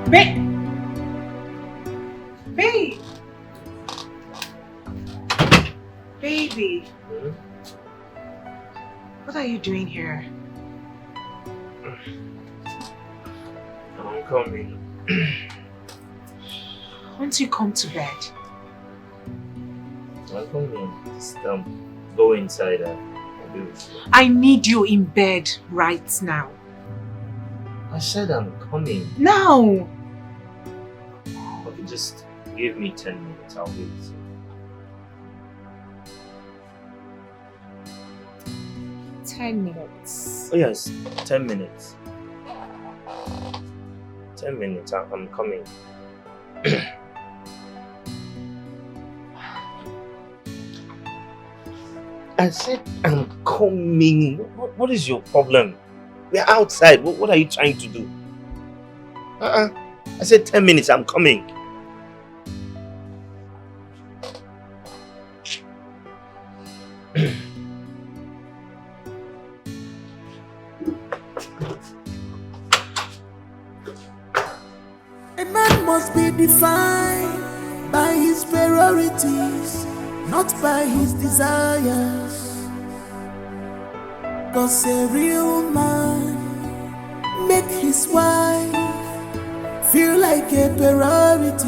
Babe! Babe! Baby! Hmm? What are you doing here? I'm coming. Won't you come to bed? I'm coming. Just go inside and I'll be with you. I need you in bed right now. I said I'm coming. Now! Okay, just give me 10 minutes. I'll be with you. 10 minutes. Oh yes, 10 minutes. 10 minutes, I'm coming. I said I'm coming. What is your problem? We're outside. What are you trying to do? I said 10 minutes, I'm coming. A man must be defined by his priorities, not by his desires. 'Cause a real man make his wife feel like a priority.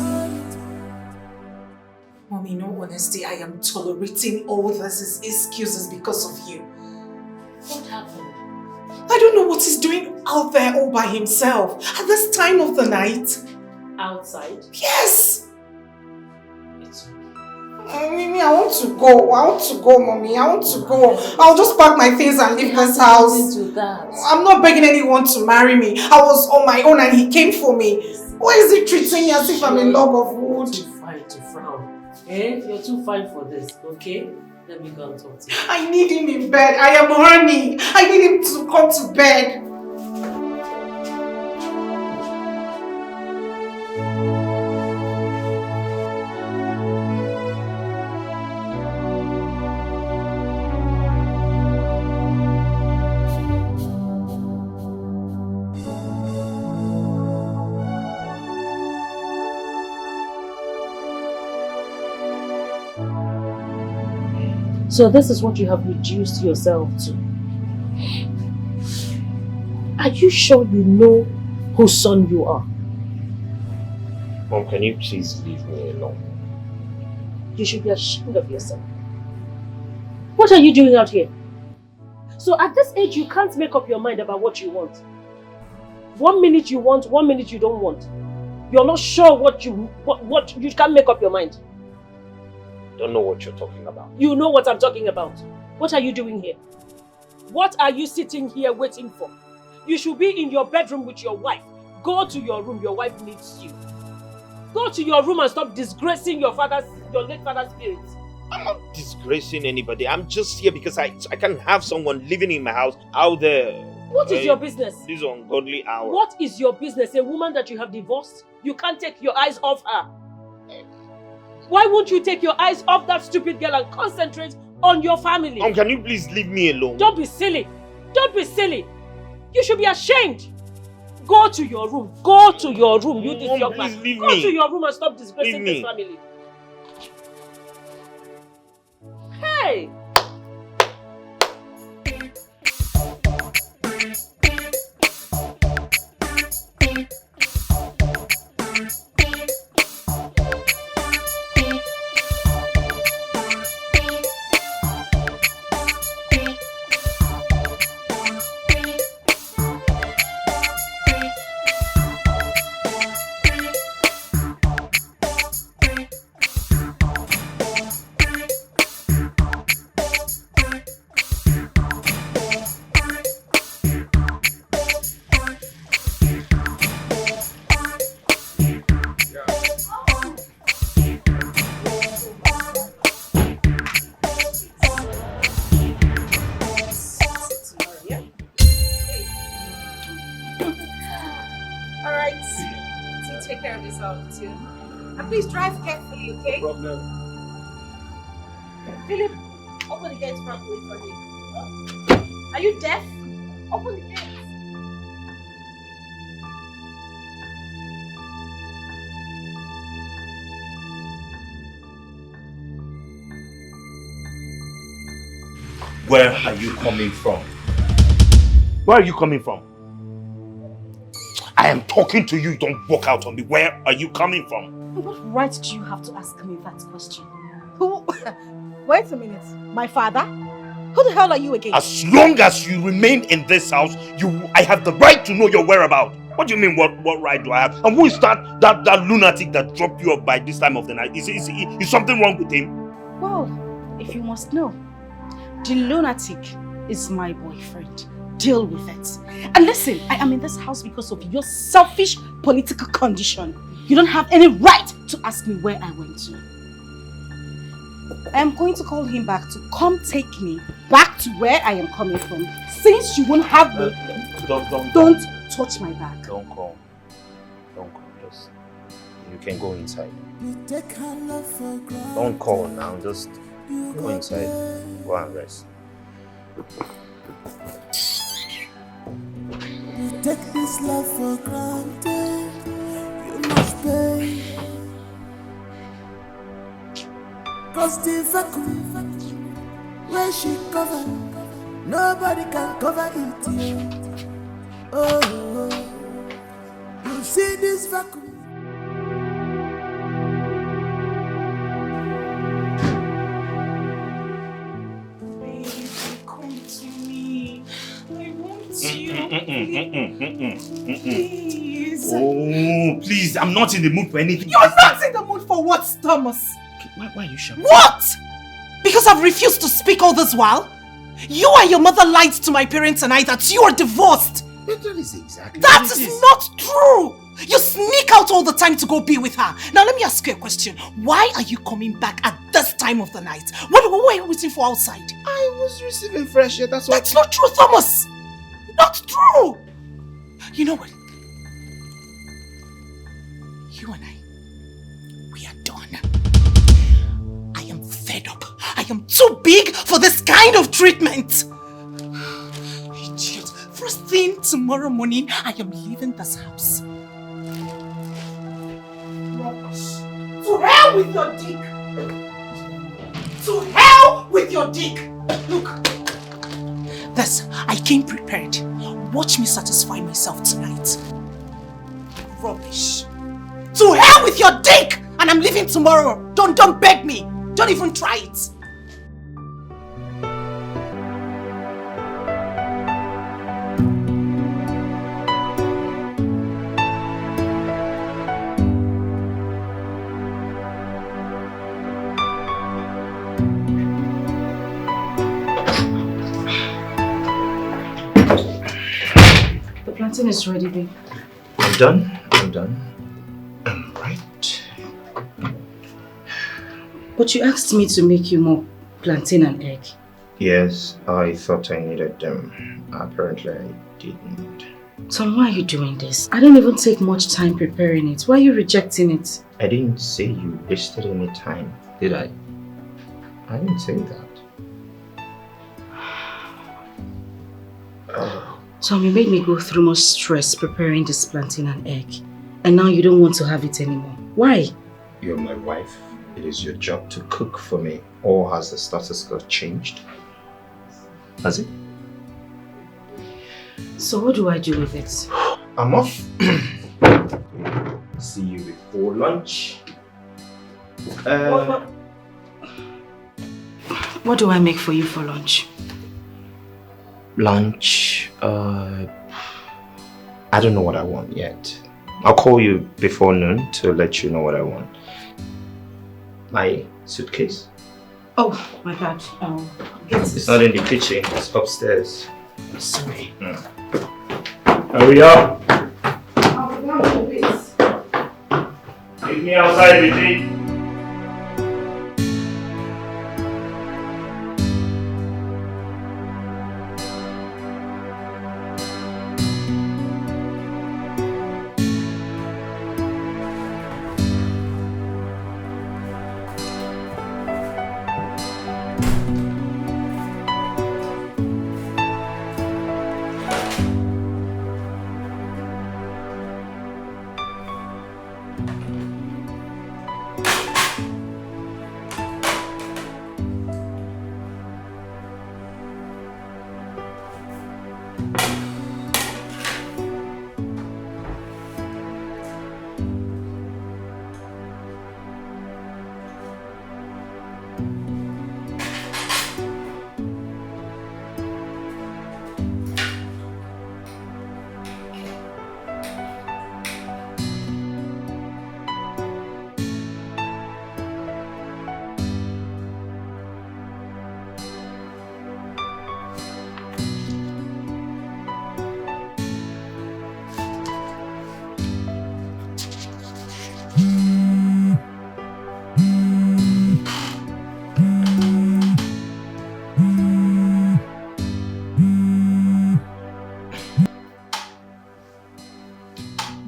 Mommy, in all honesty, I am tolerating all these excuses because of you. What happened? I don't know what he's doing out there all by himself at this time of the night. Outside? Yes! It's Mimi, I want to go. Mommy. I want to go. I'll just pack my things and leave this house. Do that. I'm not begging anyone to marry me. I was on my own and he came for me. Why is he treating me as if I'm a log of wood? You're too fine to frown. Eh? You're too fine for this, okay? Let me go and talk to you. I need him in bed. I am horny. I need him to come to bed. So this is what you have reduced yourself to. Are you sure you know whose son you are? Mom, can you please leave me alone? You should be ashamed of yourself. What are you doing out here? So at this age, you can't make up your mind about what you want. 1 minute you want, 1 minute you don't want. You're not sure what you can't make up your mind. Don't know what you're talking about. You know what I'm talking about. What are you doing here? What are you sitting here waiting for? You should be in your bedroom with your wife. Go to your room, your wife needs you. Go to your room and stop disgracing your late father's spirit. I'm not disgracing anybody. I'm just here because I can't have someone living in my house out there. What is your business? This ungodly hour. What is your business? A woman that you have divorced? You can't take your eyes off her. Why won't you take your eyes off that stupid girl and concentrate on your family? Mom, can you please leave me alone? Don't be silly. Don't be silly. You should be ashamed. Go to your room. Go to your room. You this young man. Go to your room and stop disgracing this family. Hey! And please drive carefully, okay? No problem. Philip, open the gate properly for me. Are you deaf? Open the gate. Where are you coming from? Where are you coming from? I am talking to you, don't walk out on me. Where are you coming from? What right do you have to ask me that question? Who? Wait a minute. My father? Who the hell are you again? As long as you remain in this house, I have the right to know your whereabouts. What do you mean, what right do I have? And who is that lunatic that dropped you off by this time of the night? Is something wrong with him? Well, if you must know, the lunatic is my boyfriend. Deal with it. And listen, I am in this house because of your selfish political condition. You don't have any right to ask me where I went to. I am going to call him back to come take me back to where I am coming from. Since you won't have me, don't touch my back. Don't call. Just, you can go inside. Don't call now. Just go inside. Go and rest. You take this love for granted. You must pay. Cause the vacuum where she cover, nobody can cover it. Yeah. Oh, you see this vacuum. Baby, come to me. I want you. Please. Oh, please, I'm not in the mood for anything. You're not in the mood for what, Thomas? Why are you shouting? What? Because I've refused to speak all this while? You and your mother lied to my parents and I that you are divorced. But that is exactly That what it is not true. You sneak out all the time to go be with her. Now let me ask you a question. Why are you coming back at this time of the night? What were you waiting for outside? I was receiving fresh air, that's why. That's not true, Thomas. Not true. You know what? You and I, we are done. I am fed up. I am too big for this kind of treatment. Idiot. First thing tomorrow morning, I am leaving this house. Rubbish. To hell with your dick. To hell with your dick. Look. This, I came prepared. Watch me satisfy myself tonight. Rubbish. To hell with your dick! And I'm leaving tomorrow. Don't beg me. Don't even try it. The plantain is ready, babe. I'm done. Right. But you asked me to make you more plantain and egg. Yes, I thought I needed them. Apparently I didn't. Tom, why are you doing this? I didn't even take much time preparing it. Why are you rejecting it? I didn't say you wasted any time, did I? I didn't say that. Tom, you made me go through much stress preparing this plantain and egg. And now you don't want to have it anymore. Why? You're my wife. It is your job to cook for me. Or has the status quo changed? Has it? So what do I do with it? I'm off. See you before lunch. What do I make for you for lunch? Lunch? I don't know what I want yet. I'll call you before noon to let you know what I want. My suitcase? Oh, my bad. It's not in the kitchen, it's upstairs. Sorry. Hurry up! I'll be down in a bit. Meet me outside, Alichi.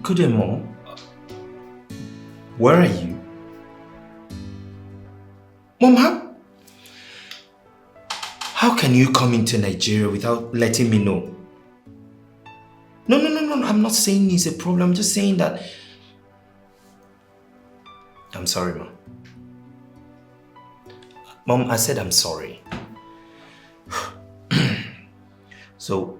Good day, Mom. Where are you? Mom, how can you come into Nigeria without letting me know? No, I'm not saying it's a problem. I'm just saying that... I'm sorry, Mom. Mom, I said I'm sorry. So...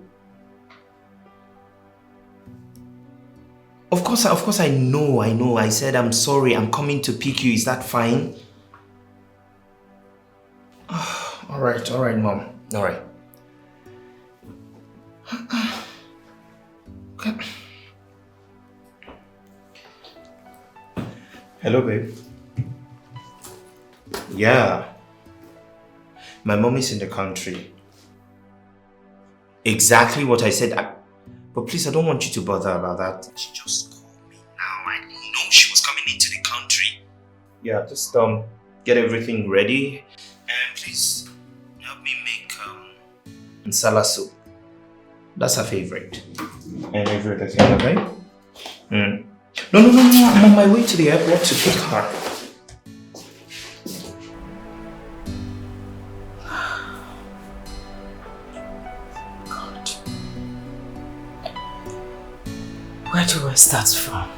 Of course I know. I said I'm sorry. I'm coming to pick you. Is that fine? All right, Mom. All right. Okay. Hello, babe. Yeah. My mom is in the country. Exactly what I said. But please, I don't want you to bother about that. She just called me now. I didn't know she was coming into the country. Yeah, just get everything ready. And please, help me make nsala soup. That's her favorite. And everything, okay? No. I'm on my way to the airport to pick her. God. Where do I start from?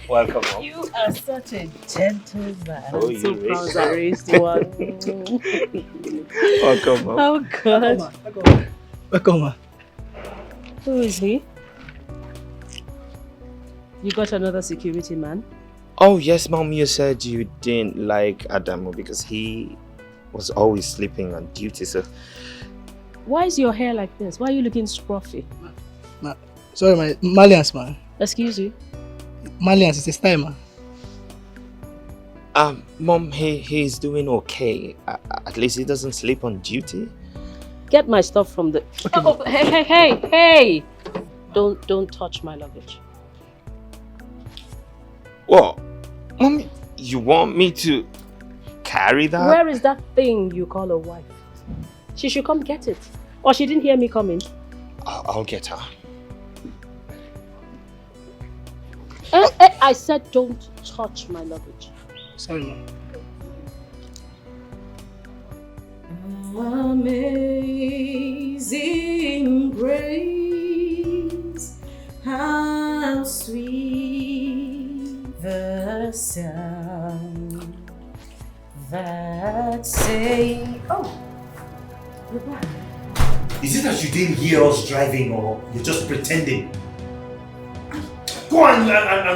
Welcome, Mom. You are such a gentleman. Oh, I'm so you proud I raised one. Welcome, Mom. Oh, God. Welcome, ma. Who is he? You got another security man? Oh yes, Mom, you said you didn't like Adamu because he was always sleeping on duty, so... Why is your hair like this? Why are you looking scruffy? Sorry, my Malians, man. Excuse you? Malians, it's a style, man. Mom, he's doing okay. At least he doesn't sleep on duty. Get my stuff from the... Okay, oh, hey! Don't touch my luggage. What? Mom, you want me to carry that? Where is that thing you call a wife? She should come get it. Or she didn't hear me coming. I'll get her. I said don't touch my luggage. Sorry, man. Amazing grace, how sweet the sound that saved. Oh, you're back. Is it that you didn't hear us driving or you're just pretending? Go and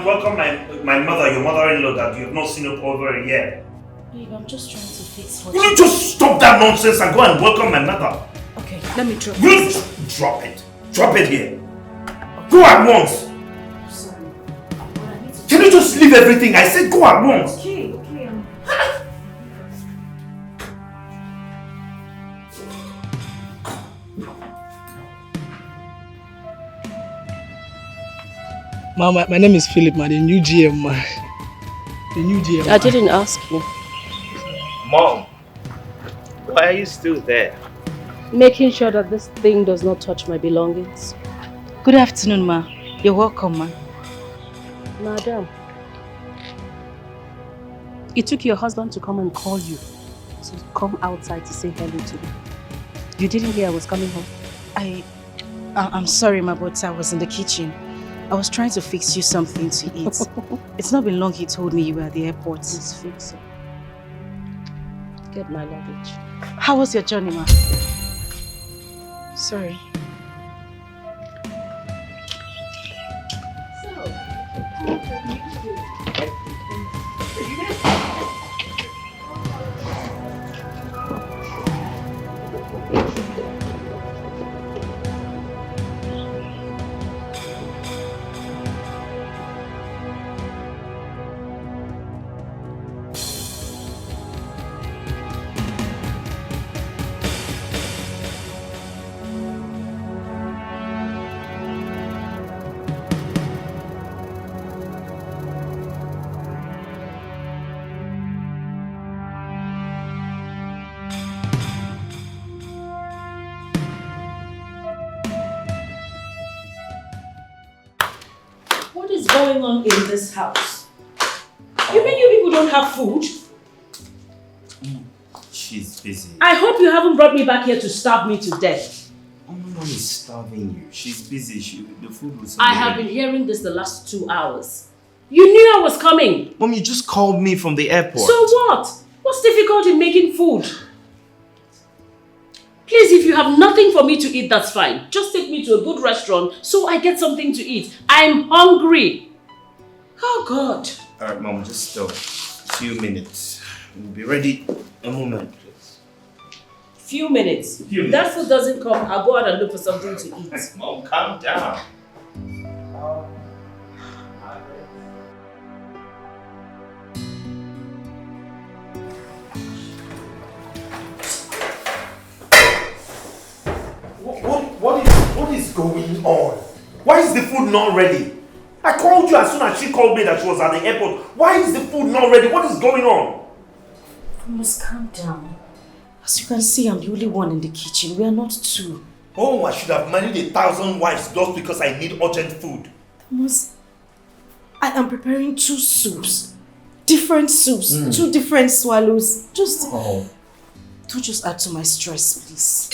welcome my mother, your mother-in-law that you have not seen up over a year. Babe, I'm just trying to fix what Will you just stop that nonsense and go and welcome my mother? Okay, let me drop Will you drop it? Drop it here. Go at once. Sorry. Can you just leave everything? I said go at once. Okay. Ma, my name is Philip, man. The new GM, man. The new GM. I didn't ask you. Mom, why are you still there? Making sure that this thing does not touch my belongings. Good afternoon, ma. You're welcome, ma. Madam, it took your husband to come and call you to come outside to say hello to me. You didn't hear I was coming home? I'm sorry, ma, but I was in the kitchen. I was trying to fix you something to eat. It's not been long he told me you were at the airport. Please fix it. Get my luggage. How was your journey, ma? Sorry. Going on in this house? You mean you people don't have food? She's busy. I hope you haven't brought me back here to starve me to death. Oh, no one is starving you. She's busy. The food was I have been hearing this the last 2 hours. You knew I was coming. Mom, you just called me from the airport. So what? What's difficult in making food? Please, if you have nothing for me to eat, that's fine. Just take me to a good restaurant so I get something to eat. I'm hungry. Oh, God. Alright, Mom, just a few minutes. We'll be ready. A moment, please. Few minutes. If that food doesn't come, I'll go out and look for something to eat. Mom, calm down. What is going on? Why is the food not ready? I called you as soon as she called me that she was at the airport. Why is the food not ready? What is going on? You must calm down. As you can see, I'm the only one in the kitchen. We are not two. Oh, I should have married 1,000 wives just because I need urgent food. I am preparing 2 soups. Different soups. 2 different swallows. Don't just add to my stress, please.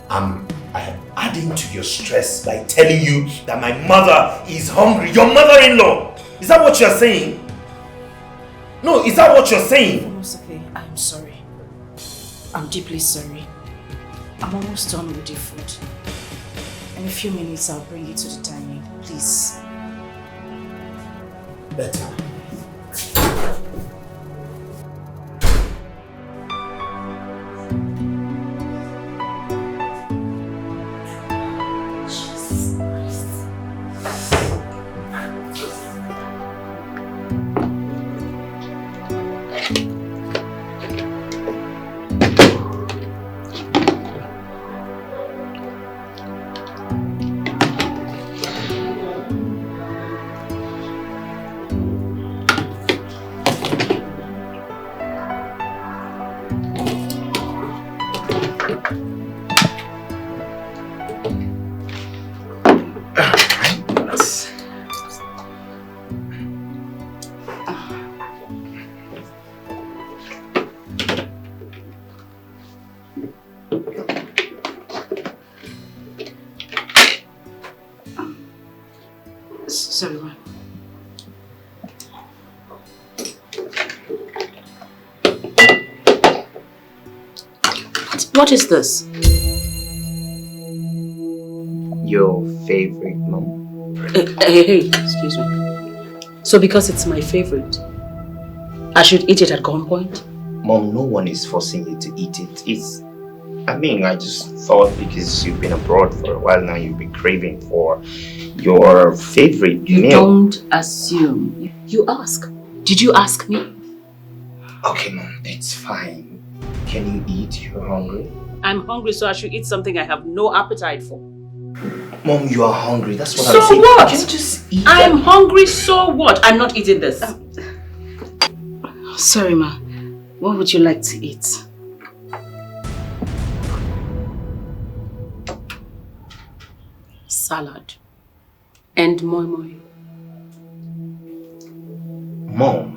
I am adding to your stress by telling you that my mother is hungry. Your mother-in-law! Is that what you're saying? No, is that what you're saying? It's okay. I'm sorry. I'm deeply sorry. I'm almost done with the food. In a few minutes, I'll bring it to the dining. Please. Better. Sorry, ma. What is this? Your favorite, Mom? Hey, excuse me. So because it's my favorite, I should eat it at gunpoint? Mom, no one is forcing you to eat it. I just thought because you've been abroad for a while now, you've been craving for your favorite meal. You don't assume. You ask. Did you ask me? Okay, Mom, it's fine. Can you eat? You're hungry? I'm hungry, so I should eat something I have no appetite for. Mom, you are hungry. That's what So I'm saying. what? Can you just eat? I'm hungry, so what? I'm not eating this. Sorry, ma. What would you like to eat? Salad. And moi moi. Mom.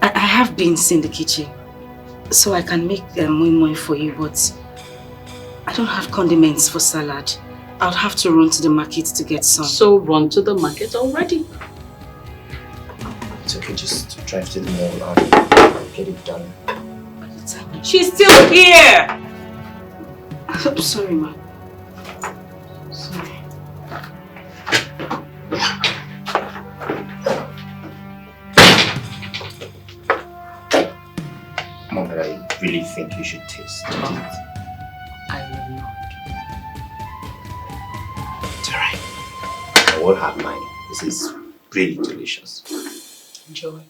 I have beans in the kitchen, so I can make moi moi for you, but I don't have condiments for salad. I'll have to run to the market to get some. So run to the market already. It's okay, just drive to the mall and get it done. She's still here! I'm sorry, ma. Sorry. Mom, but I really think you should taste it. I will not. It's alright. I will have mine. This is really delicious. Enjoy.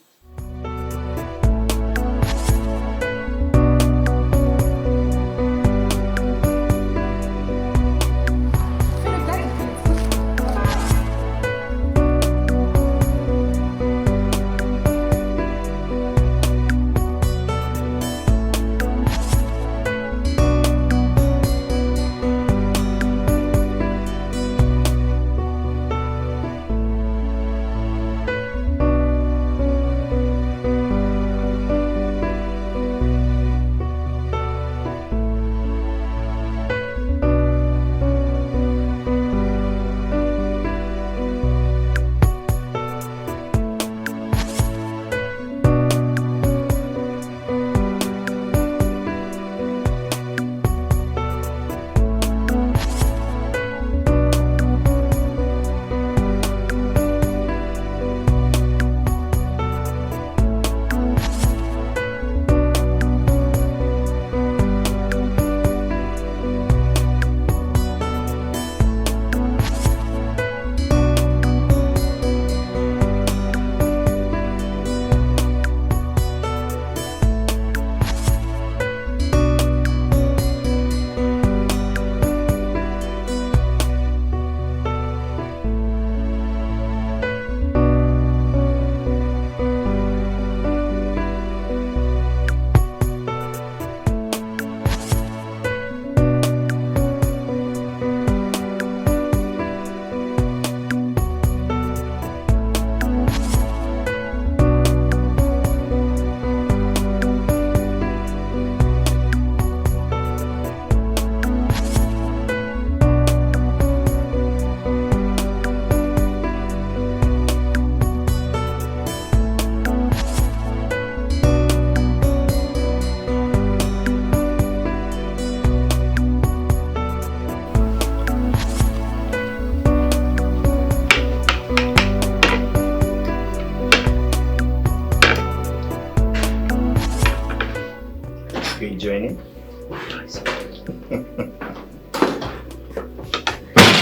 Joining?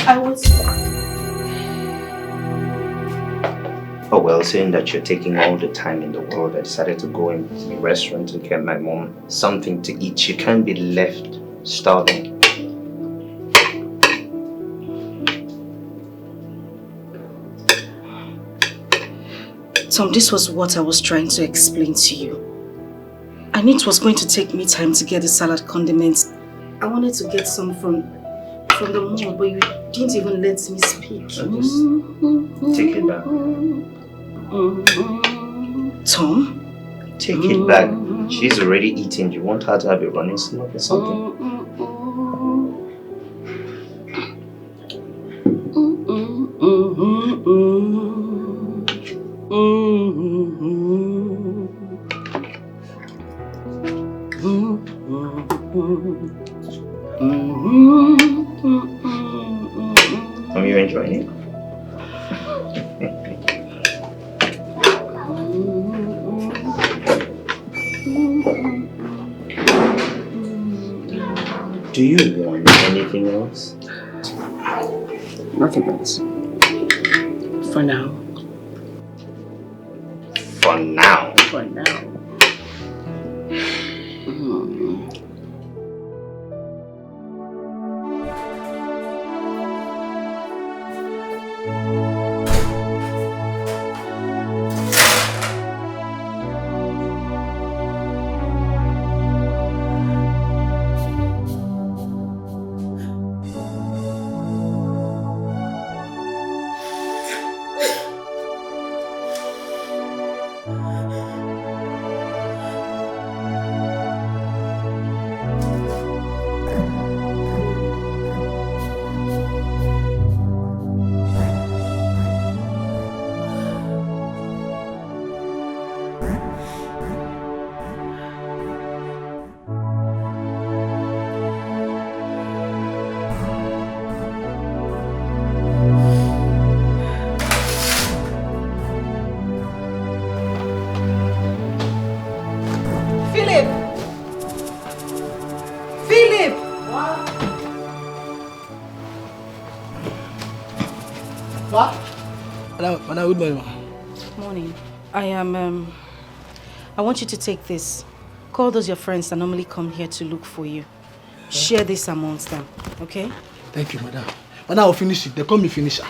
I was... Oh well, seeing that you're taking all the time in the world, I decided to go in the restaurant to get my mom something to eat. She can't be left starving. Tom, this was what I was trying to explain to you. I knew it was going to take me time to get the salad condiments. I wanted to get some from the mall, but you didn't even let me speak. Just take it back. Tom? Take it back. She's already eating. You want her to have a running stomach or something? Are you enjoying it? Do you want anything else? Nothing else. For now. For now? For now. Madam, good morning. Morning. I want you to take this. Call those your friends that normally come here to look for you. Share this amongst them, okay? Thank you, madam. Madam, I'll finish it. They call me finisher.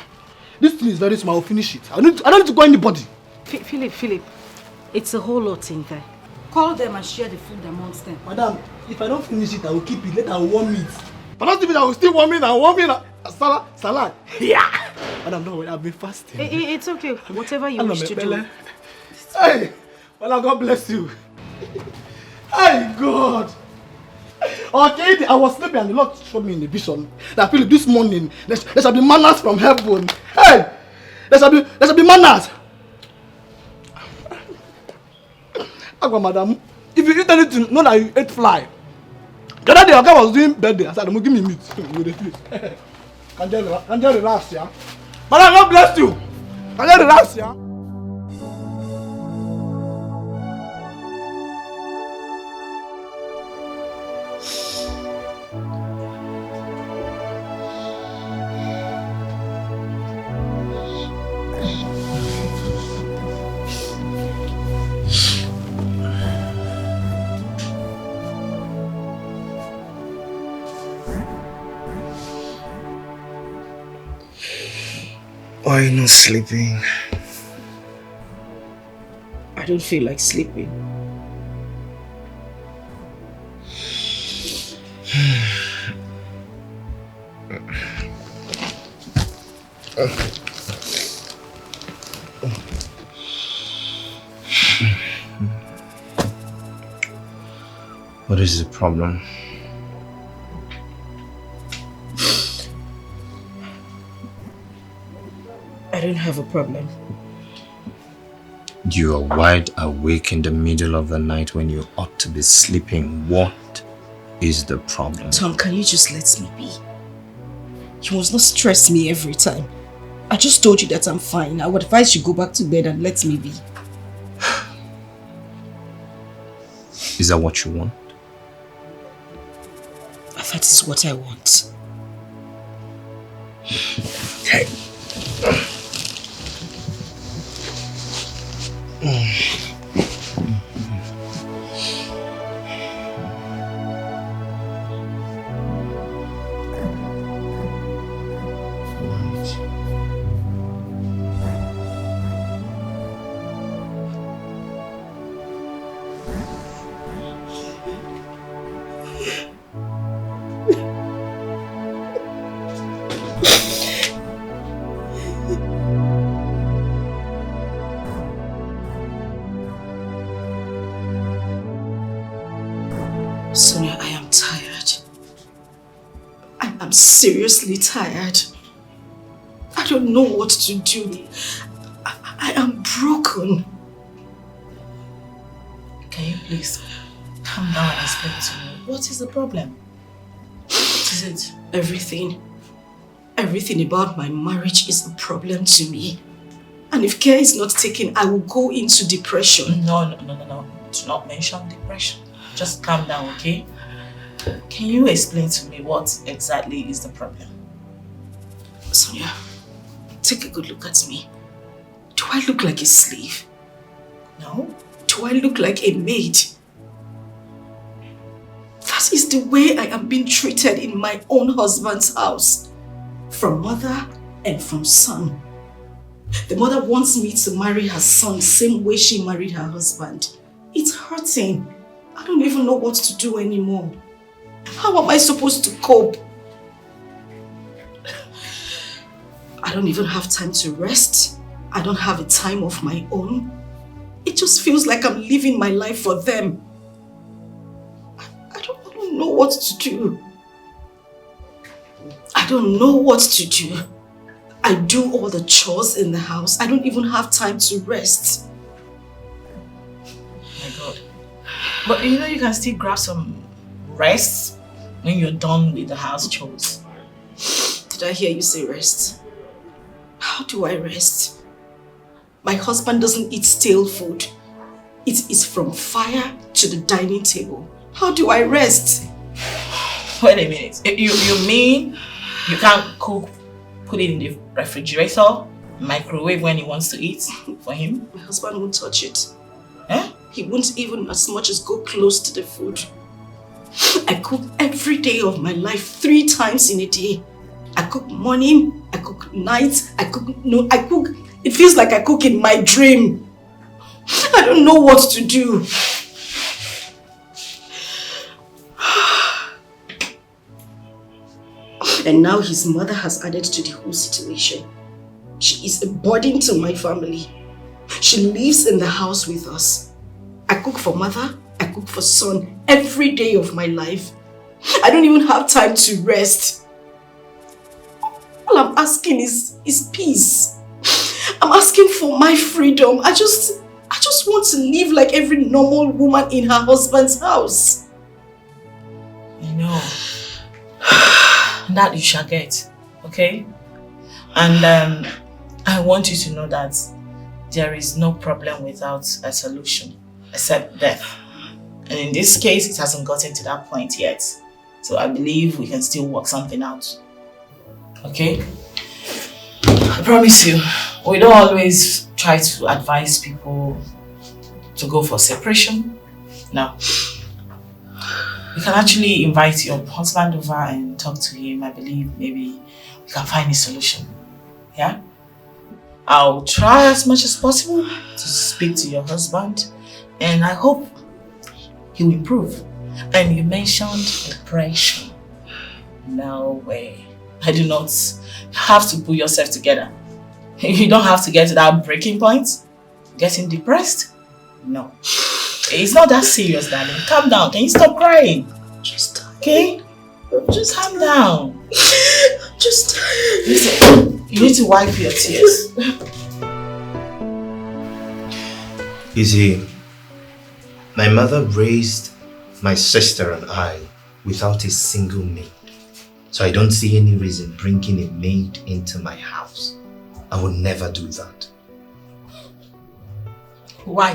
This thing is very small. I'll finish it. I don't need to call anybody. Philip, it's a whole lot in there. Call them and share the food amongst them. Madam, if I don't finish it, I will keep it. Later, I will warm it. But not even I will still warm it and warm it. Salad. Yeah. Madam, don't worry. I've been fasting. It's okay. Whatever you wish to do. Hey, Madam, God bless you. Hey, God. Okay, I was sleeping and the Lord showed me in the vision that Philip, this morning there shall be manners from heaven. Hey, there shall be manners. Madam, if you eat anything, know that you ate fly. The other day, I was doing birthday. I said, "Give me meat." Can you relax, yeah? Madam, God bless you. Can you relax, yeah? Why are you not sleeping? I don't feel like sleeping. What is the problem? I don't have a problem. You are wide awake in the middle of the night when you ought to be sleeping. What is the problem? Tom, can you just let me be? You must not stress me every time. I just told you that I'm fine. I would advise you go back to bed and let me be. Is that what you want? That is what I want. Okay. Sonia, I am tired. I am seriously tired. I don't know what to do. I am broken. Can you please calm down and explain to me? What is the problem? What is it? Everything. Everything about my marriage is a problem to me. And if care is not taken, I will go into depression. No. Do not mention depression. Just calm down, okay? Can you explain to me what exactly is the problem? Sonia, take a good look at me. Do I look like a slave? No. Do I look like a maid? is the way I am being treated in my own husband's house. From mother and from son. The mother wants me to marry her son same way she married her husband. It's hurting. I don't even know what to do anymore. How am I supposed to cope? I don't even have time to rest. I don't have a time of my own. It just feels like I'm living my life for them. I don't know what to do. I don't know what to do. I do all the chores in the house. I don't even have time to rest. My God. But you know you can still grab some rest when you're done with the house chores. Did I hear you say rest? How do I rest? My husband doesn't eat stale food. It is from fire to the dining table. How do I rest? Wait a minute. You mean you can't cook, put it in the refrigerator, microwave when he wants to eat for him? My husband won't touch it. Eh? He won't even as much as go close to the food. I cook every day of my life 3 times in a day. I cook morning, I cook night, I cook. It feels like I cook in my dream. I don't know what to do. And now his mother has added to the whole situation. She is a burden to my family. She lives in the house with us. I cook for mother, I cook for son every day of my life. I don't even have time to rest. All I'm asking is peace. I'm asking for my freedom. I just want to live like every normal woman in her husband's house. I know. That you shall get, okay? And I want you to know that there is no problem without a solution, except death. And in this case, it hasn't gotten to that point yet. So I believe we can still work something out. Okay? I promise you, we don't always try to advise people to go for separation. No. You can actually invite your husband over and talk to him. I believe maybe we can find a solution. Yeah? I'll try as much as possible to speak to your husband, and I hope he will improve. And you mentioned depression. No way. I do not have to put yourself together. You don't have to get to that breaking point. Getting depressed? No. It's not that serious, darling. Calm down. Can you stop crying? Just tired. Okay? Just calm down. Just tired. Listen, you need to wipe your tears. You see, my mother raised my sister and I without a single maid. So I don't see any reason bringing a maid into my house. I would never do that. Why?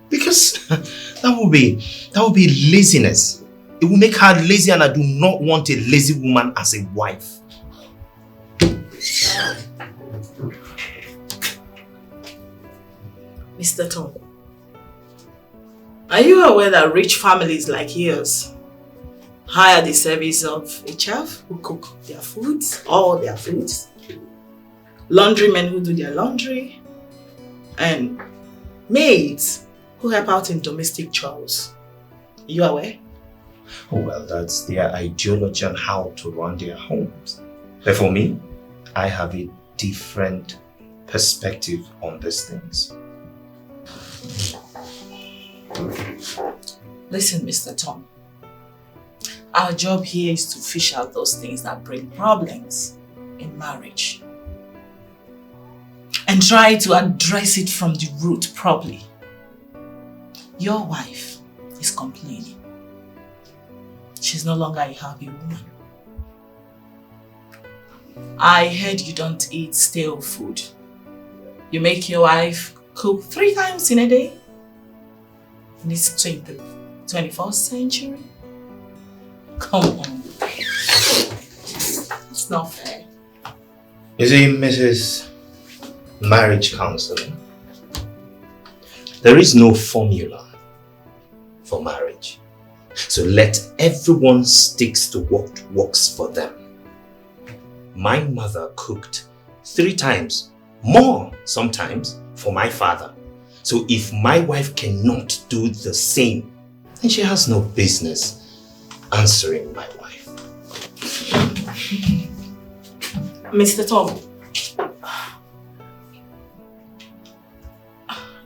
Because that would be laziness. It will make her lazy, and I do not want a lazy woman as a wife. Mr. Tom, are you aware that rich families like yours hire the service of a chef who cook their foods, all their foods, laundrymen who do their laundry, and maids who help out in domestic chores? Are you aware? Oh, well, that's their ideology on how to run their homes. But for me, I have a different perspective on these things. Listen, Mr. Tom. Our job here is to fish out those things that bring problems in marriage and try to address it from the root properly. Your wife is complaining. She's no longer a happy woman. I heard you don't eat stale food. You make your wife cook 3 times in a day? In this 21st century? Come on. It's not fair. You see, Mrs. Marriage Counselor, there is no formula for marriage. So let everyone stick to what works for them. My mother cooked 3 times, more sometimes, for my father. So if my wife cannot do the same, then she has no business answering my wife. Mr. Tom.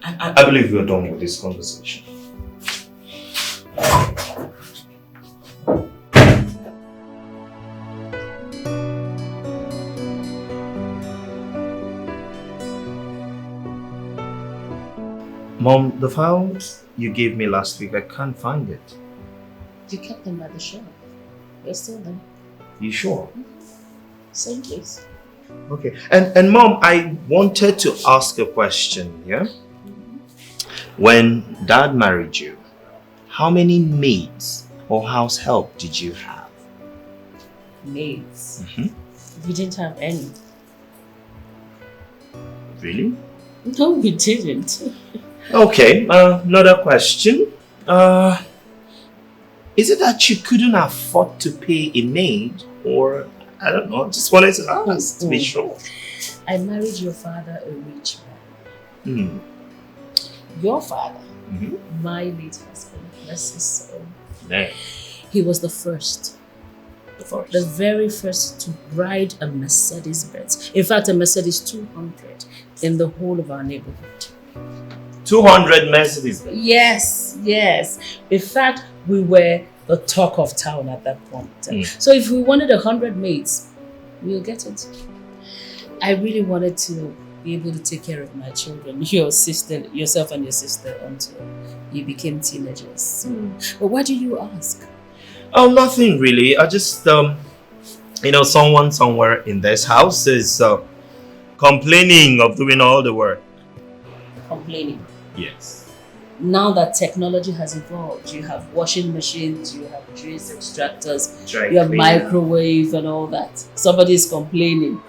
I believe we're done with this conversation. Mom, the files you gave me last week, I can't find it. You kept them by the shelf. They're still there. You sure? Same place. Okay. And Mom, I wanted to ask a question, yeah? When Dad married you, how many maids or house help did you have? Maids? We didn't have any. Really? No, we didn't. Okay, another question. Is it that you couldn't afford to pay a maid? Or, I don't know, just wanted to ask to be sure. I married your father, a rich man. Your father, my late husband, bless his soul. Yeah. He was the first. The very first to ride a Mercedes-Benz. In fact, a Mercedes 200 in the whole of our neighborhood. 200 Mercedes. Yes. In fact, we were the talk of town at that point. So if we wanted 100 maids, we'll get it. I really wanted to be able to take care of my children, yourself and your sister, until you became teenagers. But why do you ask? Oh, nothing really. I just, someone somewhere in this house is complaining of doing all the work. Complaining? Yes. Now that technology has evolved, you have washing machines, you have juice extractors, you have microwave and all that. Somebody is complaining.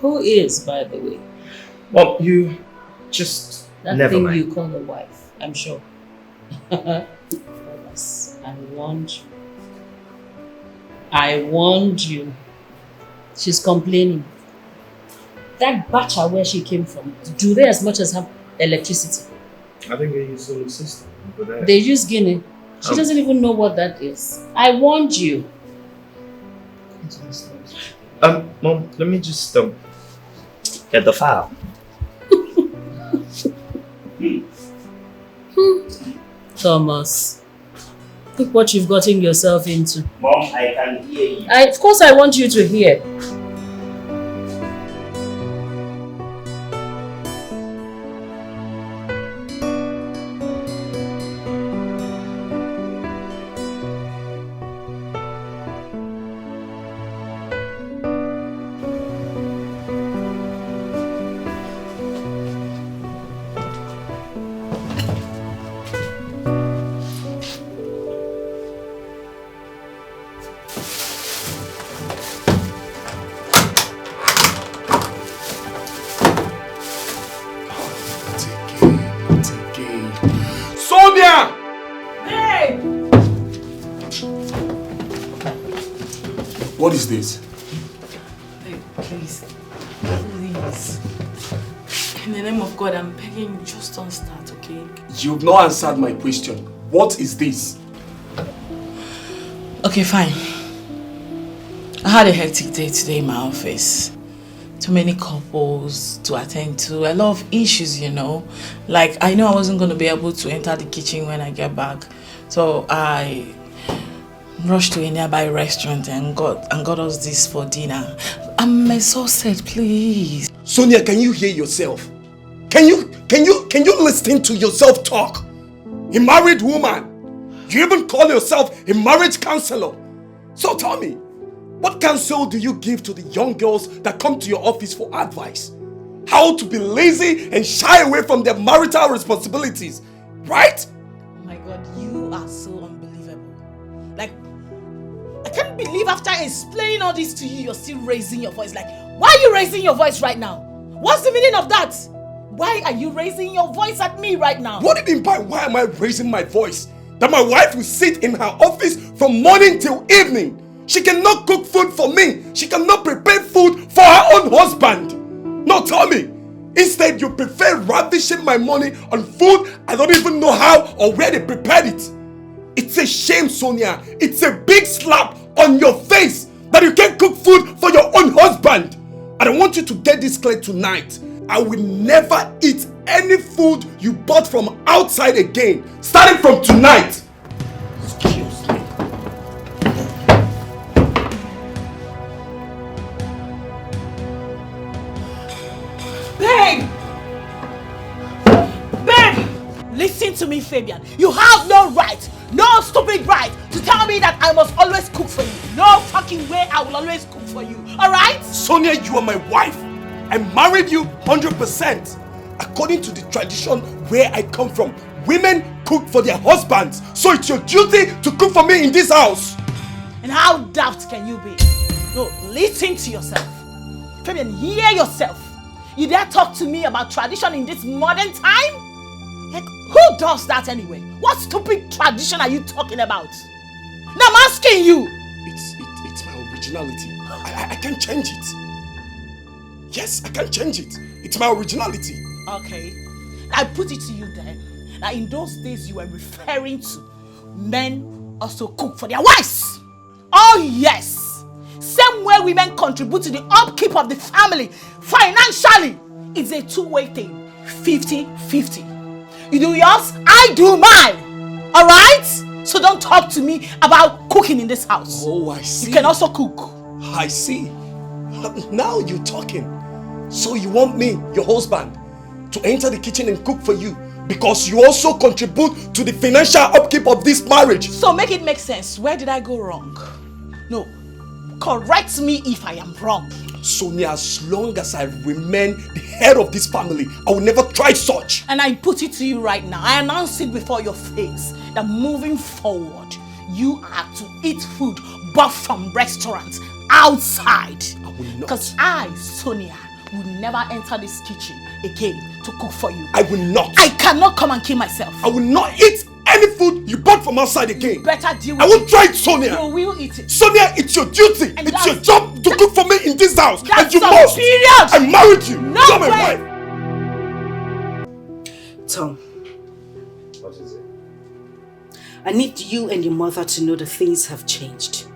Who is, by the way? Well, you just that never thing mind. You call a wife, I'm sure. I warned you. She's complaining. That Bacha where she came from, do they as much as have electricity? I think they use solar system. They use Guinea. She doesn't even know what that is. I warned you. Mom, let me just get the file. Thomas, look what you've gotten yourself into. Mom, I can hear you. Of course I want you to hear. What is this? Hey, please. In the name of God, I'm begging you, just don't start, okay? You've not answered my question. What is this? Okay, fine. I had a hectic day today in my office. Too many couples to attend to, a lot of issues, Like, I know I wasn't going to be able to enter the kitchen when I get back. So I rushed to a nearby restaurant and got us this for dinner. I'm exhausted, please. Sonia, can you hear yourself? Can you listen to yourself talk? A married woman. You even call yourself a marriage counselor. So tell me, what counsel do you give to the young girls that come to your office for advice? How to be lazy and shy away from their marital responsibilities, right? Oh my God, you are so unbelievable. Like, I can't believe after explaining all this to you, you're still raising your voice. Like, why are you raising your voice right now? What's the meaning of that? Why are you raising your voice at me right now? What do you mean by why am I raising my voice? That my wife will sit in her office from morning till evening. She cannot cook food for me. She cannot prepare food for her own husband. No, tell me. Instead, you prefer ravishing my money on food I don't even know how or where they prepared it. It's a shame, Sonia. It's a big slap on your face that you can't cook food for your own husband. And I want you to get this clear tonight. I will never eat any food you bought from outside again, starting from tonight. Excuse me. Babe! Babe! Listen to me, Fabian. You have no right, no stupid right to tell me that I must always cook for you. No fucking way I will always cook for you. Alright? Sonia, you are my wife. I married you 100%. According to the tradition where I come from, women cook for their husbands. So it's your duty to cook for me in this house. And how daft can you be? No, listen to yourself. Fabian, hear yourself. You dare talk to me about tradition in this modern time? Like, who does that anyway? What stupid tradition are you talking about? Now I'm asking you. It's my originality. I can't change it. Yes, I can't change it. It's my originality. Okay. I put it to you then. That in those days you were referring to men also cook for their wives. Oh yes. Same way women contribute to the upkeep of the family financially. It's a two-way thing. 50-50. You do yours, I do mine. Alright? So don't talk to me about cooking in this house. Oh, I see. You can also cook. I see. Now you're talking. So you want me, your husband, to enter the kitchen and cook for you because you also contribute to the financial upkeep of this marriage. So make it make sense. Where did I go wrong? No. Correct me if I am wrong. Sonia, as long as I remain the head of this family, I will never try such. And I put it to you right now. I announce it before your face that moving forward, you are to eat food bought from restaurants outside. I will not. Because I, Sonia, will never enter this kitchen again to cook for you. I will not. I cannot come and kill myself. I will not eat any food you bought from outside again. You better deal with I won't try it, Sonia. You will eat it. Sonia, it's your duty. And it's your job to cook for me in this house. That's and you some must. period. I married you. No You're my way. wife. Tom, What is it? I need you and your mother to know that things have changed.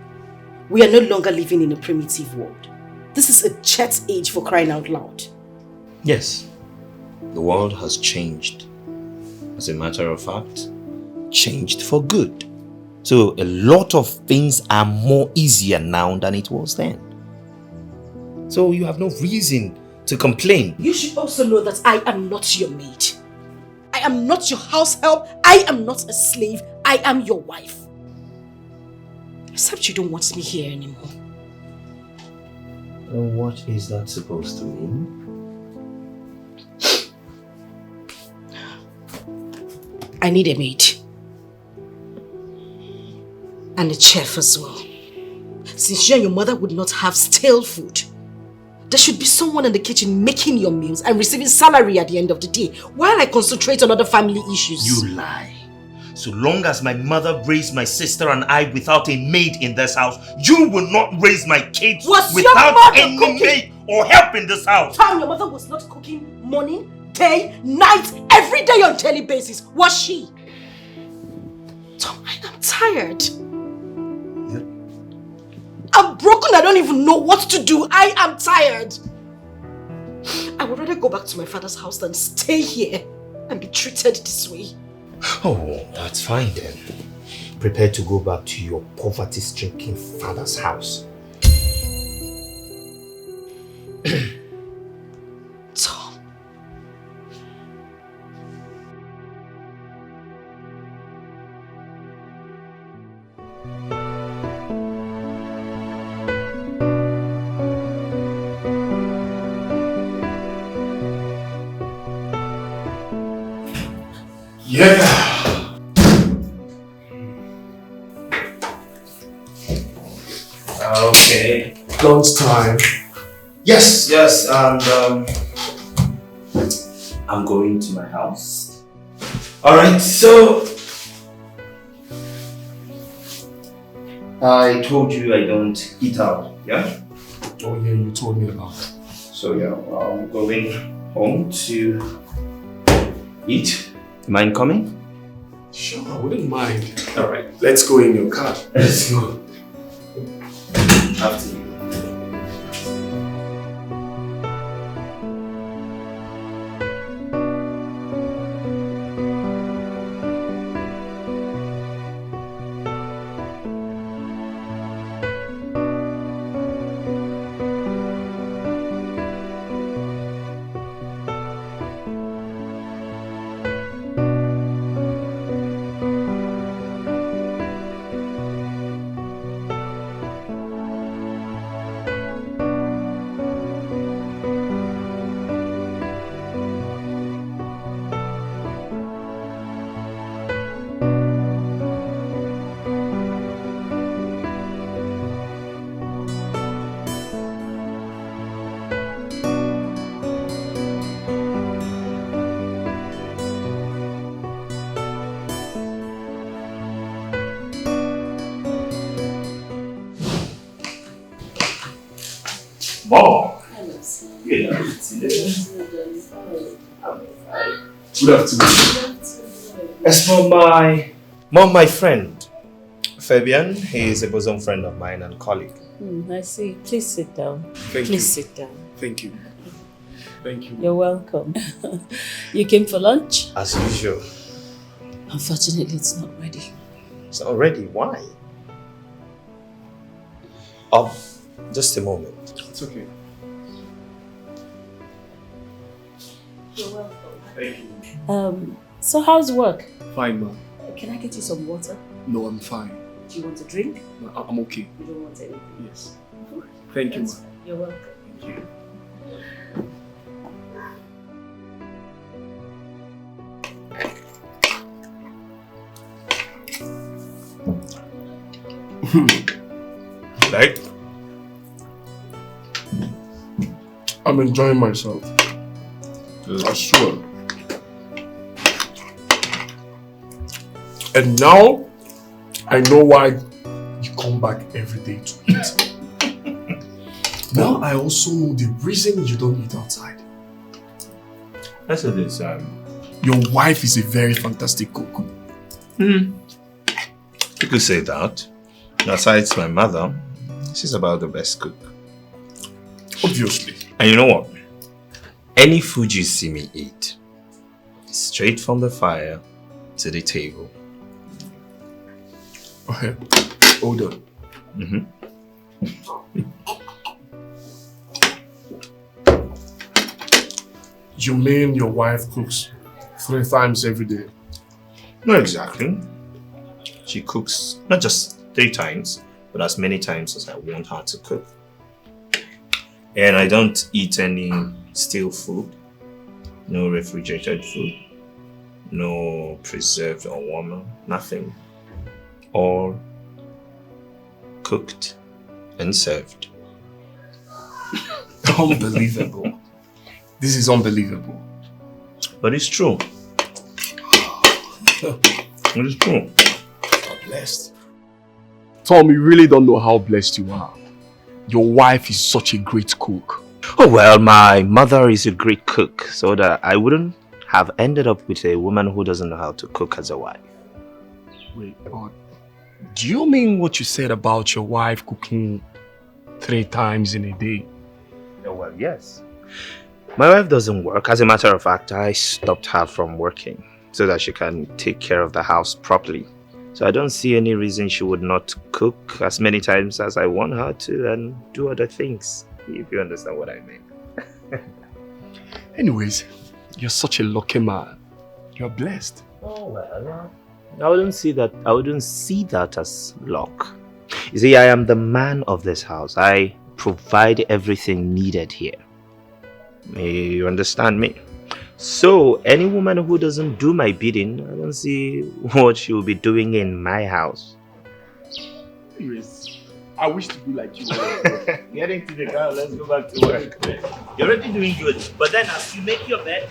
We are no longer living in a primitive world. This is a chat age, for crying out loud. Yes, the world has changed. As a matter of fact, changed for good. So a lot of things are more easier now than it was then. So you have no reason to complain. You should also know that I am not your maid. I am not your house help. I am not a slave. I am your wife. Except you don't want me here anymore. What is that supposed to mean? I need a maid. And a chef as well. Since you and your mother would not have stale food, there should be someone in the kitchen making your meals and receiving salary at the end of the day while I concentrate on other family issues. You lie. So long as my mother raised my sister and I without a maid in this house, you will not raise my kids Was your without mother any cooking? maid or help in this house. Tom, your mother was not cooking morning, day, night, every day on daily basis, was she? Tom, I am tired. I'm broken, I don't even know what to do. I am tired. I would rather go back to my father's house than stay here and be treated this way. Oh, that's fine then. Prepare to go back to your poverty-stricken father's house. Tom. Yeah. Okay. Lunchtime. Yes, and I'm going to my house. Alright, so I told you I don't eat out, yeah? Oh yeah, you told me about it. So yeah, I'm going home to eat. Mind coming? Sure, I wouldn't mind. Alright, let's go in your car. Let's go. After you. Mom! Good afternoon. As for my friend, Fabian, he is a bosom friend of mine and colleague. I see. Please sit down. Thank you. Please sit down. Thank you. Thank you. You're welcome. You came for lunch? As usual. Unfortunately, it's not ready. It's not ready. Why? Just a moment. It's okay. You're welcome. Thank you. So how's work? Fine, ma. Can I get you some water? No, I'm fine. Do you want a drink? No, I'm okay. You don't want anything? Yes. Thank you, ma. You're welcome. Thank you. Like? I'm enjoying myself. I swear. And now, I know why you come back every day to eat. Now I also know the reason you don't eat outside. That's it is. Your wife is a very fantastic cook. You could say that. Besides my mother, she's about the best cook. Obviously. And you know what? Any food you see me eat, straight from the fire to the table. Okay, hold on. You mean your wife cooks 3 times every day? Not exactly. She cooks not just 3 times, but as many times as I want her to cook. And I don't eat any stale food, no refrigerated food, no preserved or warmer, nothing. All cooked and served. Unbelievable. This is unbelievable. But it's true. It is true. You're blessed. Tom, you really don't know how blessed you are. Your wife is such a great cook. Oh well, my mother is a great cook, so that I wouldn't have ended up with a woman who doesn't know how to cook as a wife. Wait, but do you mean what you said about your wife cooking 3 times in a day? Oh well, yes. My wife doesn't work. As a matter of fact, I stopped her from working so that she can take care of the house properly. So I don't see any reason she would not cook as many times as I want her to and do other things, if you understand what I mean. Anyways, you're such a lucky man. You're blessed. Oh well, I wouldn't see that as luck. You see, I am the man of this house. I provide everything needed here. You understand me? So, any woman who doesn't do my bidding, I don't see what she will be doing in my house. Anyways, I wish to be like you. Get into the car, let's go back to work. You're already doing good. But then as you make your bed,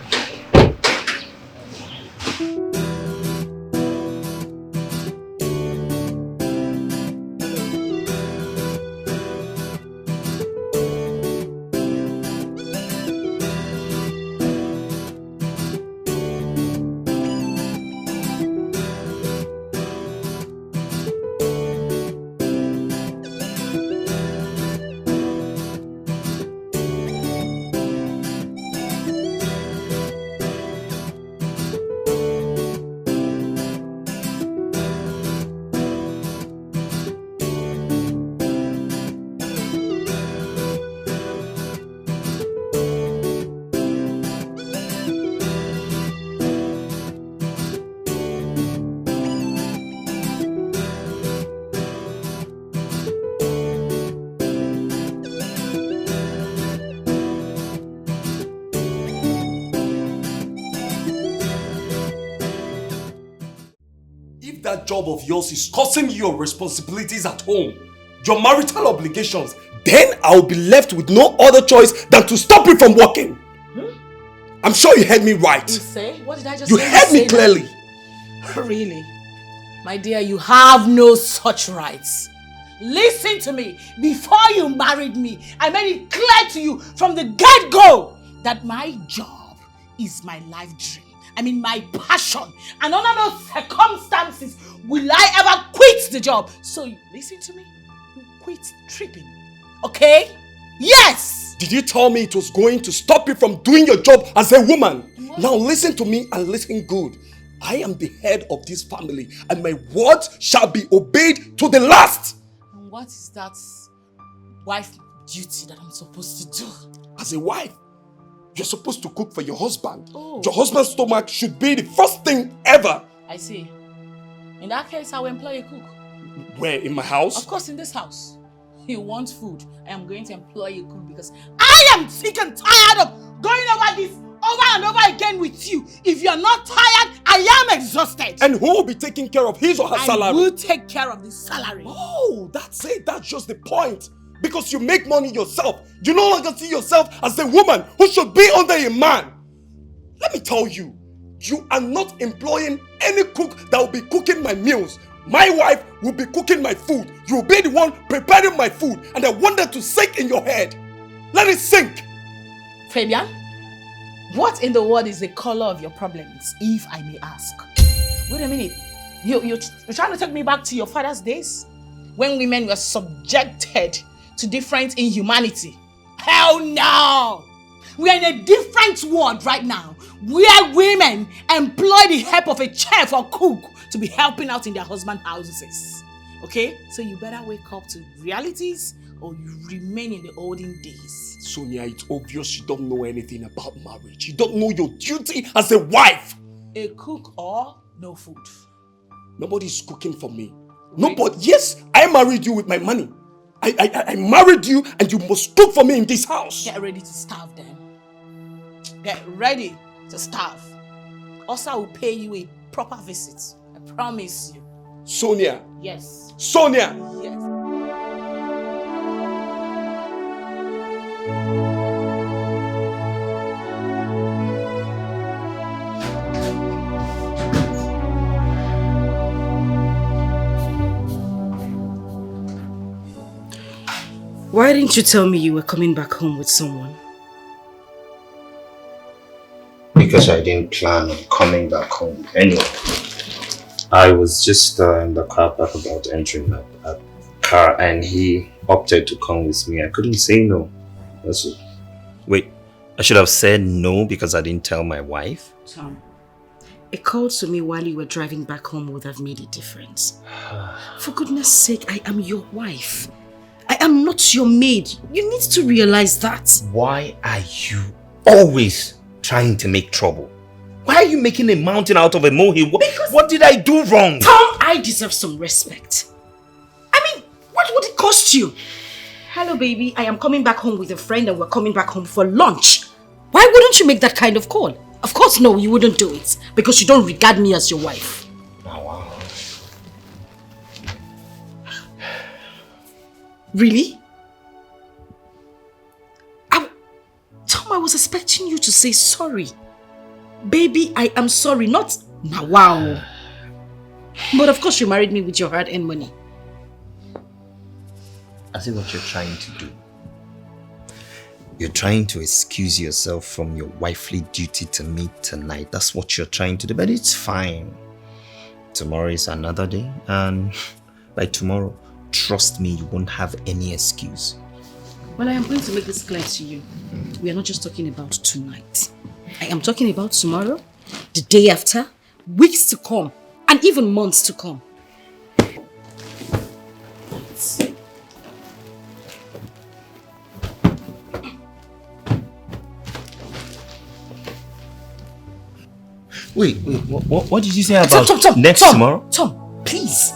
that job of yours is causing you your responsibilities at home, your marital obligations, then I'll be left with no other choice than to stop you from working. I'm sure you heard me right. You say? What did I just You say? heard me clearly. Really? My dear, you have no such rights. Listen to me. Before you married me, I made it clear to you from the get-go that my job is my life dream. I mean, my passion. And under no circumstances will I ever quit the job. So, listen to me. You quit tripping. Okay? Yes! Did you tell me it was going to stop you from doing your job as a woman? What? Now listen to me and listen good. I am the head of this family and my words shall be obeyed to the last. And what is that wife duty that I'm supposed to do? As a wife, you're supposed to cook for your husband. Oh. Your husband's stomach should be the first thing ever. I see. In that case, I will employ a cook. Where? In my house? Of course, in this house. You want food. I am going to employ a cook because I am sick and tired of going over this over and over again with you. If you're not tired, I am exhausted. And who will be taking care of his or her salary? I will take care of the salary. Oh, that's it. That's just the point. Because you make money yourself. You no longer see yourself as a woman who should be under a man. Let me tell you, you are not employing any cook that will be cooking my meals. My wife will be cooking my food. You will be the one preparing my food. And I want that to sink in your head. Let it sink. Fabian, what in the world is the color of your problems, if I may ask? Wait a minute. You're trying to take me back to your father's days? When women were subjected to different inhumanity? Hell no! We are in a different world right now, where women employ the help of a chef or cook to be helping out in their husband's houses. Okay? So you better wake up to realities or you remain in the olden days. Sonia, it's obvious you don't know anything about marriage. You don't know your duty as a wife. A cook or no food? Nobody's cooking for me. Nobody. Yes, I married you with my money. I married you and you must cook for me in this house. Get ready to starve then. Get ready to starve. Also, I will pay you a proper visit. I promise you. Sonia. Yes. Sonia. Yes. Why didn't you tell me you were coming back home with someone? Because I didn't plan on coming back home anyway. I was just in the car park about entering a car and he opted to come with me. I couldn't say no. That's it. Wait, I should have said no because I didn't tell my wife? Tom, a call to me while you were driving back home would have made a difference. For goodness sake, I am your wife. I am not your maid. You need to realize that. Why are you always trying to make trouble? Why are you making a mountain out of a molehill? What did I do wrong? Tom, I deserve some respect. I mean, what would it cost you? Hello, baby. I am coming back home with a friend and we're coming back home for lunch. Why wouldn't you make that kind of call? Of course, no, you wouldn't do it because you don't regard me as your wife. Oh, wow. Really? Tom, I was expecting you to say sorry. Baby, I am sorry, not now. Wow. But of course you married me with your hard-earned money. I see what you're trying to do. You're trying to excuse yourself from your wifely duty to me tonight. That's what you're trying to do, but it's fine. Tomorrow is another day, and by tomorrow, trust me, you won't have any excuse. Well, I am going to make this clear to you. We are not just talking about tonight. I am talking about tomorrow, the day after, weeks to come, and even months to come. Wait, what did you say about Tom, tomorrow? Tom, please.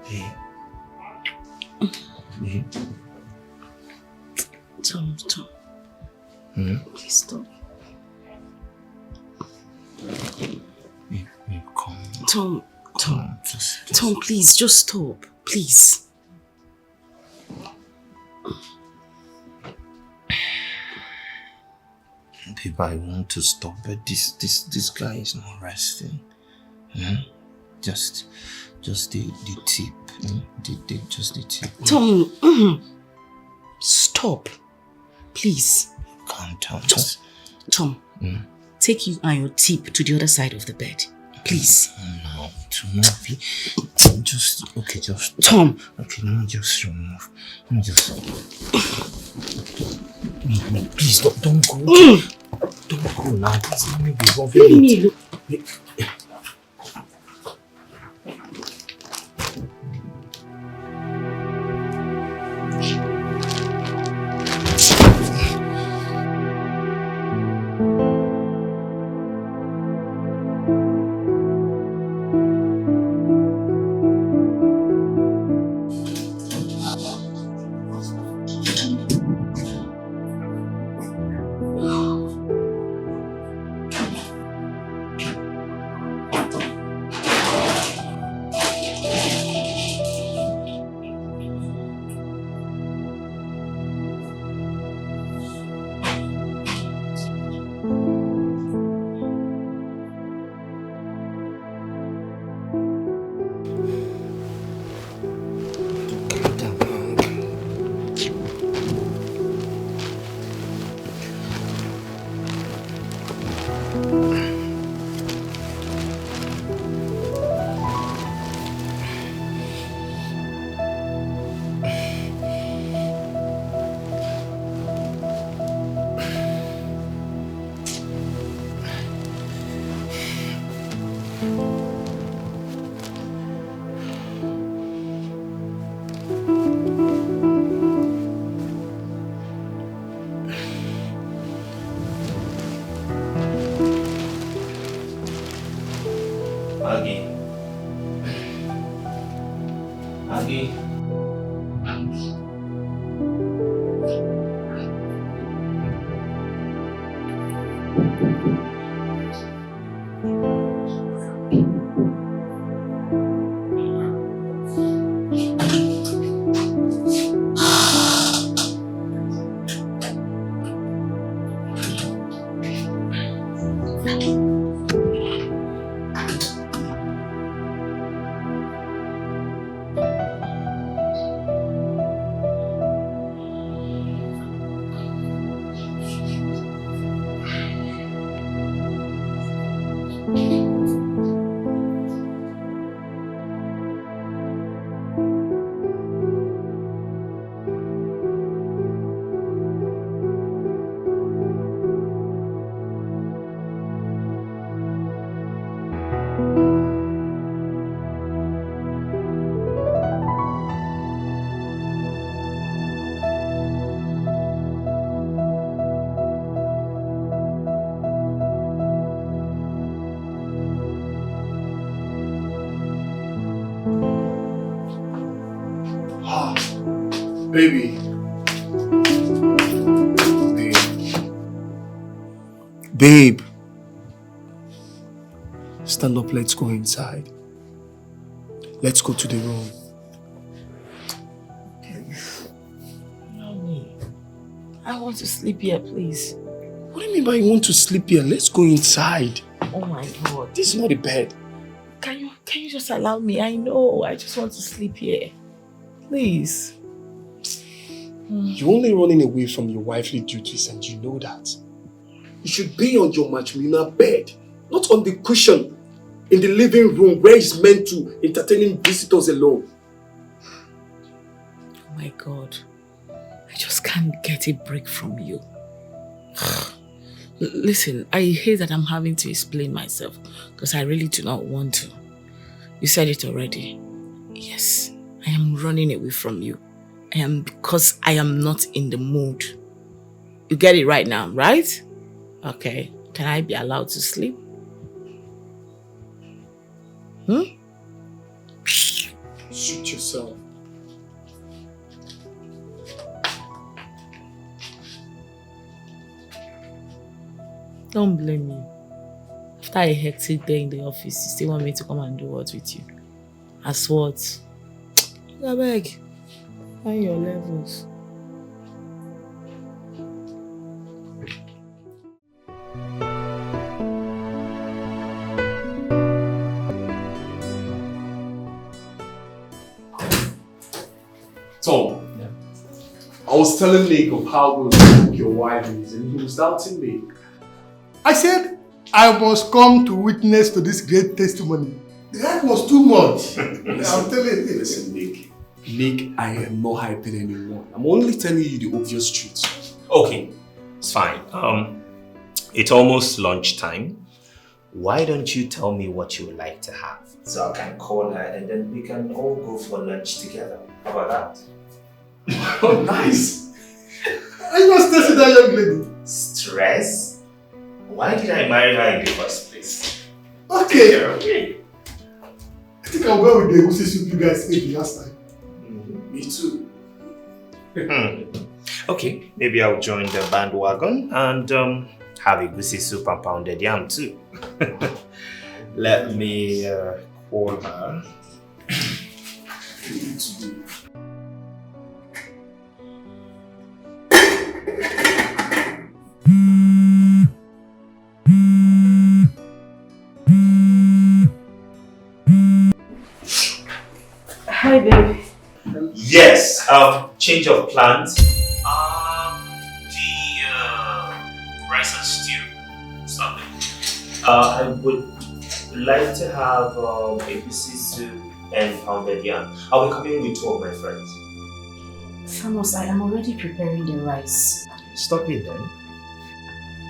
Babe. Tom. Please stop. Babe, come. Tom, Just... Tom, please, just stop. Please. Babe, I want to stop, but this guy is not resting. Just the tip. Just the tip. Tom, stop. Please. Calm down. Tom, take you and your tip to the other side of the bed. Please. No, tomorrow. Just Tom. Okay, let me just remove. No, please don't go. Don't go now. Please, let me be Leave me alone. Baby. Babe. Stand up, let's go inside. Let's go to the room. Mommy, I want to sleep here, please. What do you mean by you want to sleep here? Let's go inside. Oh my God. This is not a bed. Can you just allow me? I know, I just want to sleep here. Please. You're only running away from your wifely duties and you know that. You should be on your matrimonial bed, not on the cushion in the living room where it's meant to entertaining visitors alone. Oh my God. I just can't get a break from you. Listen, I hate that I'm having to explain myself because I really do not want to. You said it already. Yes, I am running away from you. Because I am not in the mood. You get it right now, right? Okay. Can I be allowed to sleep? Suit yourself. Don't blame me. After a hectic day in the office, you still want me to come and do what with you? As what? I beg. Find your levels. Tom, I was telling Nick of how good your wife is and he was doubting me. I said I must come to witness to this great testimony. The hype was too much. I'm telling you. Listen, Nick, I am not hyping anyone. I'm only telling you the obvious truth. Okay, it's fine. It's almost lunchtime. Why don't you tell me what you would like to have? So I can call her and then we can all go for lunch together. How about that? Oh, nice. I must test that young lady. Stress? Why did I marry her in the first place? Okay. Okay. I think I'll go with the goosey soup you guys ate the last time. Me too. Okay, maybe I'll join the bandwagon and have a goosey soup and pounded yam too. Let me call her. Hi, babe. Yes, change of plans. The rice and stew. Stop it. I would like to have a goosey soup and pounded yam. I'll be coming with two of my friends. Thomas, I am already preparing the rice. Stop it then.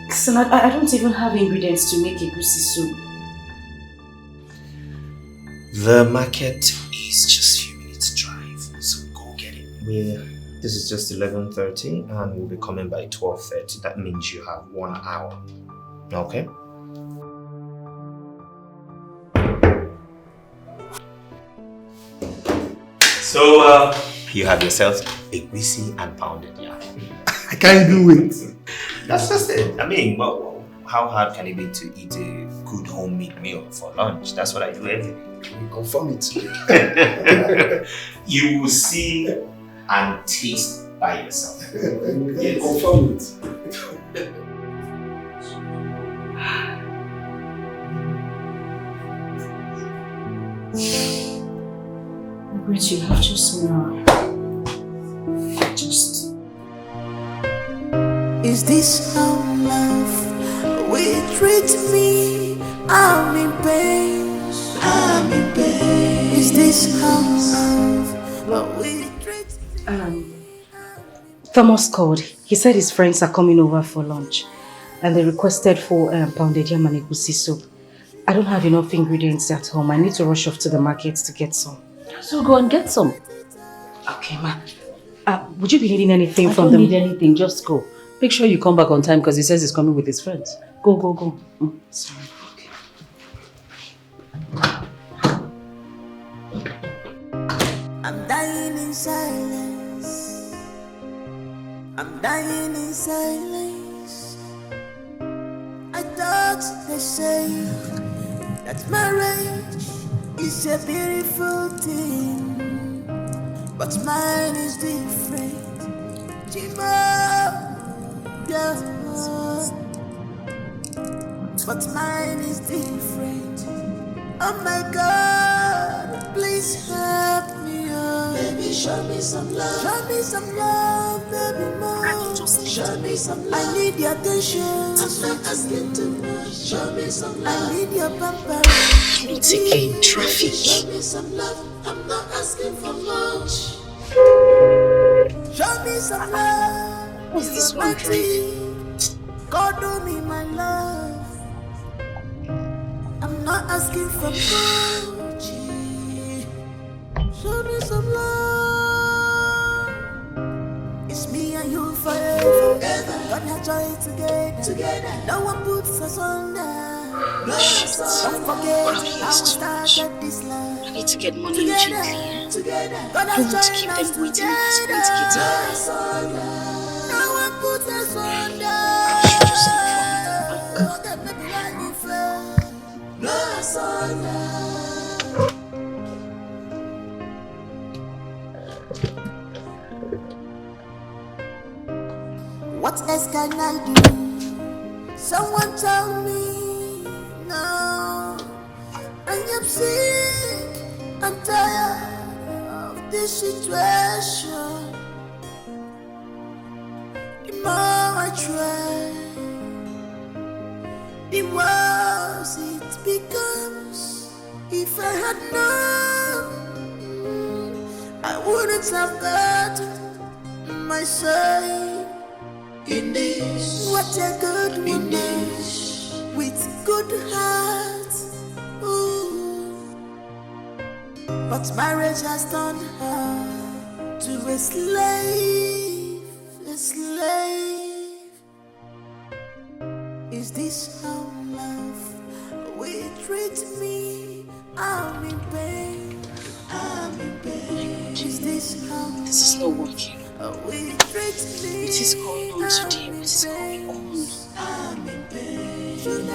Listen, I don't even have ingredients to make a goosey soup. The market is just a few minutes drive, so go get it. This is just 11:30 and we'll be coming by 12:30. That means you have 1 hour. Okay? So, you have yourself a goosey and pounded yam. I can't even wait. That's just it. I mean, well, how hard can it be to eat a good homemade meal for lunch? That's what I do every day. You confirm it. You will see and taste by yourself. Yes. Confirm it. Regret you have just now. Just. Is this how love will treat me? I'm in pain. I'm in pain. Is this how love will treat me? Thomas called. He said his friends are coming over for lunch and they requested for pounded yam and a goosey soup. I don't have enough ingredients at home. I need to rush off to the market to get some. So go and get some. Okay, ma. Would you be needing anything from them? them? I don't need anything, just go. Make sure you come back on time because he says he's coming with his friends. Go. Sorry. Okay. I'm dying in silence. I'm dying in silence. I thought they say that marriage is a beautiful thing, but mine is different. Yeah. But mine is different. Oh my God, please help me, oh. Baby, show me some love. Show me some love, baby, more. Show me some love. I need your attention. I'm not asking too much. Show me some love. I need your pampering. In traffic. Show me some love. I'm not asking for much. Show me some love. What's this one driving? God do me my love. I'm not asking for much. Show me some love. It's me and you forever. Gonna joy together. No one puts us under. Shit. What have I used too much? I need to get money urgently. I don't want to keep them waiting at this point to get out. What else can I do? Someone tell me no. I am sick, I'm tired of this situation. The more I try, the worse it becomes. If I had known, I wouldn't have got my say in this. What a good woman with good heart. Ooh. But marriage has turned her to a slave, a slave. Is this how love will treat me? I'm in pain, I'm in pain. Is this how this is not working? What is going on today? What is going on? I'm in pain. Should I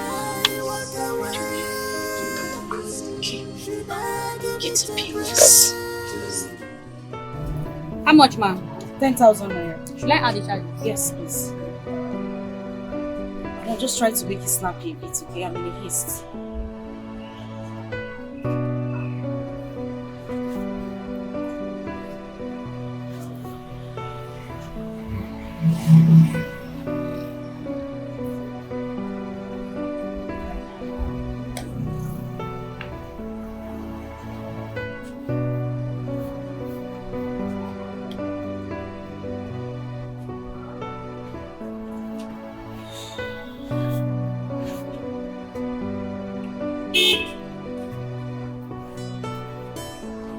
walk away? Okay. Get to POS. How much, ma'am? 10,000 naira. Should I add the charges? Yes, please. I'm just trying to make it snappy a bit, okay? I'm in a haste.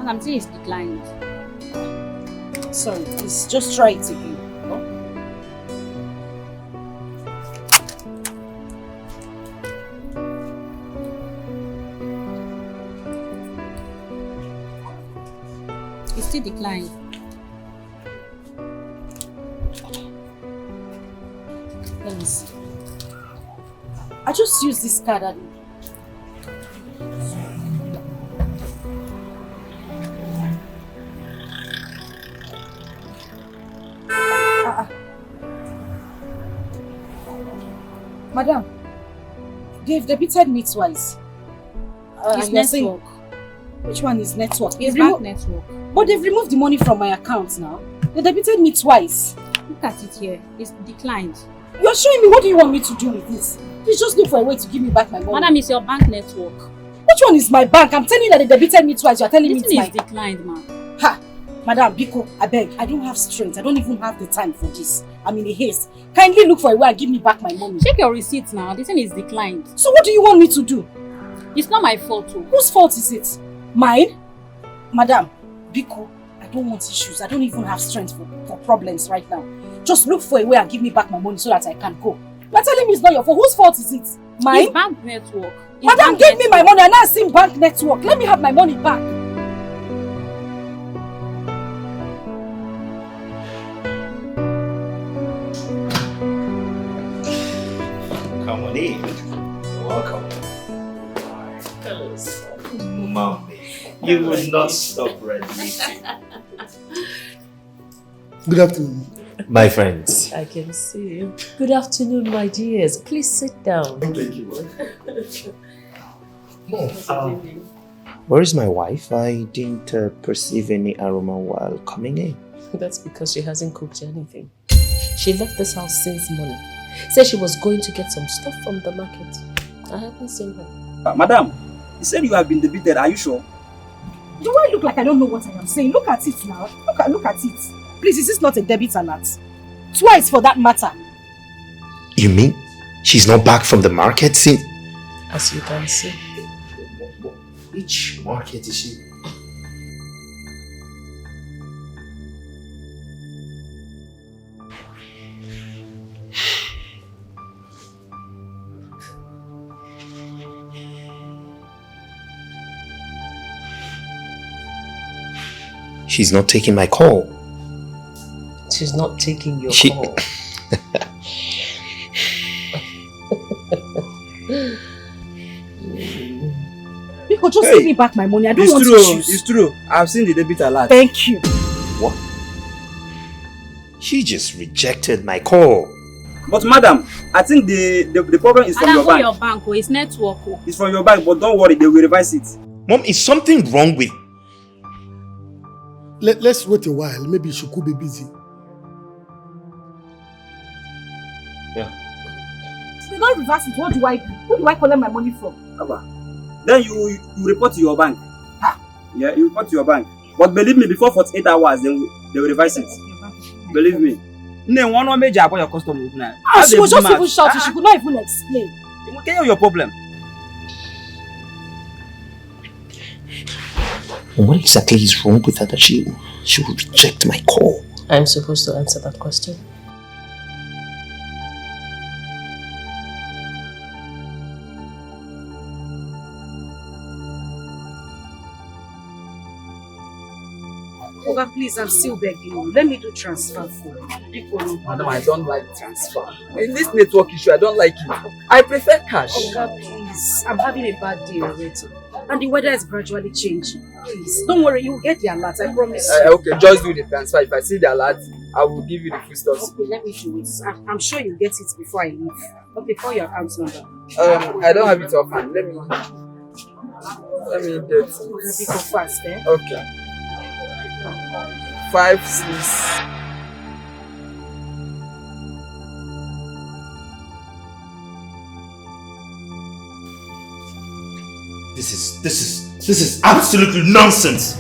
I'm saying it's declined. Sorry, please just try it again. No? It's still declined. Let me see. I just used this card and Madam, they've debited me twice. It's network. Which one is network? It's bank network. But they've removed the money from my account now. They debited me twice. Look at it here. It's declined. You're showing me what do you want me to do with this? Please just look for a way to give me back my money. Madam, it's your bank network. Which one is my bank? I'm telling you that they debited me twice. You're telling me it's my... This is declined, ma'am. Ha! Madam, Biko, I beg. I don't have strength. I don't even have the time for this. I'm in a haste. Kindly look for a way and give me back my money. Check your receipts now. This thing is declined. So what do you want me to do? It's not my fault too. Whose fault is it? Mine? Madam, Biko, I don't want issues. I don't even have strength for problems right now. Just look for a way and give me back my money so that I can go. You're telling me it's not your fault. Whose fault is it? Mine? It's bank network. Madam, give me my money. I'm not seeing bank network. Let me have my money back. Come on in. You're welcome. Mommy, you would not stop radiating. Good afternoon. My friends. I can see you. Good afternoon, my dears. Please sit down. Thank you. Where is my wife? I didn't perceive any aroma while coming in. That's because she hasn't cooked anything. She left this house since morning. Said she was going to get some stuff from the market. I haven't seen her. Madam, you said you have been debited. Are you sure? Do I look like I don't know what I am saying? Look at it now. Look at it. Please, is this not a debit alert? Twice for that matter. You mean she's not back from the market since? As you can see. Which market is she? She's not taking my call. She's not taking your call. Biko, just give me back my money. I don't want issues. It's true. I've seen the debit alert. Thank you. What? She just rejected my call. But madam, I think the problem is from your bank. Your bank, it's network. It's from your bank, but don't worry, they will revise it. Mom, is something wrong with... Let's wait a while. Maybe she could be busy. Yeah. If they don't reverse it, what do I do? Who do I collect my money from? Then you report to your bank. Yeah, you report to your bank. But believe me, before 48 hours, they will revise it. Believe me. No one major about your customer. She was just even shouting. She could not even explain. Tell you your problem. What exactly is wrong with her that she will reject my call? I'm supposed to answer that question. Oga, please, I'm still begging you. Let me do transfer for you. Madam, I don't like transfer. In this network issue, I don't like it. I prefer cash. Oga, please. I'm having a bad day already. And the weather is gradually changing. Please, don't worry, you'll get the alert, I promise you. Okay, just do the transfer. If I see the alert, I will give you the full stuff. Okay, let me do it. I'm sure you'll get it before I leave. Okay, call your account number. I don't have it offhand. Let me get it. Happy go fast, eh? Okay. 5, 6. This is absolutely nonsense.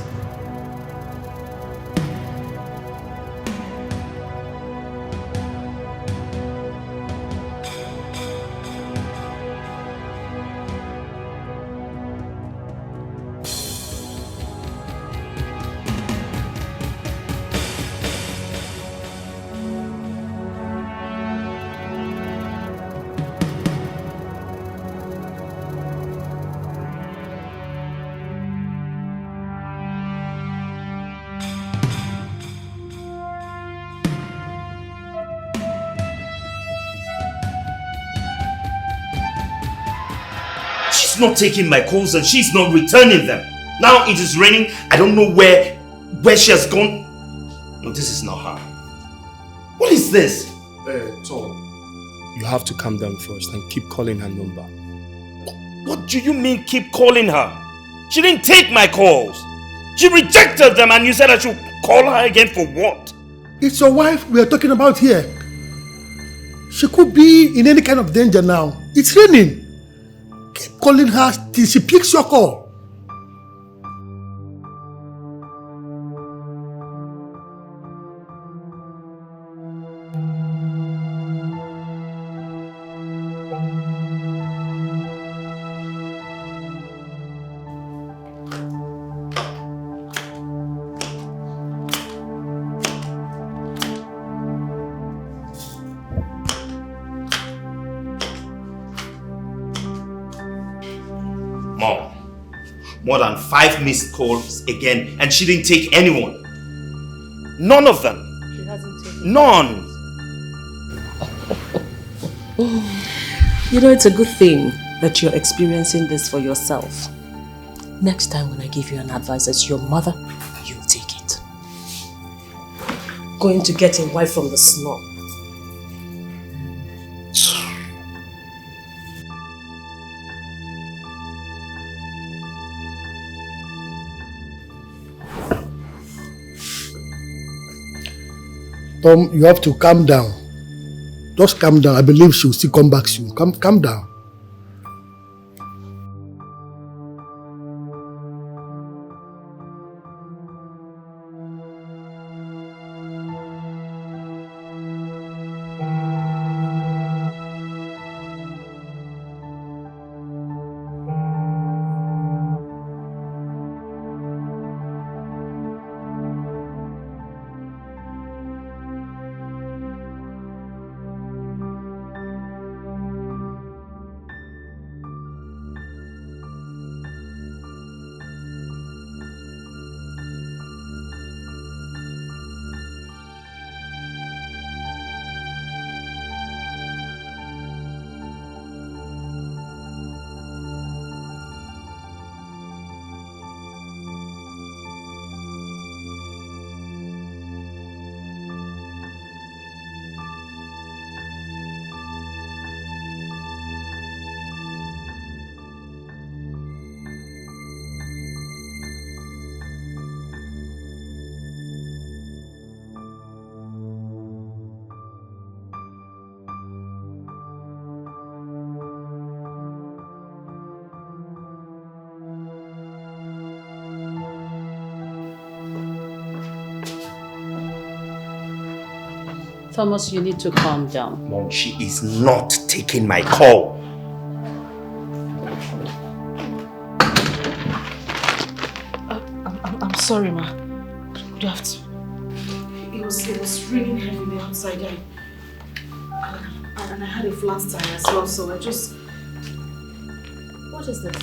She's not taking my calls and she's not returning them. Now it is raining. I don't know where she has gone. No, this is not her. What is this? Tom, you have to calm down first and keep calling her number. What do you mean keep calling her? She didn't take my calls. She rejected them and you said I should call her again for what? It's your wife we are talking about here. She could be in any kind of danger now. It's raining. Keep calling her till she picks your call. More than 5 missed calls again and she didn't take anyone. None of them. She hasn't taken none. You know, it's a good thing that you're experiencing this for yourself. Next time when I give you an advice as your mother, you take it. Going to get a wife from the snob. Tom, you have to calm down. Just calm down. I believe she will still come back soon. Calm down. Thomas, you need to calm down. Mom, she is not taking my call. I'm sorry, ma. You have to. It was raining heavily outside and I had a flat tire as well, so I just... What is this?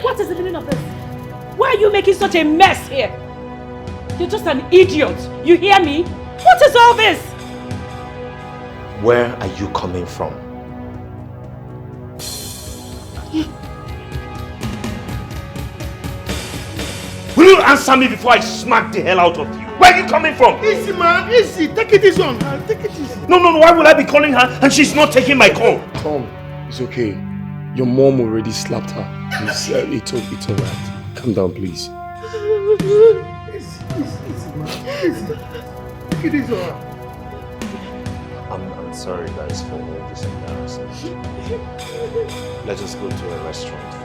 What is the meaning of this? Why are you making such a mess here? You're just an idiot. You hear me? What is all this? Where are you coming from? Will you answer me before I smack the hell out of you? Where are you coming from? Easy, man. Easy. Take it easy on her. Take it easy. No. Why will I be calling her and she's not taking my call? Tom, it's okay. Your mom already slapped her. It's alright. Calm down, please. Easy, man. Easy. Take it easy on her. I'm sorry guys for all this embarrassment. Let's just go to a restaurant for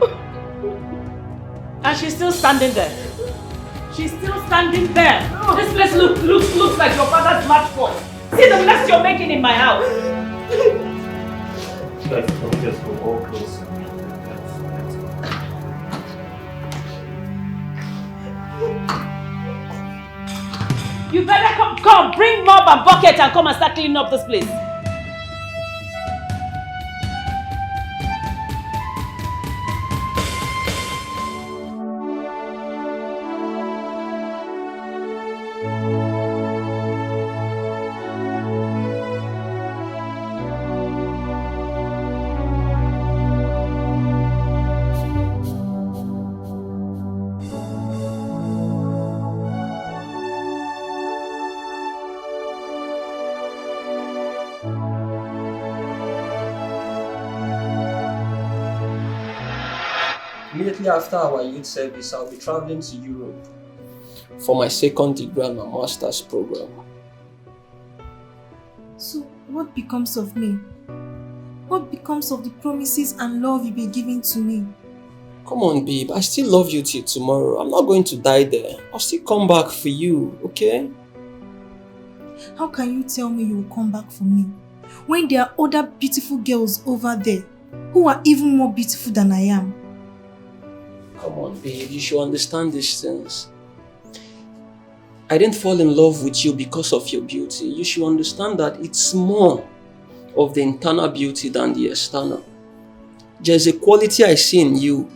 that. And she's still standing there. She's still standing there. This place looks like your father's matchbox. See the mess you're making in my house. Guys, can we just go all close? You better come, bring mop and bucket and come and start cleaning up this place. Immediately after our youth service, I'll be traveling to Europe for my second degree and my master's program. So what becomes of me? What becomes of the promises and love you've been giving to me? Come on, babe. I still love you till tomorrow. I'm not going to die there. I'll still come back for you, okay? How can you tell me you will come back for me when there are other beautiful girls over there who are even more beautiful than I am? Come on, babe. You should understand these things. I didn't fall in love with you because of your beauty. You should understand that it's more of the internal beauty than the external. There's a quality I see in you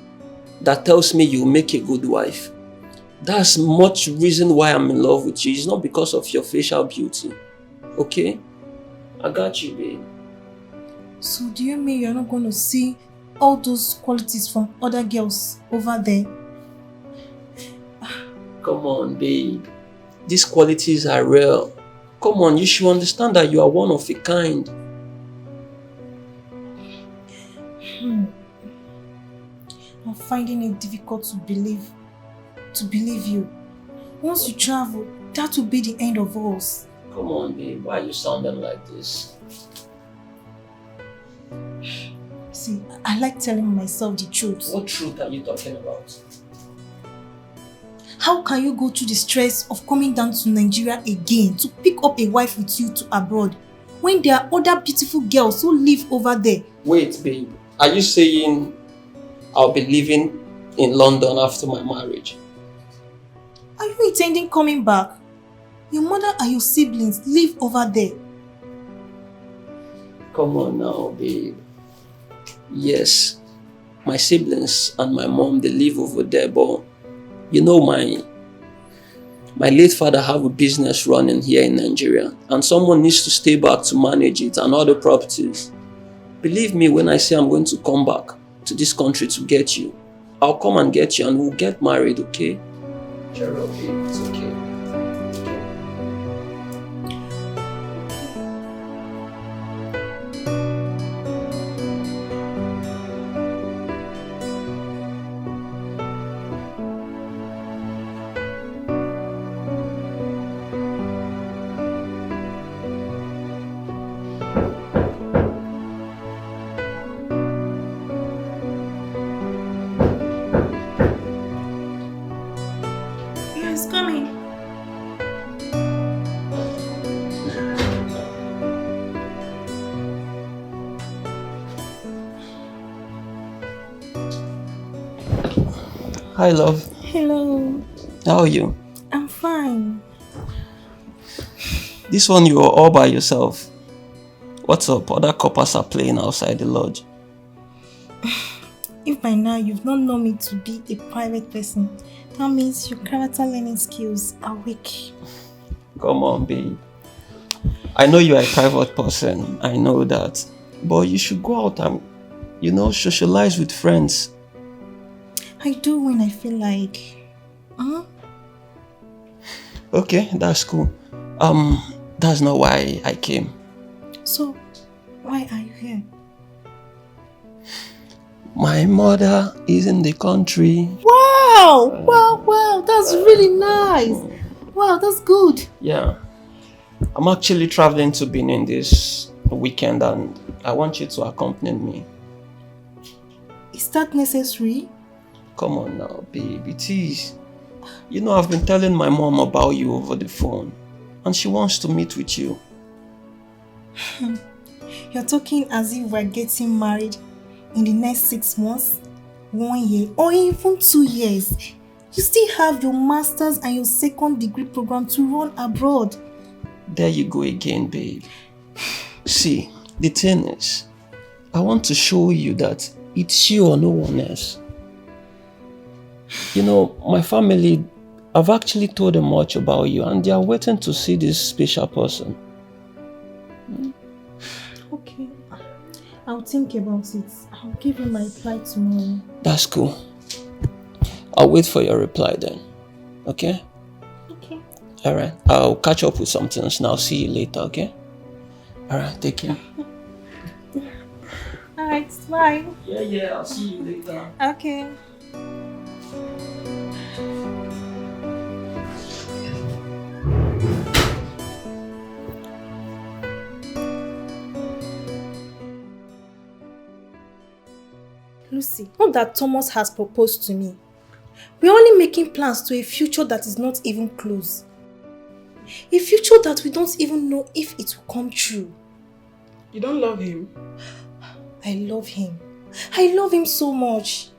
that tells me you'll make a good wife. That's much reason why I'm in love with you. It's not because of your facial beauty. Okay? I got you, babe. So do you mean you're not going to see all those qualities from other girls over there? Come on, babe. These qualities are real. Come on, you should understand that you are one of a kind. I'm finding it difficult to believe you. Once you travel, that will be the end of us. Come on, babe. Why are you sounding like this? See, I like telling myself the truth. What truth are you talking about? How can you go through the stress of coming down to Nigeria again to pick up a wife with you to abroad when there are other beautiful girls who live over there? Wait, babe. Are you saying I'll be living in London after my marriage? Are you intending coming back? Your mother and your siblings live over there. Come on now, babe. Yes, my siblings and my mom, they live over there, but you know my late father have a business running here in Nigeria and someone needs to stay back to manage it and other properties. Believe me when I say I'm going to come back to this country to get you. I'll come and get you and we'll get married, okay? Gerald, babe, it's okay. Yes, coming. Hi, love. Hello. How are you? I'm fine. This one you are all by yourself. What's up? Other couples are playing outside the lodge. If by now you've not known me to be a private person, that means your character learning skills are weak. Come on, babe. I know you are a private person. I know that. But you should go out and, socialize with friends. I do when I feel like. Okay, that's cool. That's not why I came. So, why are you here? My mother is in the country. Wow! Wow! That's really nice. Wow, that's good. Yeah. I'm actually traveling to Benin this weekend and I want you to accompany me. Is that necessary? Come on now, babe. It is. I've been telling my mom about you over the phone and she wants to meet with you. You're talking as if we're getting married in the next 6 months, 1 year, or even 2 years. You still have your master's and your second degree program to run abroad. There you go again, babe. See, the thing is, I want to show you that it's you or no one else. My family, I've actually told them much about you and they are waiting to see this special person. Okay. I'll think about it. I'll give you my reply tomorrow. That's cool. I'll wait for your reply then. Okay? Okay. Alright. I'll catch up with some things and I'll see you later, okay? Alright, take care. Alright, bye. Yeah, I'll see you later. Okay. Lucy, not that Thomas has proposed to me. We're only making plans to a future that is not even close. A future that we don't even know if it will come true. You don't love him? I love him. I love him so much.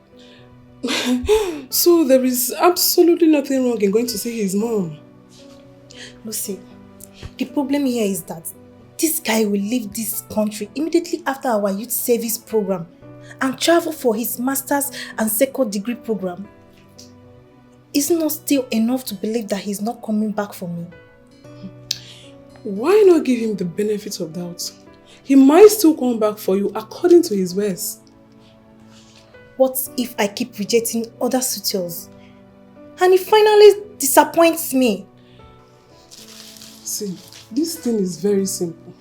So there is absolutely nothing wrong in going to see his mom? Lucy, the problem here is that this guy will leave this country immediately after our youth service program and travel for his master's and second degree program. It's not still enough to believe that he's not coming back for me. Why not give him the benefit of doubt? He might still come back for you according to his words. What if I keep rejecting other suitors and he finally disappoints me? See, this thing is very simple.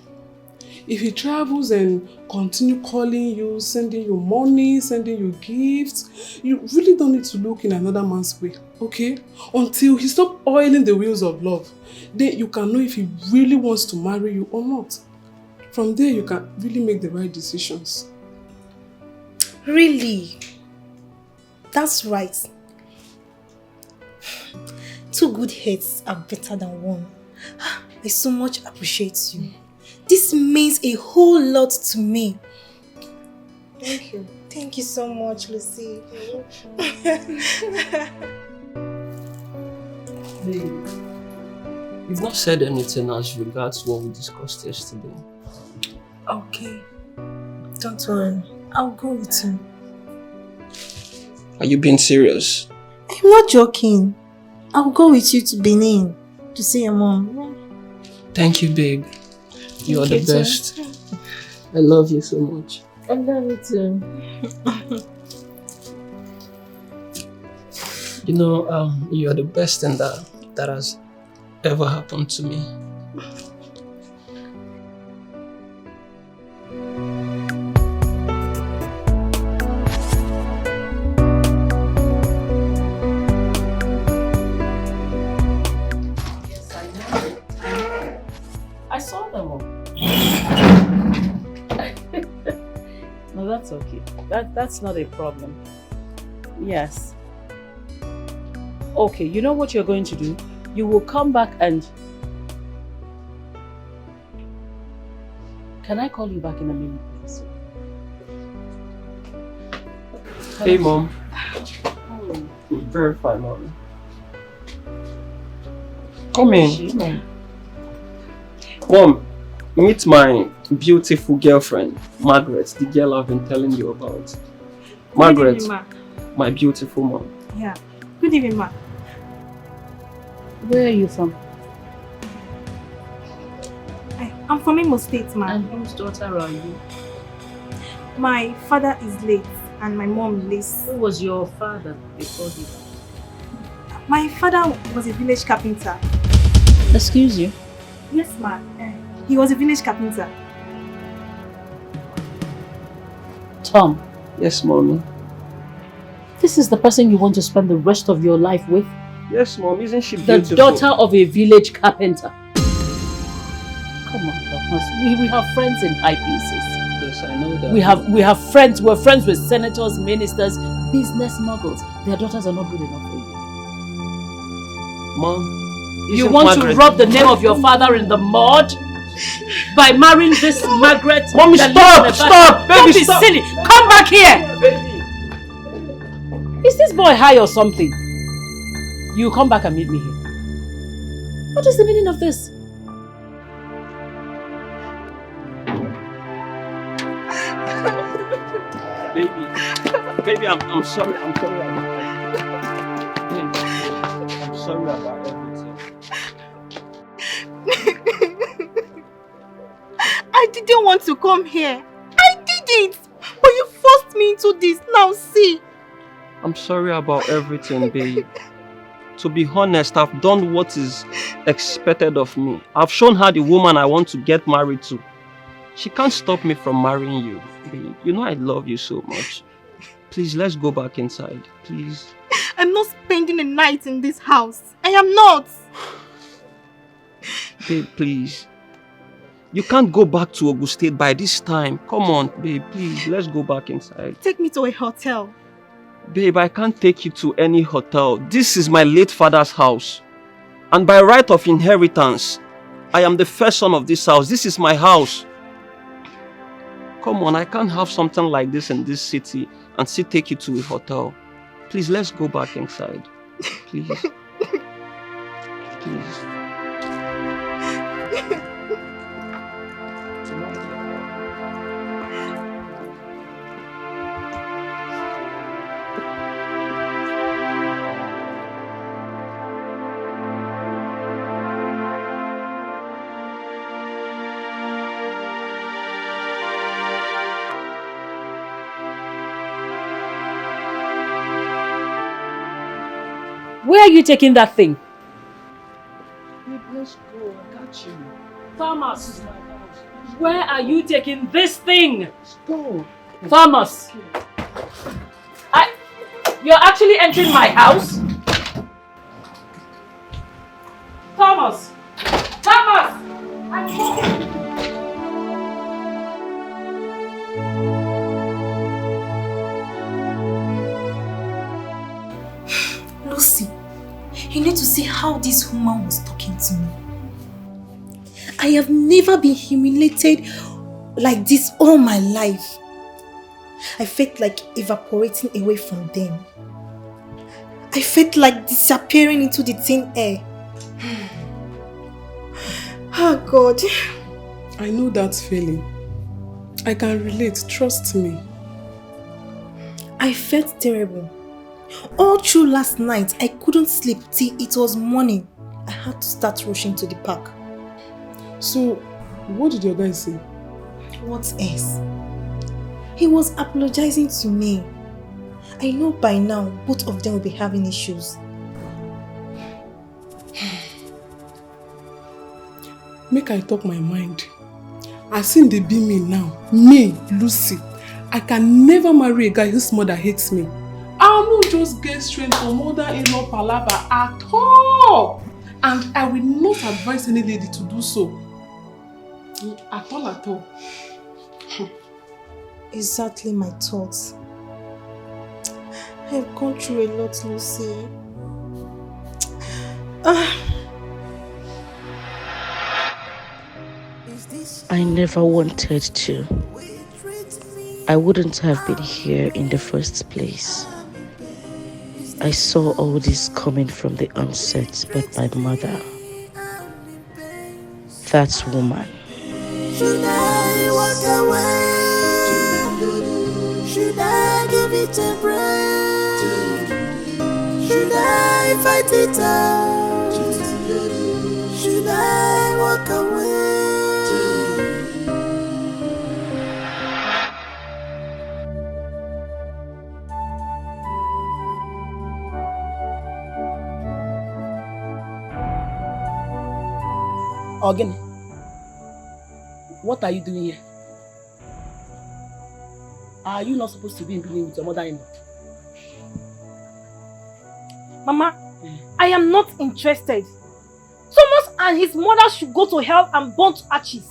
If he travels and continue calling you, sending you money, sending you gifts, you really don't need to look in another man's way, okay? Until he stops oiling the wheels of love. Then you can know if he really wants to marry you or not. From there, you can really make the right decisions. Really? That's right. 2 good heads are better than 1. I so much appreciate you. This means a whole lot to me. Thank you. Thank you so much, Lucy. Babe, you've not said anything as regards what we discussed yesterday. Okay. Don't worry. I'll go with you. Are you being serious? I'm not joking. I'll go with you to Benin to see your mom. Thank you, babe. You are the best. I love you so much. I love you too. You are the best thing that has ever happened to me. Yes, I know. I saw them all. No, that's okay. That's not a problem. Yes. Okay, you know what you're going to do? You will come back and... Can I call you back in a minute, please? Hey, Mom. Very fine, mommy. Come in. Mom, meet my beautiful girlfriend, Margaret, the girl I've been telling you about. Margaret, Good evening, ma. my beautiful mom. Yeah. Good evening, ma. Where are you from? I'm from Imo State, ma. And whose daughter are you? My father is late and my mom lives. Who was your father before he died? My father was a village carpenter. Excuse you? Yes, ma. He was a village carpenter. Tom. Yes, mommy. This is the person you want to spend the rest of your life with? Yes, mom. Isn't she The beautiful? daughter of a village carpenter. Come on, Thomas. We have friends in high places. Yes, I know that. We have friends. We're friends with senators, ministers, business moguls. Their daughters are not good enough for you. Mom, You want to rub the name of your father in the mud? By marrying this Margaret? Mommy, stop! Baby, Don't be stop! silly! Come back here! Is this boy high or something? You come back and meet me here. What is the meaning of this? Baby, I'm sorry. I'm sorry about everything. I didn't want to come here. I didn't. But you forced me into this. Now see. I'm sorry about everything, babe. To be honest, I've done what is expected of me. I've shown her the woman I want to get married to. She can't stop me from marrying you, babe. You know I love you so much. Please, let's go back inside, please. I'm not spending the night in this house. I am not. Babe, please. You can't go back to Ogun State by this time. Come on, babe, please. Let's go back inside. Take me to a hotel. Babe, I can't take you to any hotel. This is my late father's house. And by right of inheritance, I am the first son of this house. This is my house. Come on, I can't have something like this in this city and still take you to a hotel. Please, let's go back inside. Please. Please. Where are you taking that thing? Babe, let's go. I got you. Thomas, where are you taking this thing? Let's go. Thomas, you're actually entering my house? Thomas! Thomas! I'm home! Lucy, you need to see how this woman was talking to me. I have never been humiliated like this all my life. I felt like evaporating away from them. I felt like disappearing into the thin air. Oh God. I know that feeling. I can relate, trust me. I felt terrible. All through last night, I couldn't sleep till it was morning. I had to start rushing to the park. So, what did your guy say? What else? He was apologizing to me. I know by now, both of them will be having issues. Make I talk my mind. I seen they be me now. Me, Lucy. I can never marry a guy whose mother hates me. I will not just get straight from mother-in-law palaver at all. And I will not advise any lady to do so. At all, at all. Exactly my thoughts. I've gone through a lot, Lucy. I never wanted to. I wouldn't have been here in the first place. I saw all this coming from the onset, but my mother, that woman. Should I walk away? Should I give it a break? Should I fight it out? Should I walk away? Again, what are you doing here? Are you not supposed to be in Benin with your mother-in-law? Mama, I am not interested. Thomas and his mother should go to hell and burn to ashes.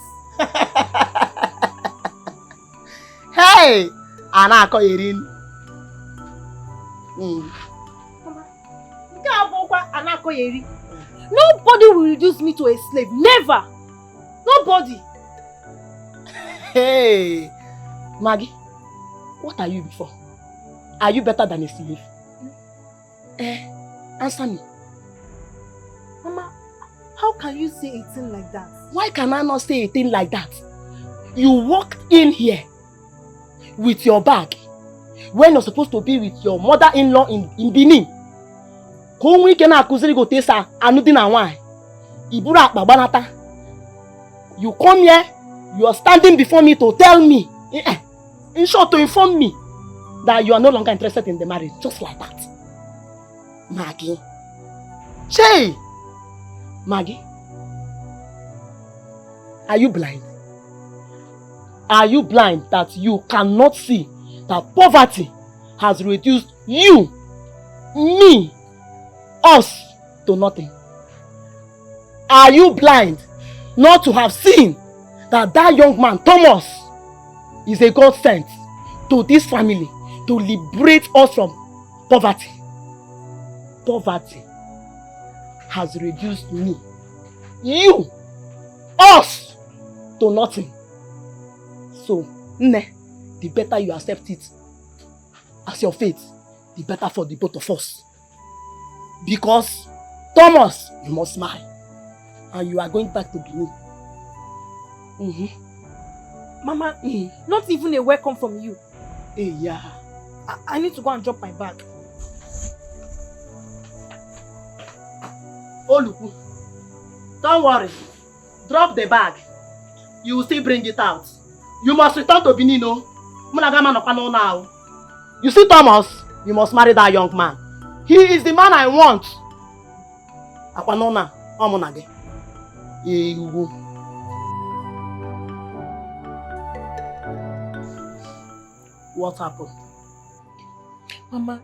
Hey! Anako Yerin. Nobody will reduce me to a slave. Never! Nobody! Hey! Maggie, what are you before? Are you better than a slave? Answer me. Mama, how can you say a thing like that? Why can I not say a thing like that? You walked in here with your bag when you're supposed to be with your mother-in-law in Benin. You come here, you are standing before me to tell me, in short, to inform me that you are no longer interested in the marriage, just like that. Maggie. Shay! Maggie, are you blind? Are you blind that you cannot see that poverty has reduced you, me, us to nothing? Are you blind not to have seen that that young man, Thomas, is a God sent to this family to liberate us from poverty? Poverty has reduced me, you, us to nothing. So, the better you accept it as your fate, the better for the both of us. Because Thomas, you must marry, and you are going back to Benin. Mama, not even a welcome from you. Hey, yeah. I need to go and drop my bag. Oh, look. Don't worry. Drop the bag. You will still bring it out. You must return to Benin, no? Now. You see, Thomas, you must marry that young man. He is the man I want. What happened? Mama,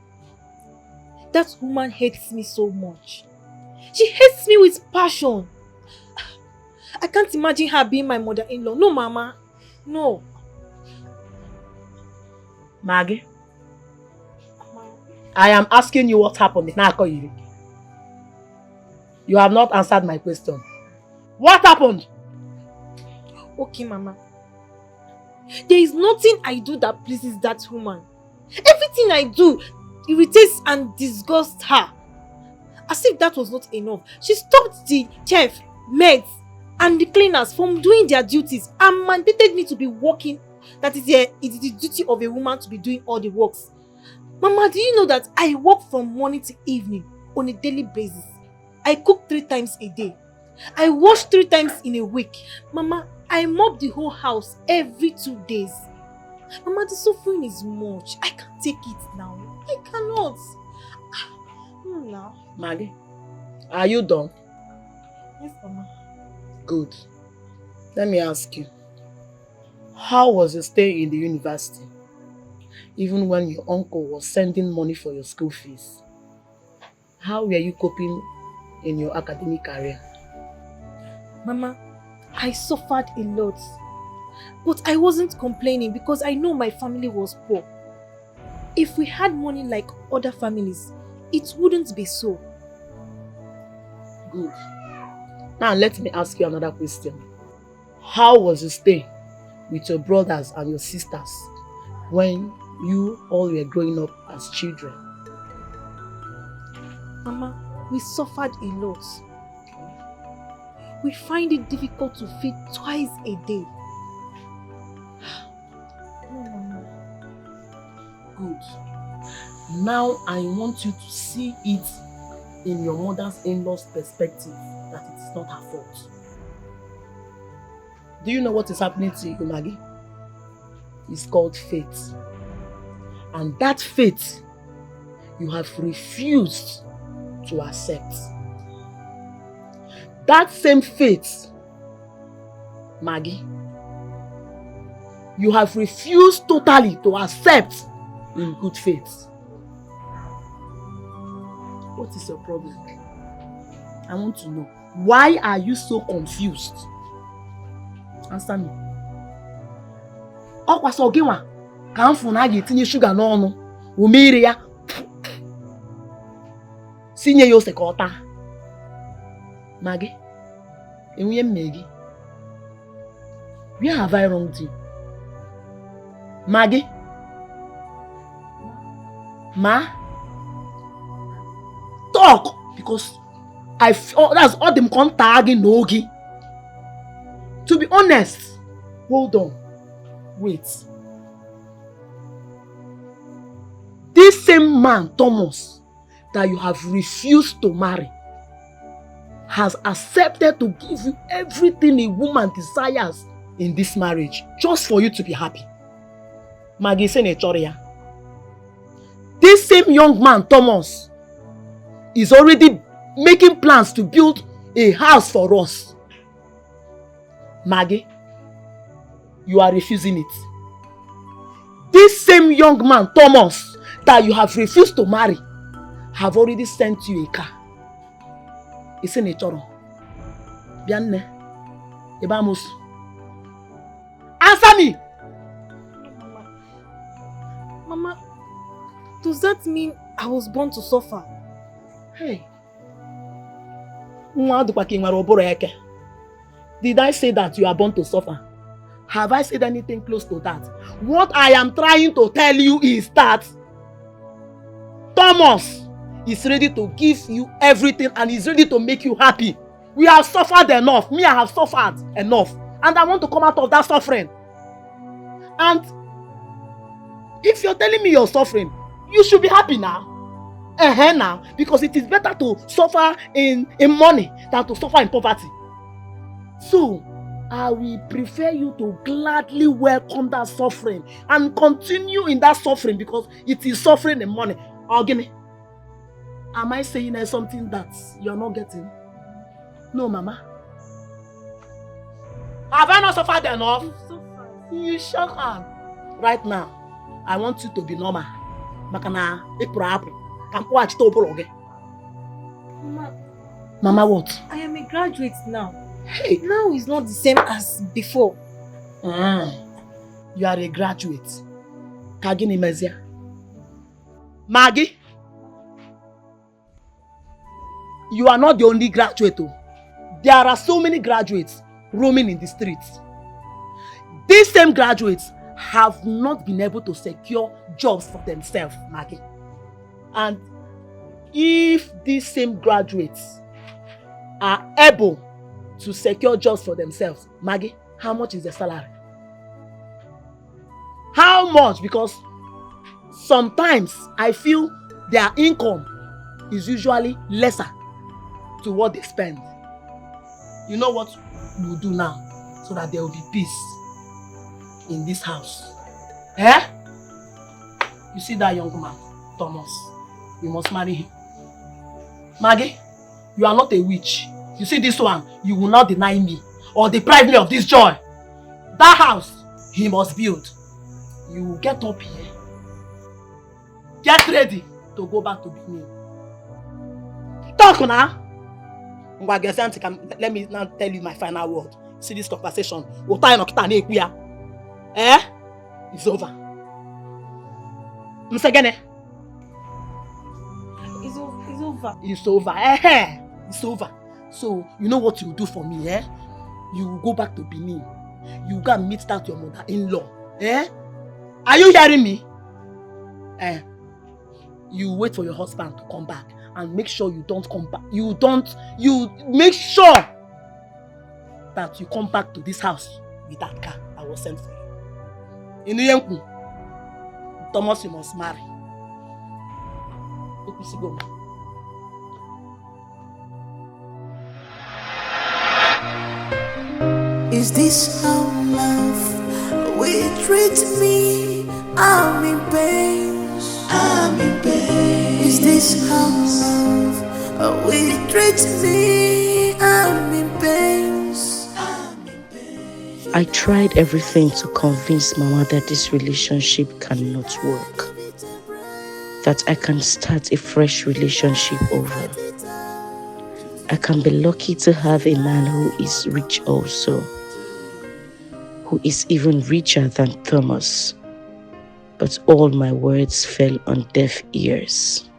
that woman hates me so much. She hates me with passion. I can't imagine her being my mother-in-law. No, Mama. No. Maggie, I am asking you what happened. You have not answered my question. What happened? Okay, Mama. There is nothing I do that pleases that woman. Everything I do irritates and disgusts her. As if that was not enough, she stopped the chef, maids, and the cleaners from doing their duties and mandated me to be working. That is the duty of a woman to be doing all the works. Mama, do you know that I work from morning to evening on a daily basis? I cook 3 times a day. I wash 3 times in a week. Mama, I mop the whole house every 2 days. Mama, the suffering is much. I can't take it now. I cannot. Now. Maggie, are you done? Yes, Mama. Good. Let me ask you. How was your stay in the university? Even when your uncle was sending money for your school fees. How were you coping in your academic career? Mama, I suffered a lot. But I wasn't complaining because I know my family was poor. If we had money like other families, it wouldn't be so. Good. Now let me ask you another question. How was your stay with your brothers and your sisters when you all were growing up as children? Mama, we suffered a lot. We find it difficult to feed twice a day. No, Mama. Good. Now I want you to see it in your mother's in-law's perspective, that it is not her fault. Do you know what is happening to you, Maggie? It's called fate. And that fate, you have refused to accept. That same fate, Maggie, you have refused totally to accept in good faith. What is your problem? I want to know. Why are you so confused? Answer me. Ọkwa sọ gị nwa ka m fụ na a ga-etinye shuga n'ọnụ, umere ya, sinye ya ose ka ọ taa. Maggie, enwunye mme gị. Where have I wronged you? Maggie? Ma? Talk! Because that's all them contacting Nogi. To be honest, hold on. Wait. This same man, Thomas, that you have refused to marry, has accepted to give you everything a woman desires in this marriage, just for you to be happy. Maggie Senatorial. This same young man, Thomas, is already making plans to build a house for us. Maggie, you are refusing it. This same young man, Thomas, that you have refused to marry, have already sent you a car. It's in a choro. Bianne, Ebamos. Answer me! Mama, does that mean I was born to suffer? Hey. Did I say that you are born to suffer? Have I said anything close to that? What I am trying to tell you is that Thomas is ready to give you everything and is ready to make you happy. We have suffered enough. Me, I have suffered enough. And I want to come out of that suffering. And if you're telling me you're suffering, you should be happy now. Now. Because it is better to suffer in money than to suffer in poverty. So, I will prefer you to gladly welcome that suffering and continue in that suffering because it is suffering in money. Ogini, am I saying something that you're not getting? No, Mama. Have I not suffered enough? You sure can. Right now, I want you to be normal. Makana, Mama, what? I am a graduate now. Hey. Now it's not the same as before. You are a graduate. Kagini Mezia. Maggie, you are not the only graduate. There are so many graduates roaming in the streets. These same graduates have not been able to secure jobs for themselves, Maggie. And if these same graduates are able to secure jobs for themselves, Maggie, how much is the salary? How much? Because sometimes I feel their income is usually lesser to what they spend. You know what we'll do now so that there will be peace in this house? You see that young man, Thomas? You must marry him. Maggie, you are not a witch. You see this one, you will not deny me or deprive me of this joy. That house, he must build. You will get up here. Get ready to go back to Benin. Talk now. Let me now tell you my final word. See this conversation. It's over. It's over. It's over. It's over. So, you know what you do for me, You go back to Benin. You go and meet that your mother-in-law, Are you hearing me? You wait for your husband to come back and make sure you don't come back. You make sure that you come back to this house with that car I was sent for you. In the Thomas, you must marry. Go. Is this how love will treat me? I'm in pain. I'm in pain. Is this how love will treat me? I'm in pain. I tried everything to convince Mama that this relationship cannot work. That I can start a fresh relationship over. I can be lucky to have a man who is rich also. Who is even richer than Thomas. But all my words fell on deaf ears.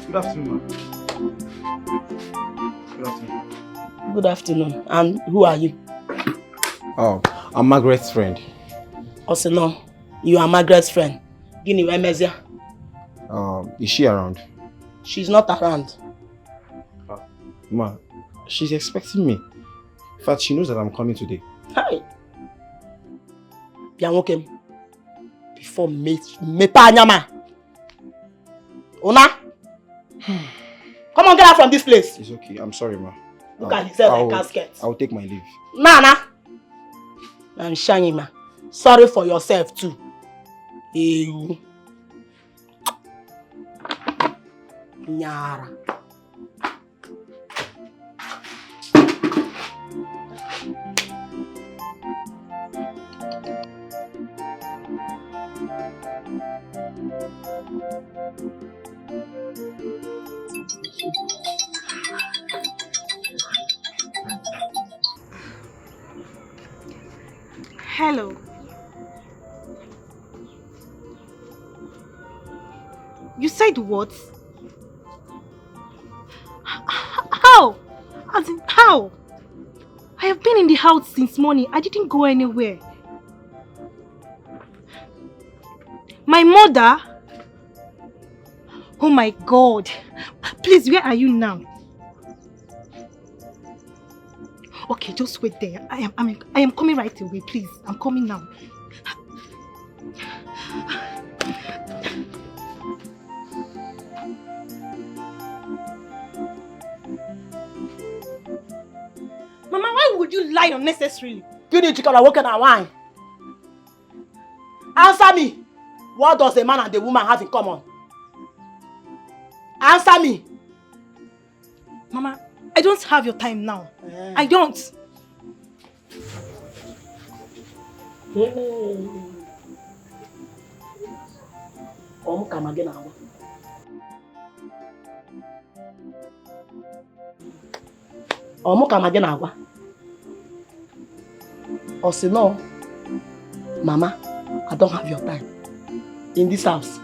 Good afternoon, ma'am. Good afternoon. Good afternoon. And who are you? Oh, I'm Margaret's friend. Also, no, you are Margaret's friend. Guinea, where Mezia? Is she around? She's not around. Ma, she's expecting me. In fact, she knows that I'm coming today. Hi. Bianwokem. Before me panyama. Una? Come on, get out from this place. It's okay. I'm sorry, ma. Look at himself like casket. I'll take my leave. Nana. And Shani, ma. Sorry for yourself too. You. Nyara. Hello. You said what? How? As in how? I have been in the house since morning. I didn't go anywhere. My mother? Oh my God. Please, where are you now? Okay, just wait there. I am coming right away, please. I'm coming now. Mama, why would you lie unnecessarily? You need chicken and walking and wine. Answer me. What does the man and the woman have in common? Answer me. Mama, I don't have your time now. I don't. Come again now. Come again now. Or say no, Mama, I don't have your time in this house.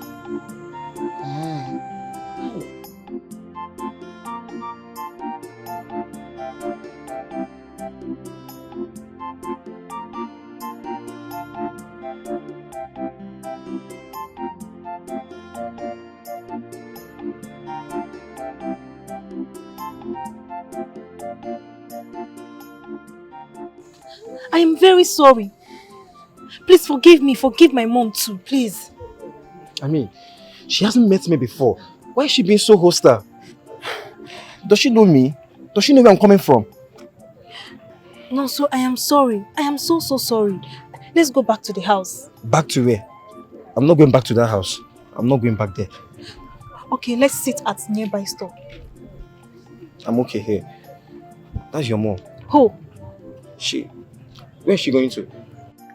I am very sorry. Please forgive me. Forgive my mom too, please. I mean, she hasn't met me before. Why is she being so hostile? Does she know me? Does she know where I'm coming from? No, so I am sorry. I am so sorry. Let's go back to the house. Back to where? I'm not going back to that house. I'm not going back there. Okay, let's sit at nearby store. I'm okay here. That's your mom. Who? Where is she going to?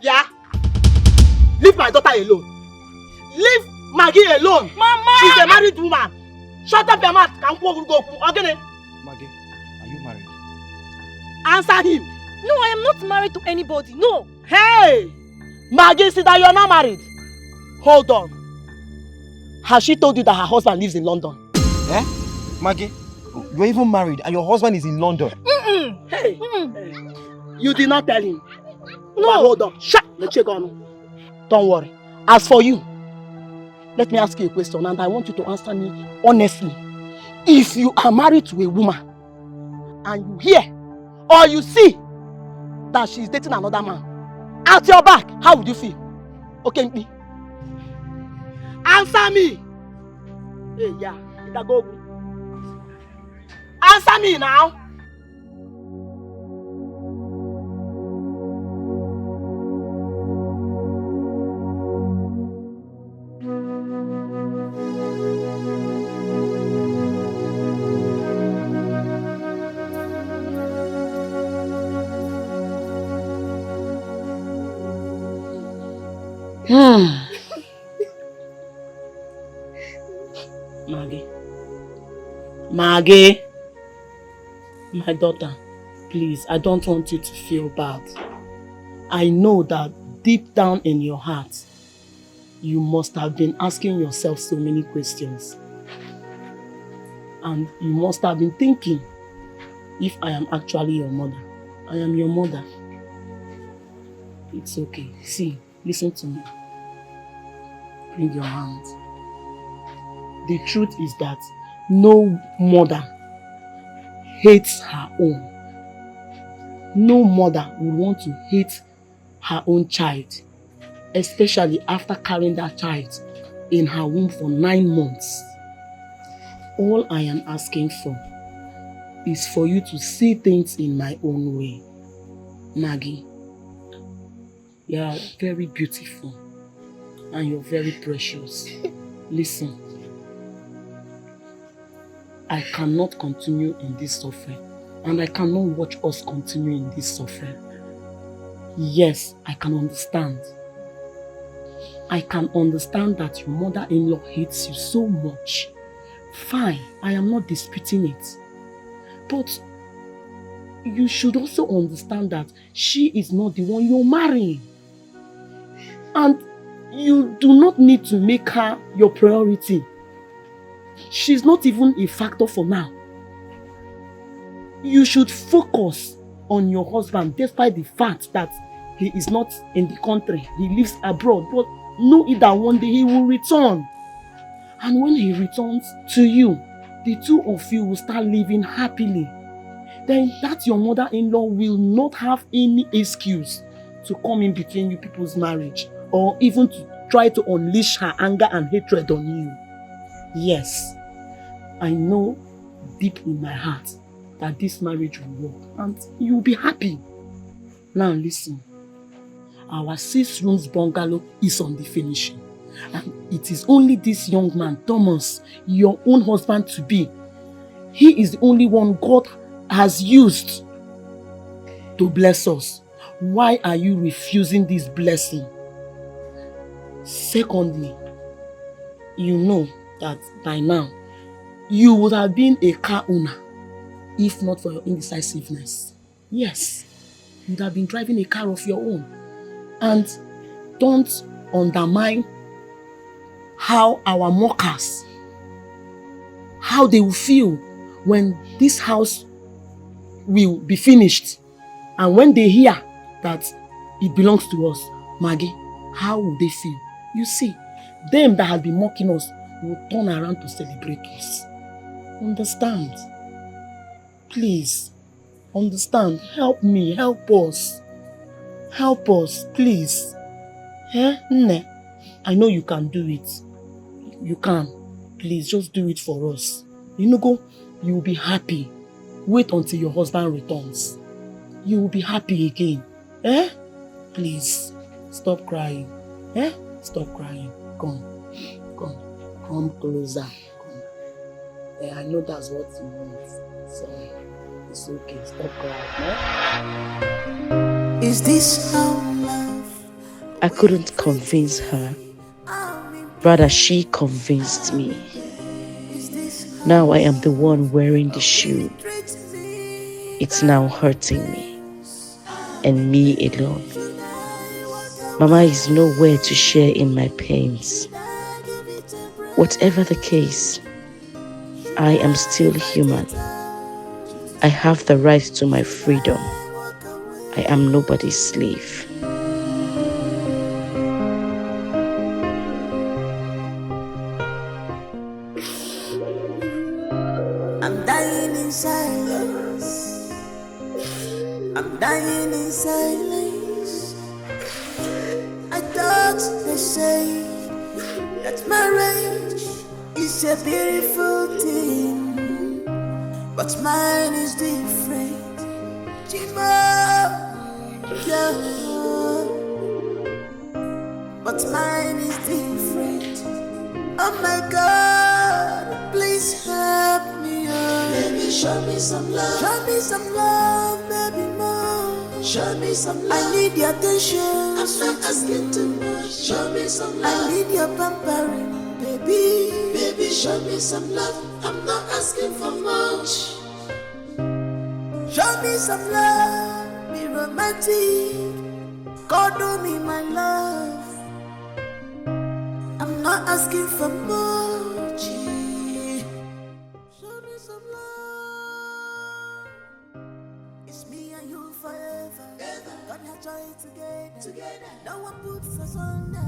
Yeah? Leave my daughter alone. Leave Maggie alone. Mama! She's a married woman. Shut up your mouth. Okay? Maggie, are you married? Answer him. No, I am not married to anybody. No. Hey! Maggie, see that you are not married. Hold on. Has she told you that her husband lives in London? Eh? Maggie, you're even married and your husband is in London. Hey, you did not tell him. No. But hold on. Shut the check on. Don't worry. As for you, let me ask you a question and I want you to answer me honestly. If you are married to a woman and you hear or you see that she's dating another man at your back, how would you feel? Okay, me. Answer me. Hey, yeah. Go. Answer me now. Maggie, my daughter, please, I don't want you to feel bad. I know that deep down in your heart, you must have been asking yourself so many questions. And you must have been thinking, if I am actually your mother, I am your mother. It's okay. See, listen to me. Bring your hand. The truth is that no mother hates her own. No mother would want to hate her own child, especially after carrying that child in her womb for 9 months. All I am asking for is for you to see things in my own way. Maggie, you are very beautiful and you're very precious. Listen. I cannot continue in this suffering and I cannot watch us continue in this suffering. Yes, I can understand. I can understand that your mother-in-law hates you so much. Fine, I am not disputing it. But you should also understand that she is not the one you're marrying. And you do not need to make her your priority. She's not even a factor for now. You should focus on your husband despite the fact that he is not in the country. He lives abroad. But know it that one day he will return. And when he returns to you, the two of you will start living happily. Then that your mother-in-law will not have any excuse to come in between you people's marriage or even to try to unleash her anger and hatred on you. Yes, I know deep in my heart that this marriage will work and you'll be happy. Now listen, our 6 rooms bungalow is on the finishing. And it is only this young man, Thomas, your own husband to be. He is the only one God has used to bless us. Why are you refusing this blessing? Secondly, you know that by now, you would have been a car owner if not for your indecisiveness. Yes, you would have been driving a car of your own. And don't undermine how our mockers, how they will feel when this house will be finished and when they hear that it belongs to us. Maggie, how will they feel? You see, them that have been mocking us will turn around to celebrate us. Understand? Please, understand. Help me, help us. Help us, please. Eh? Nne, I know you can do it. You can. Please, just do it for us. You know, you will be happy. Wait until your husband returns. You will be happy again. Eh? Please, stop crying. Eh? Stop crying. Come. Come. Come closer. Come. Eh, I know that's what you want. So, it's okay. Stop crying. Eh? Is this how love? I couldn't convince her. Rather, she convinced me. Now I am the one wearing the shoe. It's now hurting me. And me alone. Mama is nowhere to share in my pains. Whatever the case, I am still human. I have the right to my freedom. I am nobody's slave. I'm dying in silence. I'm dying in silence. I thought they say that marriage is a beautiful thing, but mine is different. Chima, yeah. But mine is different. Oh my God, please help me, oh. Baby, show me some love. Show me some love, baby, more. Show me some love. I need your attention. I'm not asking too much. Show me some love. I need your pampering, baby. Baby, show me some love. I'm not asking for much. Show me some love. Be romantic. Cuddle me, my love. I'm not asking for much. Show me some love. It's me and you forever. Gonna try it together. No one puts us under.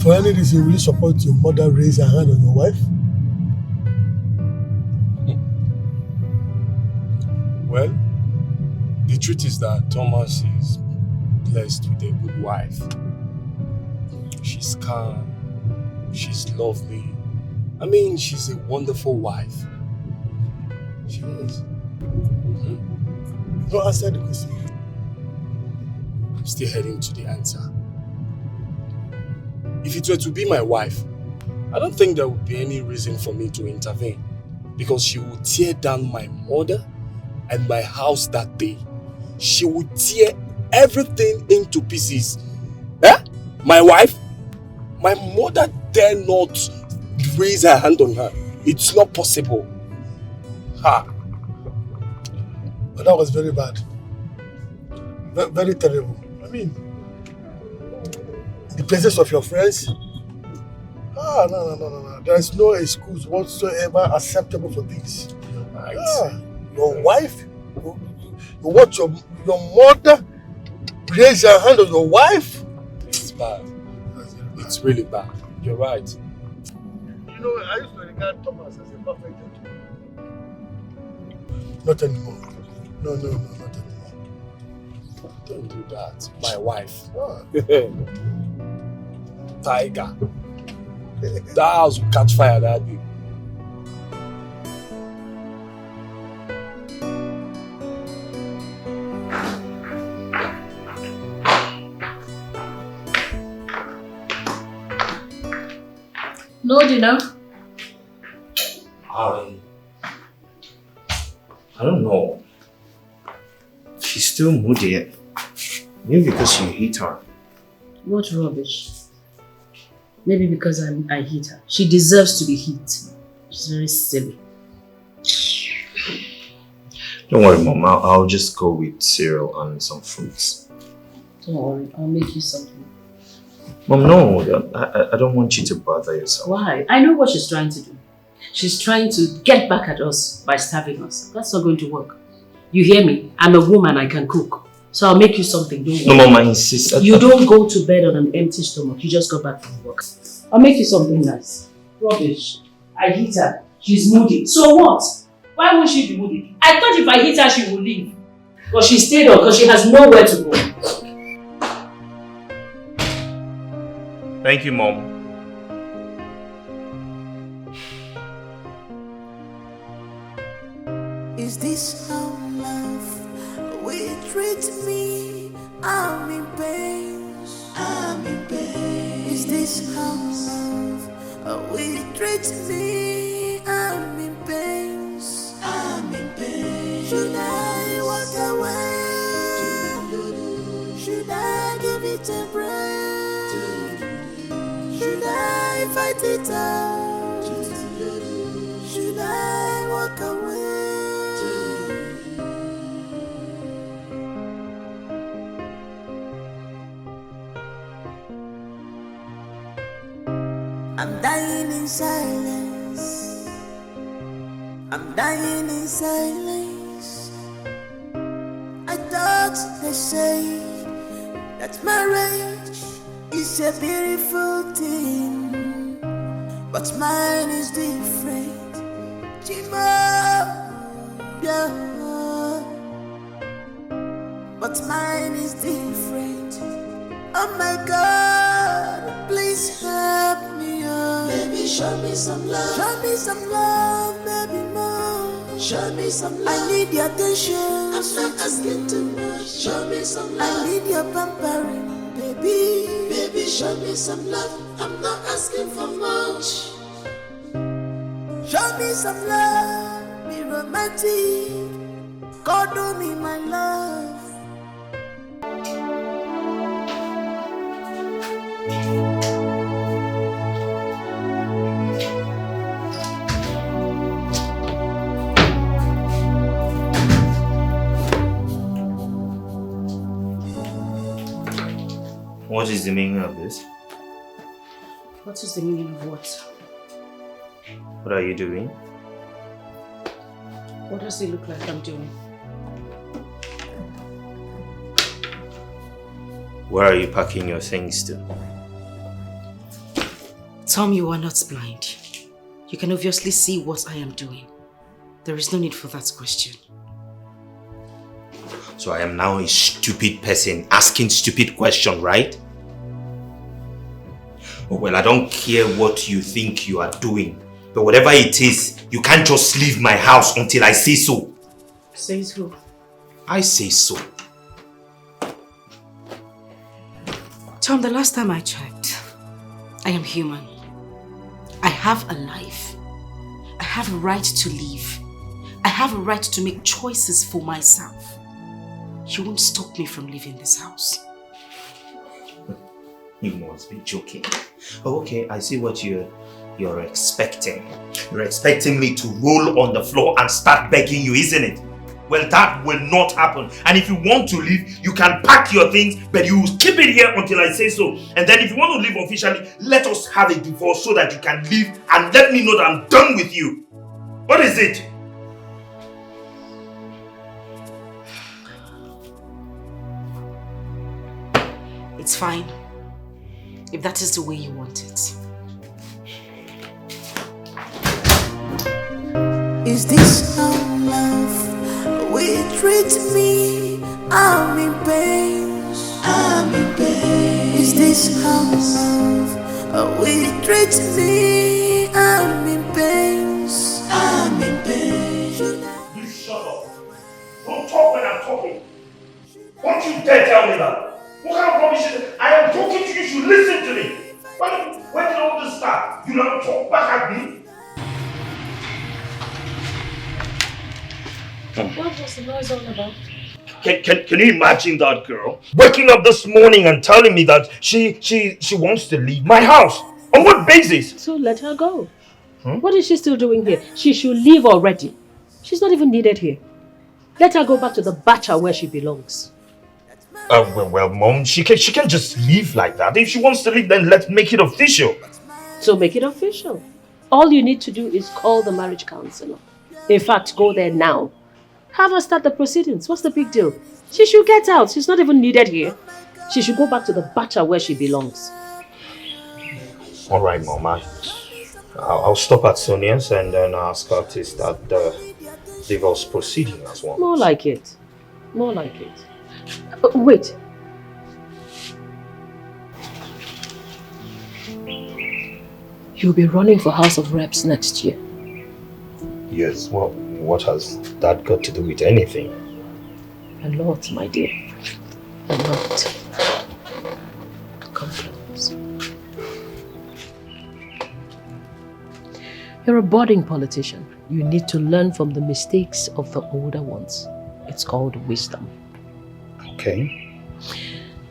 For any reason, will you support your mother raise her hand on your wife? Well, the truth is that Thomas is blessed with a good wife. She's calm, she's lovely. I mean, she's a wonderful wife. She is. Don't answer the question. I'm still heading to the answer. If it were to be my wife, I don't think there would be any reason for me to intervene, because she would tear down my mother and my house that day. She would tear everything into pieces. Eh? My wife? My mother dare not raise her hand on her. It's not possible. Ha! But that was very bad. Very terrible. I mean, in the presence of your friends? No. There is no excuse whatsoever acceptable for this. Right. Your wife? You watch your mother raise her hand on your wife? It's bad. It's really bad. You're right. You know, I used to regard Thomas as a perfect gentleman. Not anymore. No, not anymore. Don't do that. My wife. Tiger. That house will catch fire that day. No dinner? I don't know. She's still moody. Maybe because you hate her. What rubbish. Maybe because I hate her. She deserves to be hit. She's very silly. Don't worry, Mom. I'll just go with cereal and some fruits. Don't worry, I'll make you something. Mom, no. I don't want you to bother yourself. Why? I know what she's trying to do. She's trying to get back at us by starving us. That's not going to work. You hear me? I'm a woman, I can cook. So I'll make you something, don't worry. No, Mom, I insist. You don't go to bed on an empty stomach. You just got back from work. I'll make you something nice. Rubbish. I hit her. She's moody. So what? Why won't she be moody? I thought if I hit her, she would leave. But she stayed on because she has nowhere to go. Thank you, Mom. Is this how love will treat me? I'm in pain. I'm in pain. Is this how love will treat me? I'm in pain. I'm in pain. Should I walk away? Should I give it a break? Should I fight it out? Should I walk away? I'm dying in silence. I'm dying in silence. I thought they say that marriage is a beautiful thing, but mine is different. Chimo, yeah. But mine is different. Oh my God, please help me, oh. Baby, show me some love. Show me some love, baby, more. Show me some love. I need your attention. I'm not asking too much. Show me some love. I need your pampering, baby. Baby, show me some love. I'm not asking for much. Show me some love. Be romantic. God, do me my love. What is the meaning of this? What is the meaning of what? What are you doing? What does it look like I'm doing? Where are you packing your things to? Tom, you are not blind. You can obviously see what I am doing. There is no need for that question. So I am now a stupid person asking stupid questions, right? Oh, well, I don't care what you think you are doing. But whatever it is, you can't just leave my house until I say so. Says who? I say so. Tom, the last time I checked, I am human. I have a life. I have a right to live. I have a right to make choices for myself. You won't stop me from leaving this house. You must be joking. Oh, okay, I see what you're expecting. You're expecting me to roll on the floor and start begging you, isn't it? Well, that will not happen. And if you want to leave, you can pack your things, but you will keep it here until I say so. And then if you want to leave officially, let us have a divorce so that you can leave and let me know that I'm done with you. What is it? It's fine. If that is the way you want it. Is this how love will treat me? I'm in pain. I'm in pain. Is this how love will treat me? I'm in pain. I'm in pain. You shut up. Don't talk when I'm talking. Don't you dare tell me that. What kind of rubbish is it? I am talking to you, you should listen to me. When did all this start? You don't talk back at me? What was the noise all about? Can you imagine that girl waking up this morning and telling me that she wants to leave my house? On what basis? So let her go. What is she still doing here? She should leave already. She's not even needed here. Let her go back to the bacha where she belongs. Well, Mom, she can't just leave like that. If she wants to leave, then let's make it official. So make it official. All you need to do is call the marriage counselor. In fact, go there now. Have her start the proceedings. What's the big deal? She should get out. She's not even needed here. She should go back to the bacha where she belongs. All right, Mom. I'll stop at Sonia's and then ask her to start the divorce proceeding as well. More like it. More like it. Wait. You'll be running for House of Reps next year. Yes, well, what has that got to do with anything? A lot, my dear. A lot. Come close. You're a budding politician. You need to learn from the mistakes of the older ones. It's called wisdom. Okay.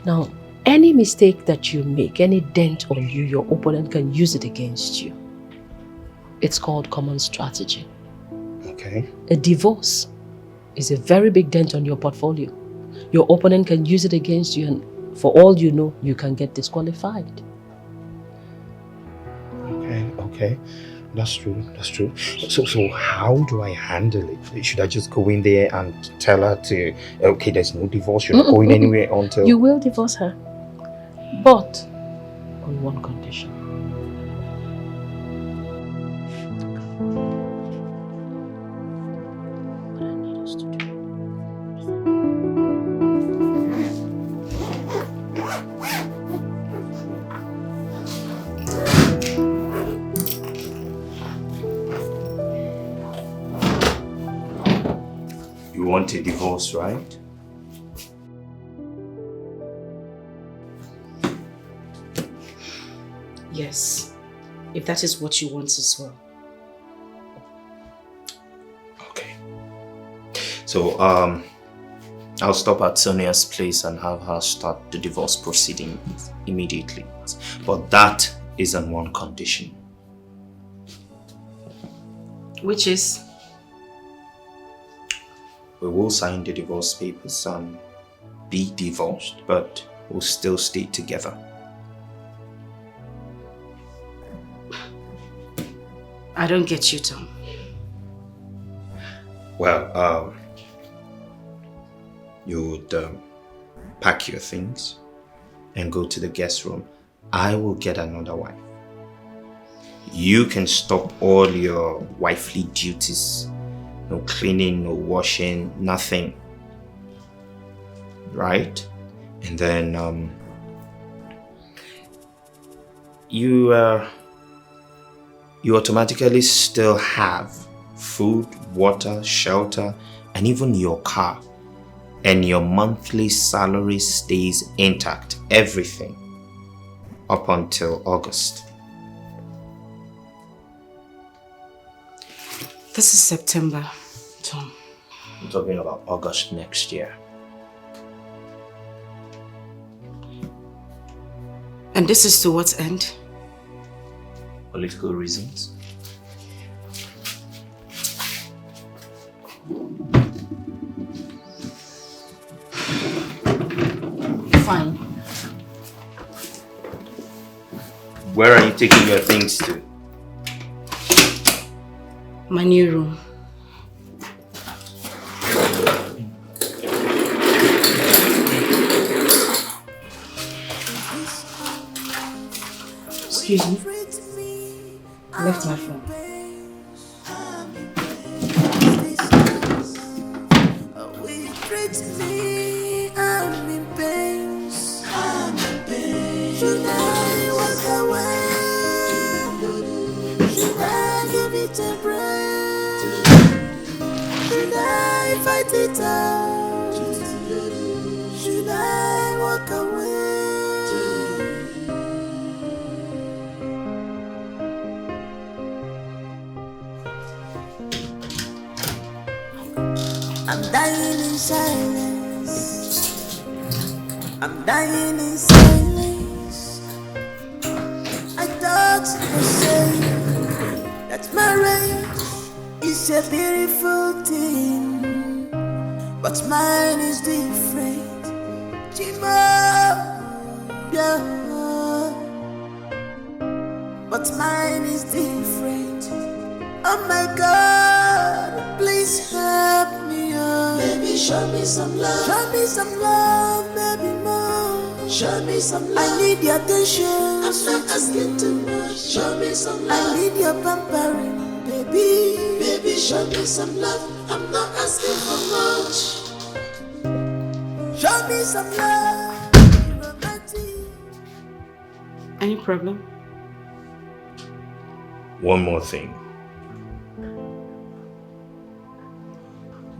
Now, any mistake that you make, any dent on you, your opponent can use it against you. It's called common strategy. Okay. A divorce is a very big dent on your portfolio. Your opponent can use it against you, and for all you know, you can get disqualified. Okay. Okay, that's true. That's true. So how do I handle it? Should I just go in there and tell her to, okay, there's no divorce, you're not going anywhere until... You will divorce her, but on one condition. You want a divorce, right? Yes, if that is what you want as well. So, I'll stop at Sonia's place and have her start the divorce proceeding immediately. But that is on one condition. Which is? We will sign the divorce papers and be divorced, but we'll still stay together. I don't get you, Tom. Well, you would pack your things and go to the guest room. I will get another wife. You can stop all your wifely duties. No cleaning, no washing, nothing. Right? And then you automatically still have food, water, shelter, and even your car. And your monthly salary stays intact, everything, up until August. This is September, Tom. I'm talking about August next year. And this is to what end? Political reasons. Fine. Where are you taking your things to? My new room. Excuse me. I left my phone. Should I walk away? Should I give it a break? Should I fight it out? Should I walk away? I'm dying in silence. I'm dying in silence. I thought you said that marriage is a beautiful thing, but mine is different. Chimo, yeah. But mine is different. Oh my God, please help me, oh. Baby, show me some love. Show me some love, baby, more. Show me some love. I need your attention. I'm not asking too much. Show me some love. I need your pampering, baby. Baby, show me some love. I'm not asking for much. Show me some love. Romantic. Any problem? One more thing.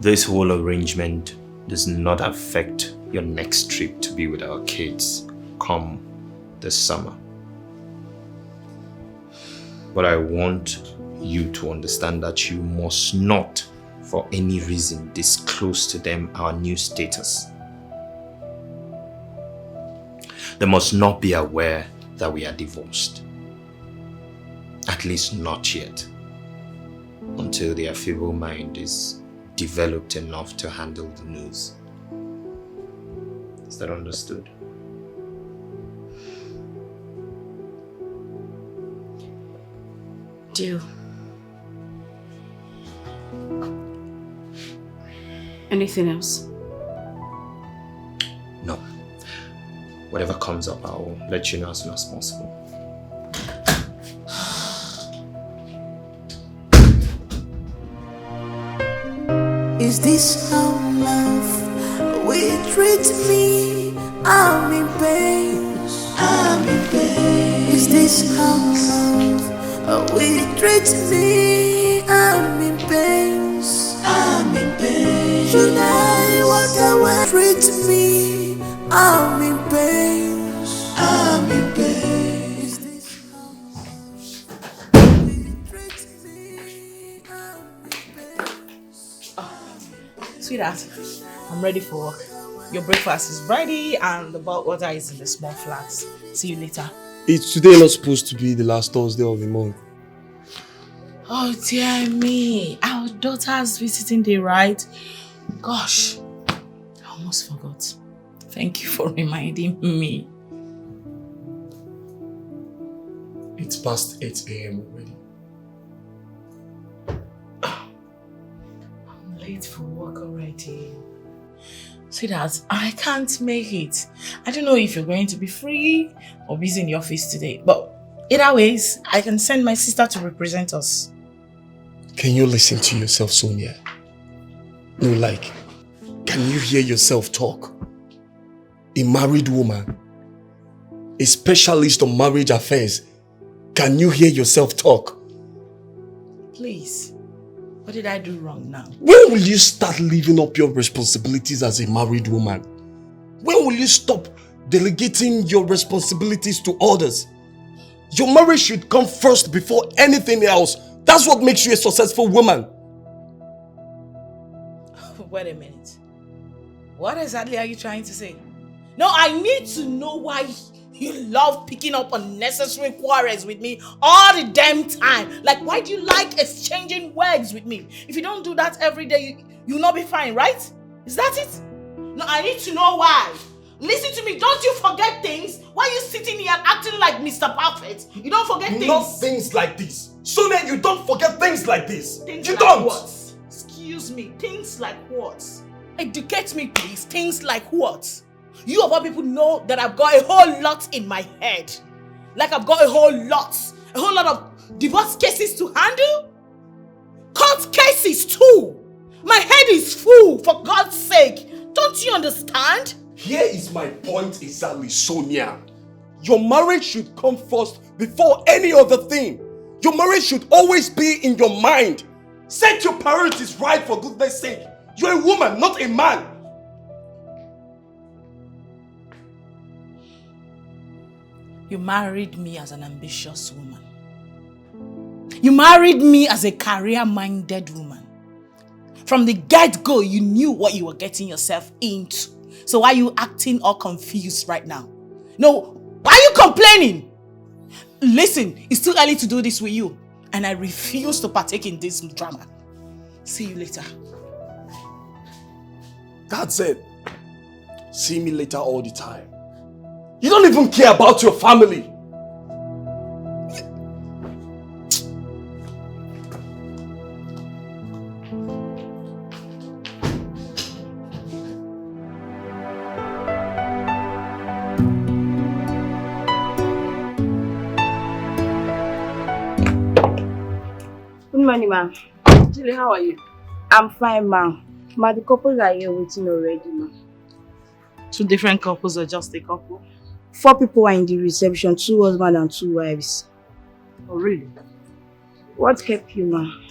This whole arrangement does not affect your next trip to be with our kids come this summer. But I want you to understand that you must not, for any reason, disclose to them our new status. They must not be aware that we are divorced. At least not yet. Until their feeble mind is developed enough to handle the news. Is that understood? Deal. Anything else? No. Whatever comes up, I'll let you know as soon as possible. Is this how love will treat me? I'm in pain. I'm in pain. Is this how love will treat me? I'm in pain. I'm in pain. Should I walk away? Treat me. I'm in pain. I'm in pain. Is this how love will treat me? I'm in pain. Sweetheart, I'm ready for work. Your breakfast is ready and the bottled water is in the small flask. See you later. It's today not supposed to be the last Thursday of the month. Oh dear me. Our daughter's visiting day, right? Gosh, I almost forgot. Thank you for reminding me. It's past 8 a.m. already. I'm late for work already. Sweetheart, I can't make it. I don't know if you're going to be free or busy in the office today, but either ways, I can send my sister to represent us. Can you listen to yourself, Sonia? No, like, can you hear yourself talk? A married woman, a specialist on marriage affairs, can you hear yourself talk? Please, what did I do wrong now? When will you start living up your responsibilities as a married woman? When will you stop delegating your responsibilities to others? Your marriage should come first before anything else. That's what makes you a successful woman. Wait a minute. What exactly are you trying to say? No, I need to know why you love picking up unnecessary quarrels with me all the damn time. Like, why do you like exchanging words with me? If you don't do that every day, you'll not be fine, right? Is that it? No, I need to know why. Listen to me, don't you forget things? Why are you sitting here acting like Mr. Perfect? You don't forget things. Not things like this. Sonia, you don't forget things like this. Things you like don't. What? Excuse me, things like what? Educate me, please. Things like what? You of all people know that I've got a whole lot in my head. Like I've got a whole lot of divorce cases to handle. Court cases too. My head is full, for God's sake. Don't you understand? Here is my point exactly, Sonia. Your marriage should come first before any other thing. Your marriage should always be in your mind. Set your priorities right, for goodness sake. You're a woman, not a man. You married me as an ambitious woman. You married me as a career-minded woman. From the get-go, you knew what you were getting yourself into. So why are you acting all confused right now? No, why are you complaining? Listen, it's too early to do this with you. And I refuse to partake in this drama. See you later. That's it. See me later all the time. You don't even care about your family. Good morning, ma'am. Julie, how are you? I'm fine, ma'am. Ma, the couples are here waiting already, ma'am. 2 different couples or just a couple? 4 people are in the reception, 2 husbands and 2 wives. Oh, really? What kept you, ma'am?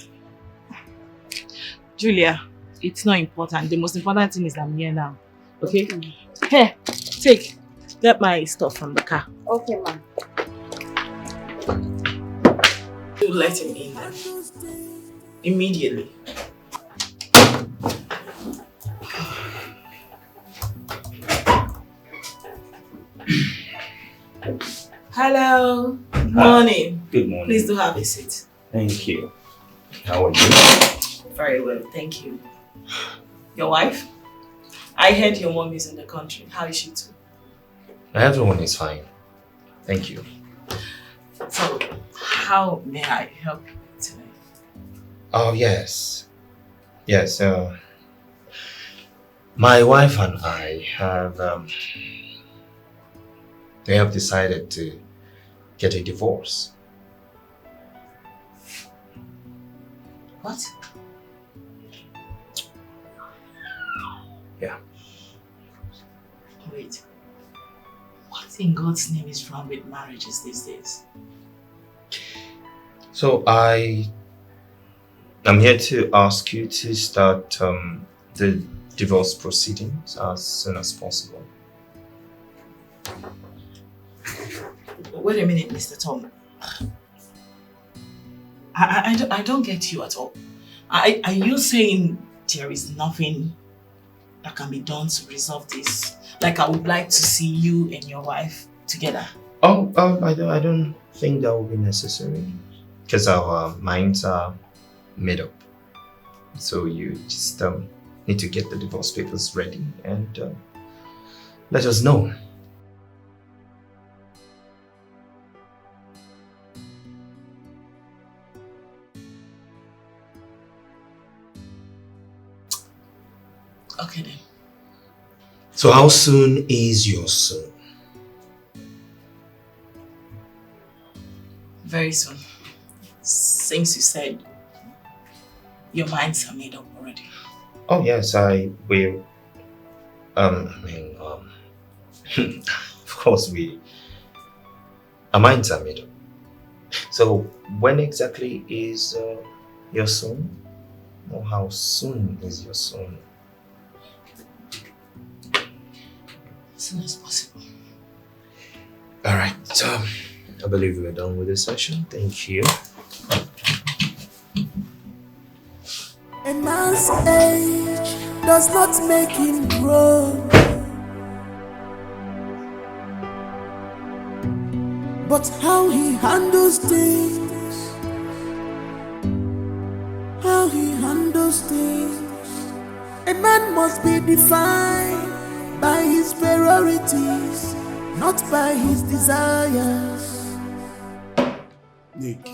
Julia, it's not important. The most important thing is I'm here now. Okay? Here, take. Get my stuff from the car. Okay, ma'am. You let him in then. Immediately. Hello. Good morning. Good morning. Please do have a seat. Thank you. How are you? Very well, thank you. Your wife? I heard your mom is in the country. How is she too? Everyone is fine. Thank you. So, how may I help you today? Oh, yes. Yes, my wife and I have, we have decided to get a divorce. What? Yeah. Wait. What in God's name is wrong with marriages these days? So I'm here to ask you to start the divorce proceedings as soon as possible. Wait a minute, Mr. Tom. I don't get you at all. Are you saying there is nothing that can be done to resolve this? Like I would like to see you and your wife together. Oh, I don't think that will be necessary because our minds are made up. So you just need to get the divorce papers ready and let us know. Okay then. So how soon is your soon? Very soon. Since you said your minds are made up already. Oh yes, I will. Of course our minds are made up. So when exactly is your soon? Or how soon is your soon? As soon as possible. Alright, I believe we're done with this session. Thank you. A man's age does not make him grow, but how he handles things, how he handles things. A man must be defined by his priorities, not by his desires. Nick,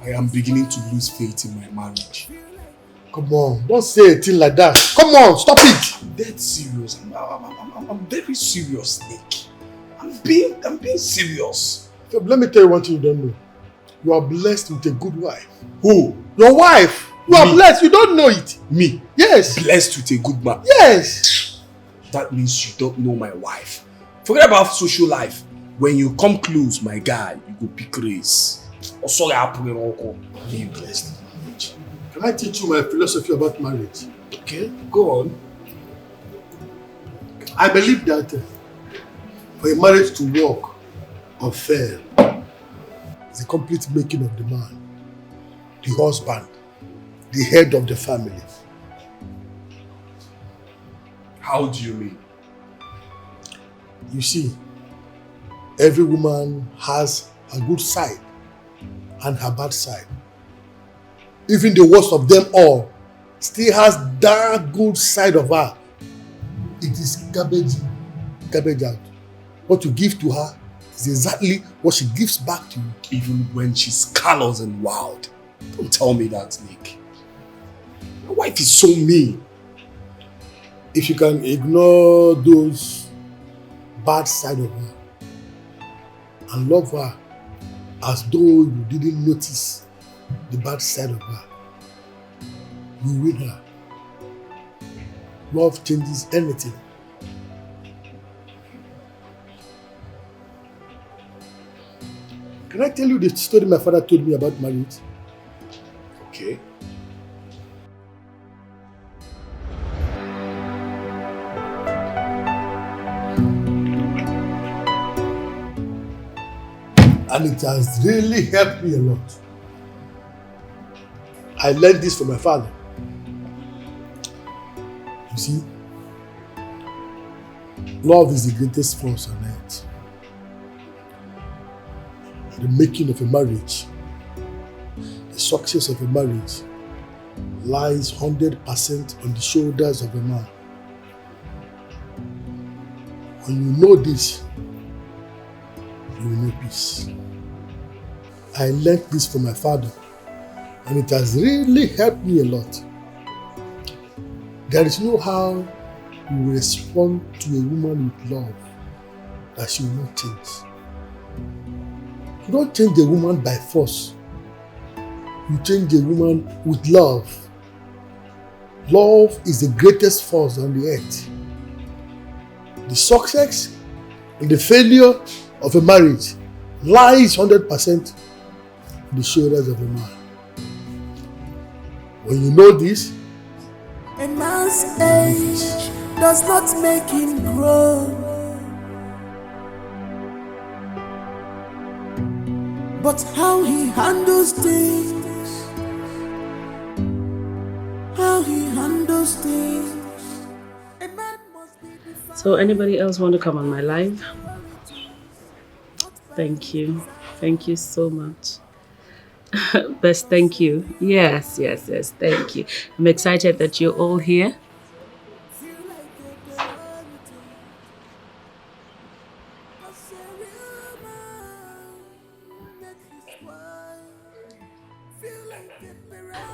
I am beginning to lose faith in my marriage. Come on, don't say a thing like that. Come on, stop it. I'm dead serious. I'm very serious, Nick. I'm being serious. So let me tell you one thing you don't know. You are blessed with a good wife. Who? Your wife. You are blessed. You don't know it. Me? Yes. Blessed with a good man. Yes. That means you don't know my wife. Forget about social life. When you come close, my guy, you go pick race. Oh, sorry, I'm being blessed. Can I teach you my philosophy about marriage? Okay, go on. I believe that for a marriage to work or fail, it's a complete making of the man, the husband, the head of the family. How do you mean? You see, every woman has a good side and her bad side. Even the worst of them all still has that good side of her. It is garbage out. What you give to her is exactly what she gives back to you. Even when she's callous and wild. Don't tell me that, Nick. My wife is so mean. If you can ignore those bad side of her and love her as though you didn't notice the bad side of her, you win her. Love changes anything. Can I tell you the story my father told me about marriage? Okay. And it has really helped me a lot. I learned this from my father. You see, love is the greatest force on earth. The making of a marriage, the success of a marriage lies 100% on the shoulders of a man. When you know this, peace. I learned this from my father, and it has really helped me a lot. There is no how you respond to a woman with love that she will not change. You don't change a woman by force. You change a woman with love. Love is the greatest force on the earth. The success and the failure of a marriage lies 100% on the shoulders of a man. When you know this, a man's age does not make him grow, but how he handles things, how he handles things. So anybody else want to come on my live? Thank you. Thank you so much. Best, thank you. Yes, thank you. I'm excited that you're all here.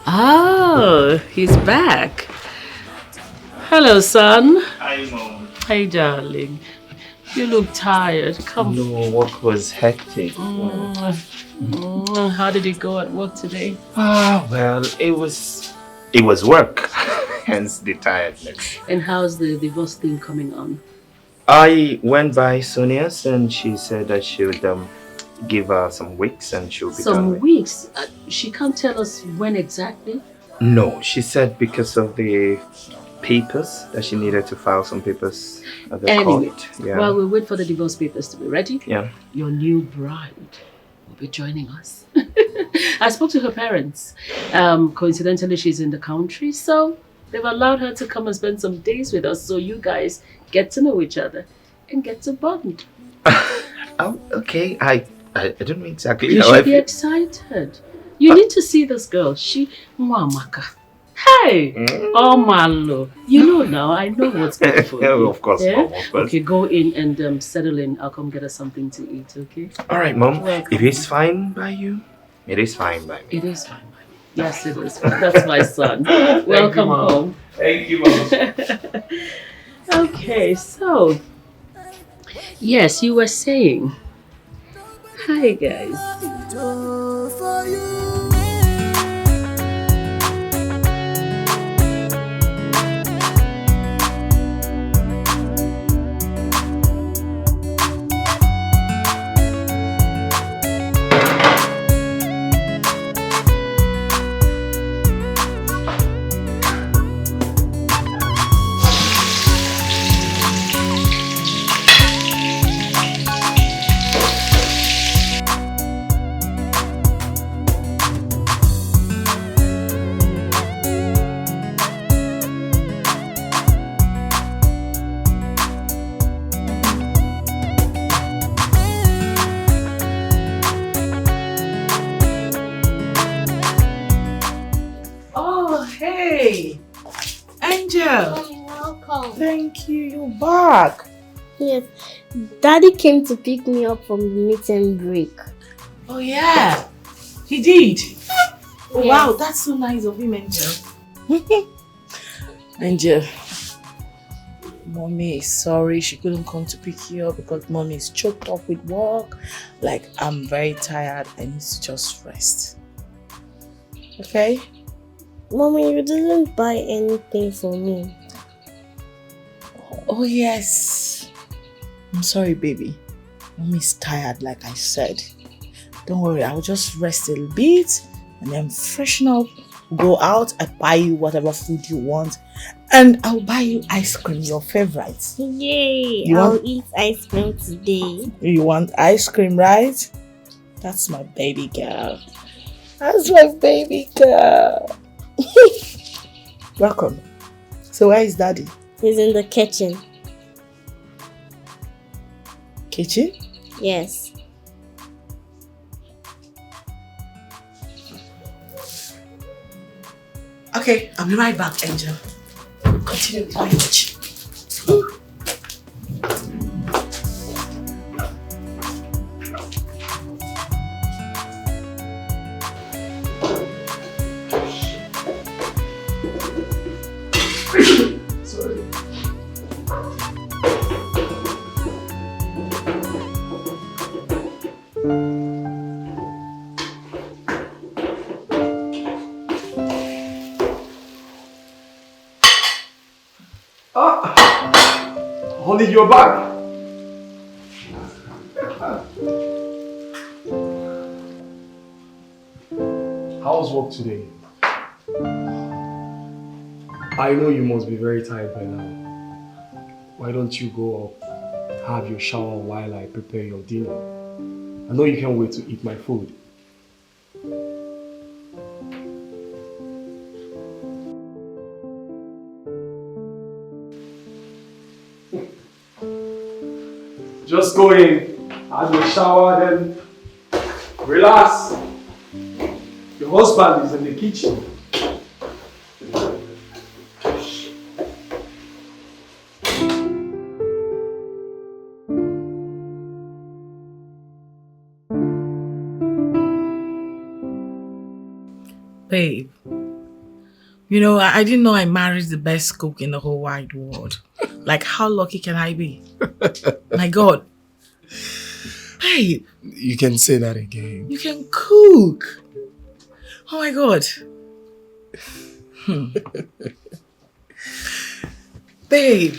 Oh, he's back. Hello, son. Hi, Mom. Hey, darling. You look tired. Come. No, work was hectic. How did it go at work today? Well, it was work, hence the tiredness. And how's the divorce thing coming on? I went by Sonia's and she said that she would give her some weeks and she'll be done Some with. weeks? She can't tell us when exactly? No, she said because of the papers that she needed to file some papers at the court. Yeah. While we wait for the divorce papers to be ready, Yeah. your new bride will be joining us. I spoke to her parents. Coincidentally, she's in the country, so they've allowed her to come and spend some days with us so you guys get to know each other and get to bond. Oh, okay. I don't know exactly You how should be excited. You need to see this girl. She, Mwamaka. Hey! Oh, my love. You know now, I know what's good for Yeah, you. of course, Mom, of course. Okay, go in and settle in. I'll come get us something to eat, okay? All right, Mom. Welcome. If it's fine by you, it is fine by me. It is fine by me. Yes, it is fine. That's my son. Welcome Mom. home. Thank you, Mom. Okay, so yes, you were saying. Hi, guys. Oh, hey, Angel. Welcome. Thank you. You're back. Yes, Daddy came to pick me up from the meeting break. Oh yeah, he did. Oh, Yes. wow, that's so nice of him, Angel. Angel, Mommy is sorry she couldn't come to pick you up because Mommy is choked up with work. Like, I'm very tired. I need to just rest. Okay? Mommy, you didn't buy anything for me. Oh yes. I'm sorry, baby. Mommy's tired, like I said. Don't worry, I'll just rest a little bit and then freshen up. Go out, I buy you whatever food you want, and I'll buy you ice cream, your favorite. Yay! You I'll want- eat ice cream today. You want ice cream, right? That's my baby girl. That's my baby girl. Welcome. So where is Daddy? He's in the kitchen. Kitchen? Yes. Okay, I'll be right back, Angel. Continue with my watch. Honey, you're back. How was work today? I know you must be very tired by now. Why don't you go up, have your shower while I prepare your dinner? I know you can't wait to eat my food. Just go in, have your shower, then relax. Your husband is in the kitchen. Babe, you know, I didn't know I married the best cook in the whole wide world. Like, how lucky can I be? My God. Babe. You can say that again. You can cook. Oh my God. Babe.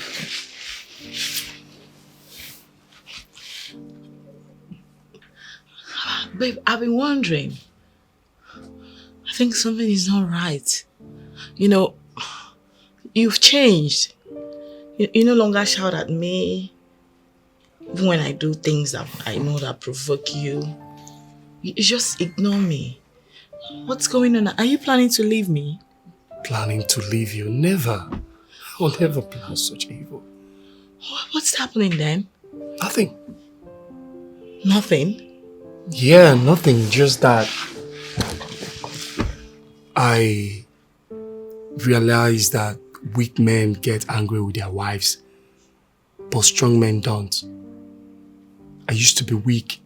Babe, I've been wondering. I think something is not right. You know, you've changed. You no longer shout at me. Even when I do things that I know that provoke you. You just ignore me. What's going on? Are you planning to leave me? Planning to leave you? Never. I will never plan such evil. What's happening then? Nothing. Nothing? Yeah, nothing. Just that I realized that weak men get angry with their wives, but strong men don't. I used to be weak,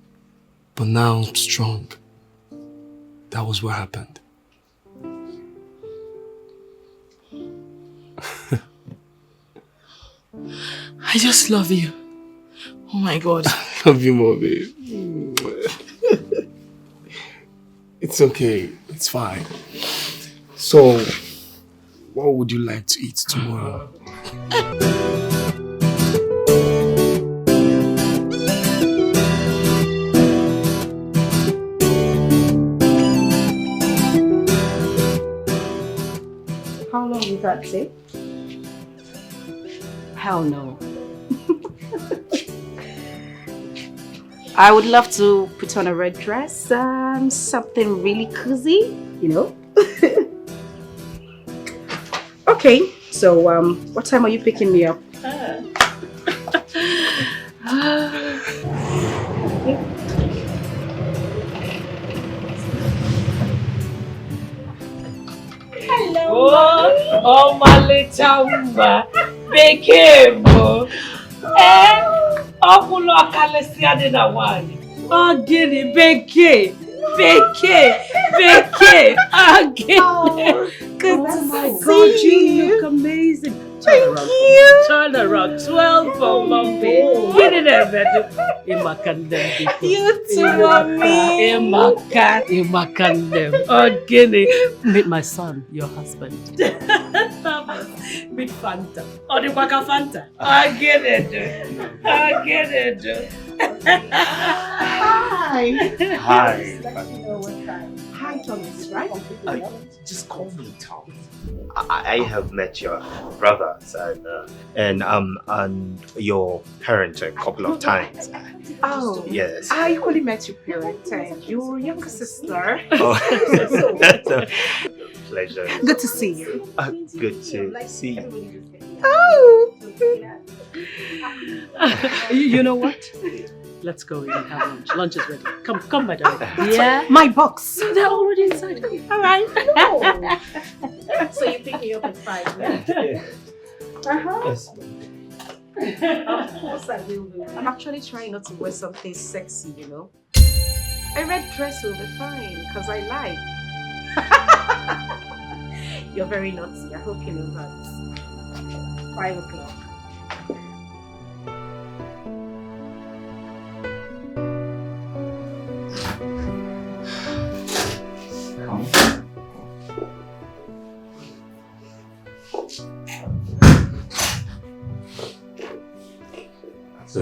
but now I'm strong. That was what happened. I just love you. Oh my God. I love you more, babe. It's okay. It's fine. So, what would you like to eat tomorrow? How long will that take? Hell no. I would love to put on a red dress, something really cozy, you know? Okay, so what time are you picking me up? Oh, my little Ubah. Bekee mo. Ọkùnrin ọ̀kálẹ̀ sí Adédáwálé. Ọ̀gìnì Bekee. Good to see you. You look amazing. Turn around. 12 for mommy. Get in there, baby. You too, mommy. Imakandem. Okay. Meet my son, your husband. Meet Fanta. Oh, the Waka Fanta. I get it. Hi. Hi. Hi, Thomas, right? Just call me Tom. I have met your brothers and your parents a couple of times. Oh, Yes. I equally met your parents and your younger sister. Oh, that's a pleasure. Good to see you. Good to see you. Oh! You know what? Let's go in and have lunch. Lunch is ready. Come, my darling. Yeah? My box. They're already inside. All right. No. So you pick me up at 5, yeah? Uh-huh. Yes. Of course I will do. I'm actually trying not to wear something sexy, you know? A red dress will be fine, because I like. You're very naughty. I hope you know that. 5 o'clock.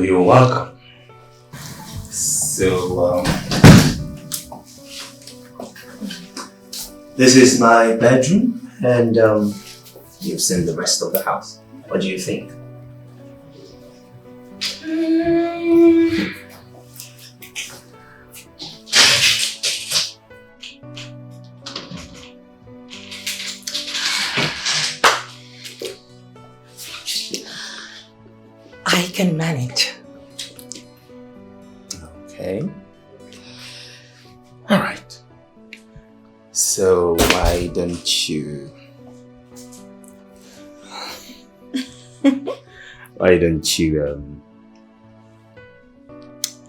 you're welcome. So, this is my bedroom, and you've seen the rest of the house. What do you think? I can manage. Okay. All right. So why don't you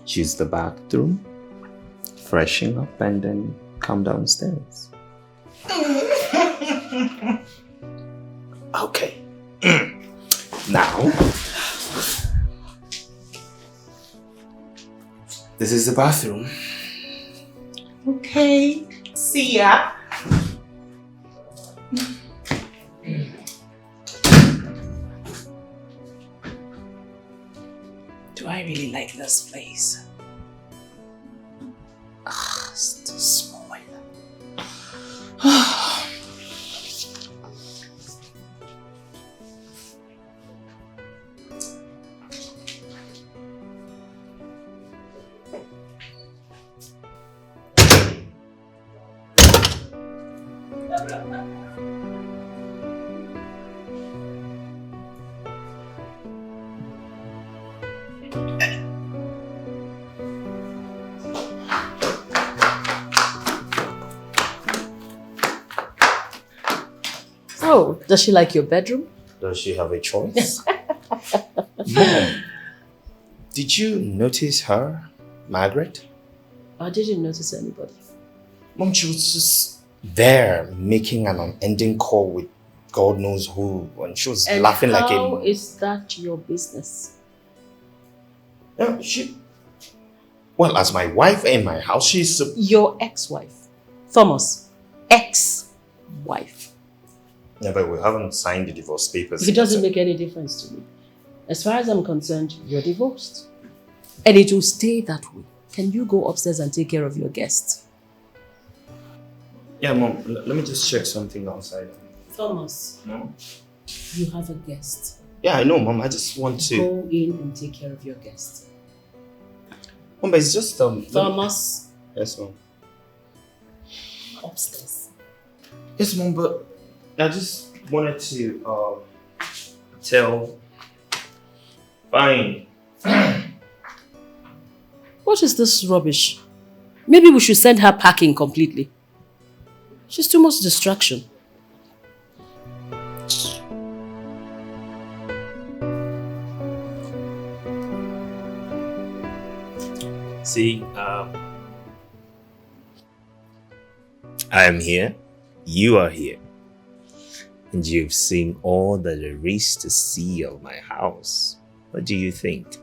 choose the bathroom, freshen up, and then come downstairs? Okay. Now, this is the bathroom. Okay. See ya. Do I really like this place? It's too small. Oh, does she like your bedroom? Does she have a choice? Mom, did you notice her, Margaret? I didn't notice anybody. Mom, she was just there making an unending call with God knows who, and she was laughing like a... How is that your business? Yeah, well, as my wife in my house, she's... Your ex-wife. Thomas. Ex-wife. Yeah, but we haven't signed the divorce papers. It doesn't make any difference to me. As far as I'm concerned, you're divorced. And it will stay that way. Can you go upstairs and take care of your guests? Yeah, Mom, let me just check something outside. Thomas. No? You have a guest. Yeah, I know, Mom. I just want to... Go in and take care of your guest. Mom, but it's just... Thomas. Yes, Mom. Upstairs. Yes, Mom, but I just wanted to tell... Fine. What is this rubbish? Maybe we should send her packing completely. She's too much distraction. See, I am here, you are here, and you've seen all that there is to see of my house. What do you think?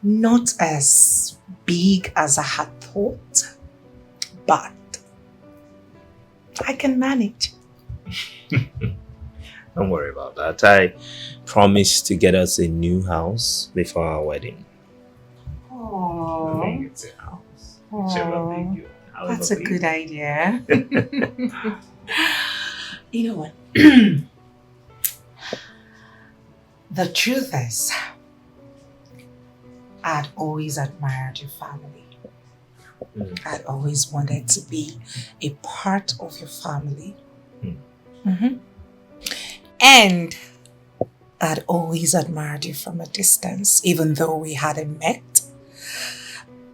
Not as big as I had thought, but I can manage. Don't worry about that. I promised to get us a new house before our wedding. Oh, I think it's a house. Whichever big you want. that's a good idea. You know what? The truth is, I'd always admired your family. I'd always wanted to be a part of your family. And I'd always admired you from a distance, even though we hadn't met.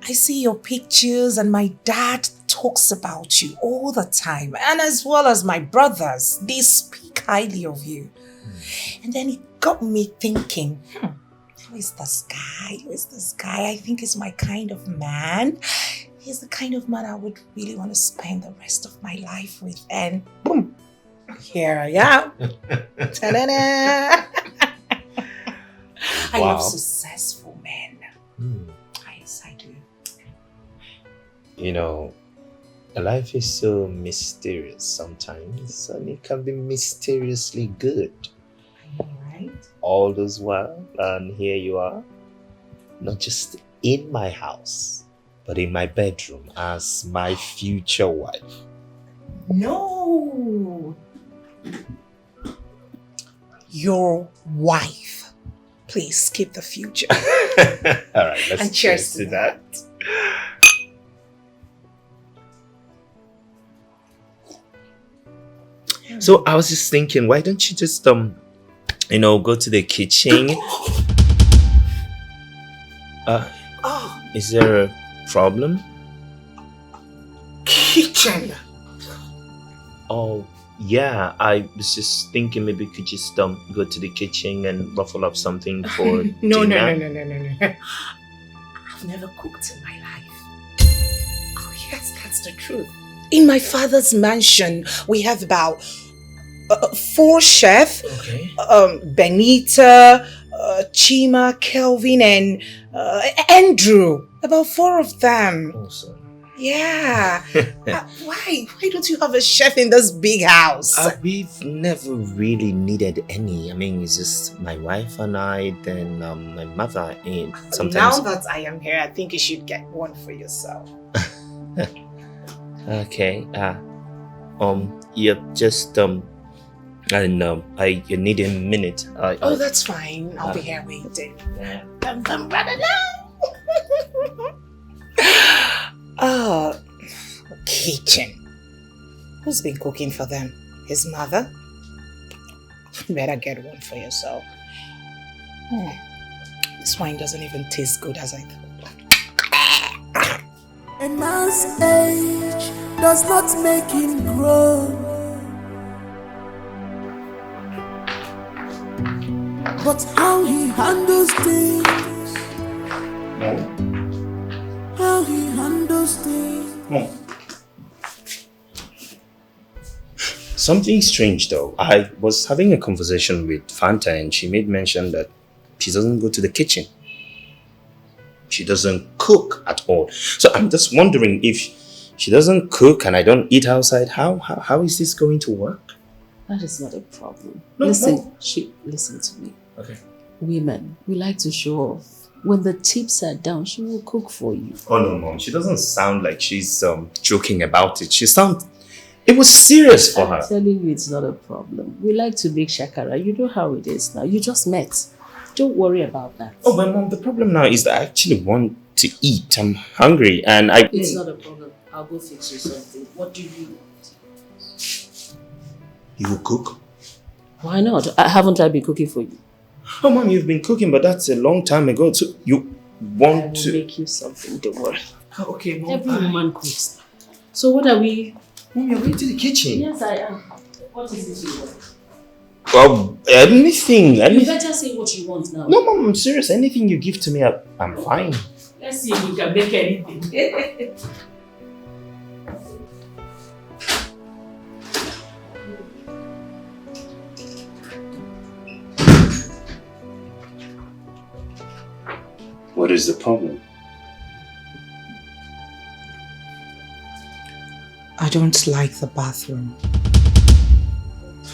I see your pictures and my dad talks about you all the time, and as well as my brothers, they speak highly of you. And then it got me thinking, who is this guy? Who is this guy? I think he's my kind of man. He's the kind of man I would really want to spend the rest of my life with. And boom, here I am. Ta-da-da. I love successful men. Yes, I do. You know, Life is so mysterious sometimes, and it can be mysteriously good. Right? All this while, and here you are, not just in my house, but in my bedroom as my future wife. No. Your wife. Please skip the future. All right, let's And cheers to that. So I was just thinking, why don't you just go to the kitchen? Is there a problem? Kitchen. Oh yeah, I was just thinking maybe we could just go to the kitchen and ruffle up something for No. dinner. I've never cooked in my life. Oh yes, that's the truth. In my father's mansion, we have about 4 chefs. Okay. Benita, Chima, Kelvin, and Andrew. About 4 of them. Awesome. Yeah. Why don't you have a chef in this big house? We've never really needed any. I mean, it's just my wife and I, then my mother, and sometimes. Now that I am here, I think you should get one for yourself. Okay. Yeah, just I know. You need a minute. Oh, that's fine. I'll be here waiting. Yeah. Oh, kitchen. Who's been cooking for them? His mother? Better get one for yourself. This wine doesn't even taste good as I thought. A man's age does not make him grow, but how he handles things. How he handles things. Something strange though. I was having a conversation with Fanta and she made mention that she doesn't go to the kitchen. She doesn't cook at all. So I'm just wondering, if she doesn't cook and I don't eat outside, how is this going to work? That is not a problem. No, listen to me. Okay. Women, we like to show off. When the tips are down, she will cook for you. Oh no, Mom. She doesn't sound like she's joking about it. It was serious for her. I'm telling you, it's not a problem. We like to make shakara. You know how it is now. You just met. Don't worry about that. Oh, but Mom, the problem now is that I actually want to eat. I'm hungry and It's not a problem. I'll go fix you something. What do you want? You will cook? Why not? Haven't I been cooking for you? Oh, Mom, you've been cooking, but that's a long time ago. So you want to make you something, don't worry. Oh, okay, Mom. Every woman cooks. So what are we? Mom, you're going to the kitchen. Yes, I am. What is it you want? Well, anything. You better say what you want now. No, Mom, I'm serious. Anything you give to me, I'm fine. Let's see if we can make anything. What is the problem? I don't like the bathroom.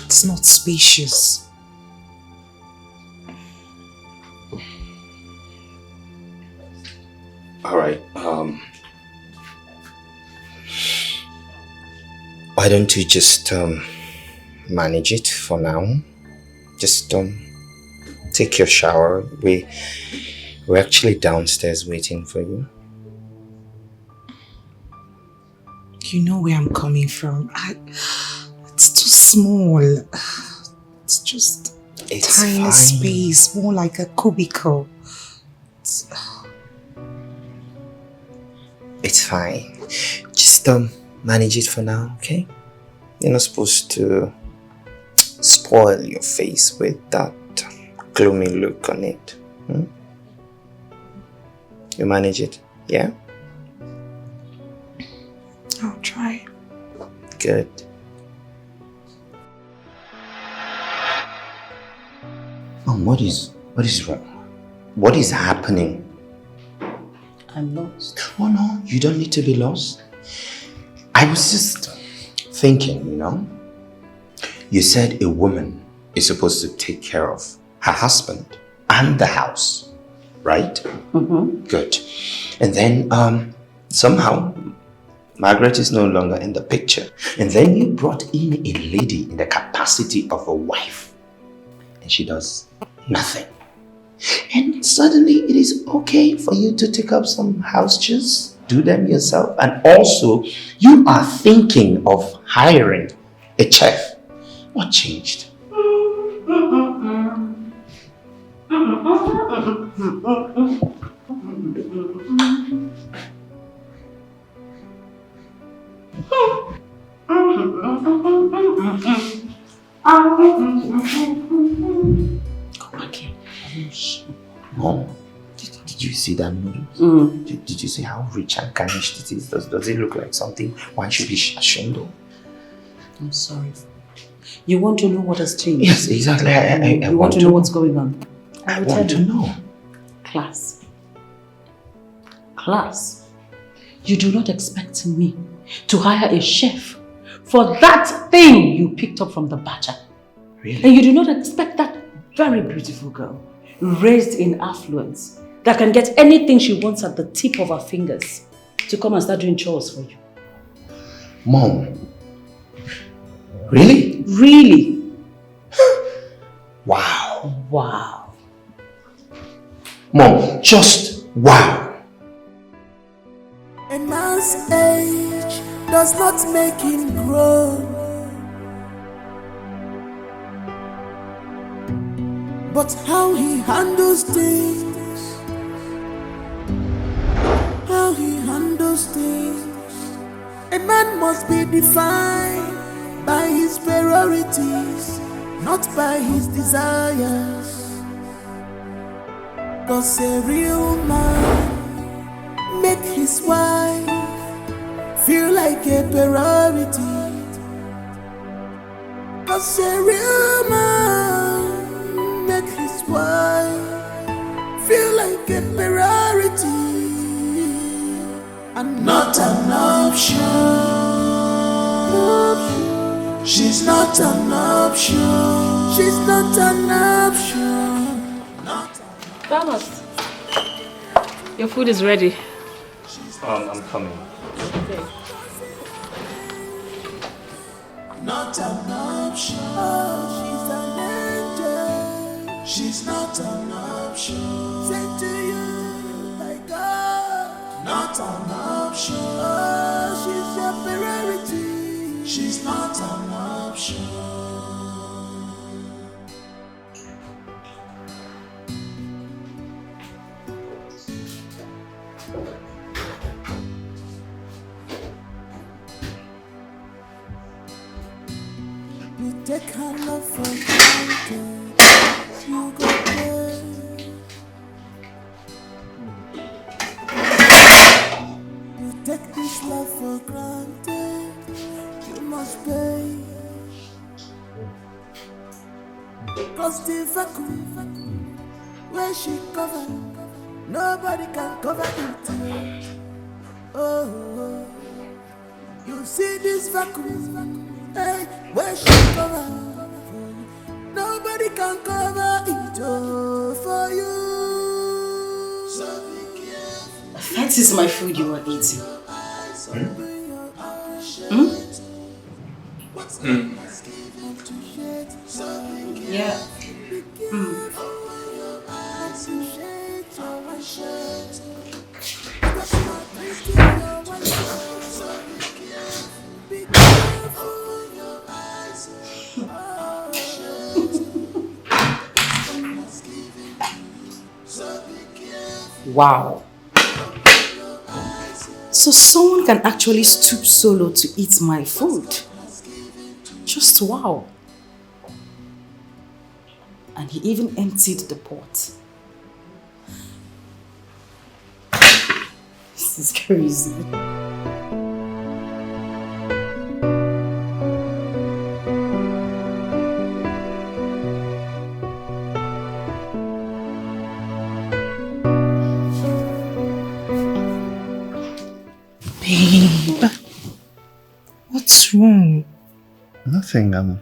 It's not spacious. All right. Why don't you just manage it for now? Just take your shower. We're actually downstairs waiting for you. You know where I'm coming from. It's too small. It's just a tiny fine. space, more like a cubicle. It's fine. Just manage it for now, okay? You're not supposed to spoil your face with that gloomy look on it. You manage it, yeah? I'll try. Good. Mom, what is wrong? What is happening? I'm lost. Oh no, you don't need to be lost. I was just thinking, You said a woman is supposed to take care of her husband and the house, right? Mm-hmm. Good. And then somehow Margaret is no longer in the picture. And then you brought in a lady in the capacity of a wife. And she does nothing. And suddenly it is okay for you to take up some house chores, do them yourself. And also, you are thinking of hiring a chef. What changed? Okay. Mom, did you see that noodles? Did you see how rich and garnished it is? Does it look like something one should be ashamed of? I'm sorry. You want to know what has changed? Yes, exactly. I you want to know what's going on? I want to know. Class. You do not expect me to hire a chef for that thing you picked up from the butcher. Really? And you do not expect that very beautiful girl, raised in affluence, that can get anything she wants at the tip of her fingers, to come and start doing chores for you. Mom. Really? Really? Wow. Wow. Mom, just wow. A man's age does not make him grow, but how he handles things, A man must be defined by his priorities, not by his desires. 'Cause a real man make his wife feel like a priority. 'Cause a real man make his wife feel like a priority and not an option. She's not an option. She's not an option. Thomas, your food is ready. I'm coming. Not an option. She's an angel. She's not an option. Say to you, my God. Not an option. She's your priority. She's not an option. You take her love for granted, you go pay. You take this love for granted, you must pay. 'Cause the vacuum where she cover, nobody can cover it. Oh, you see this vacuum. Hey, where she cover, nobody can cover it all for you. So be careful. That is my food you are eating. Yeah. Wow. So someone can actually stoop so low to eat my food. Just wow. And he even emptied the pot. This is crazy. Babe, What's wrong? Nothing. I'm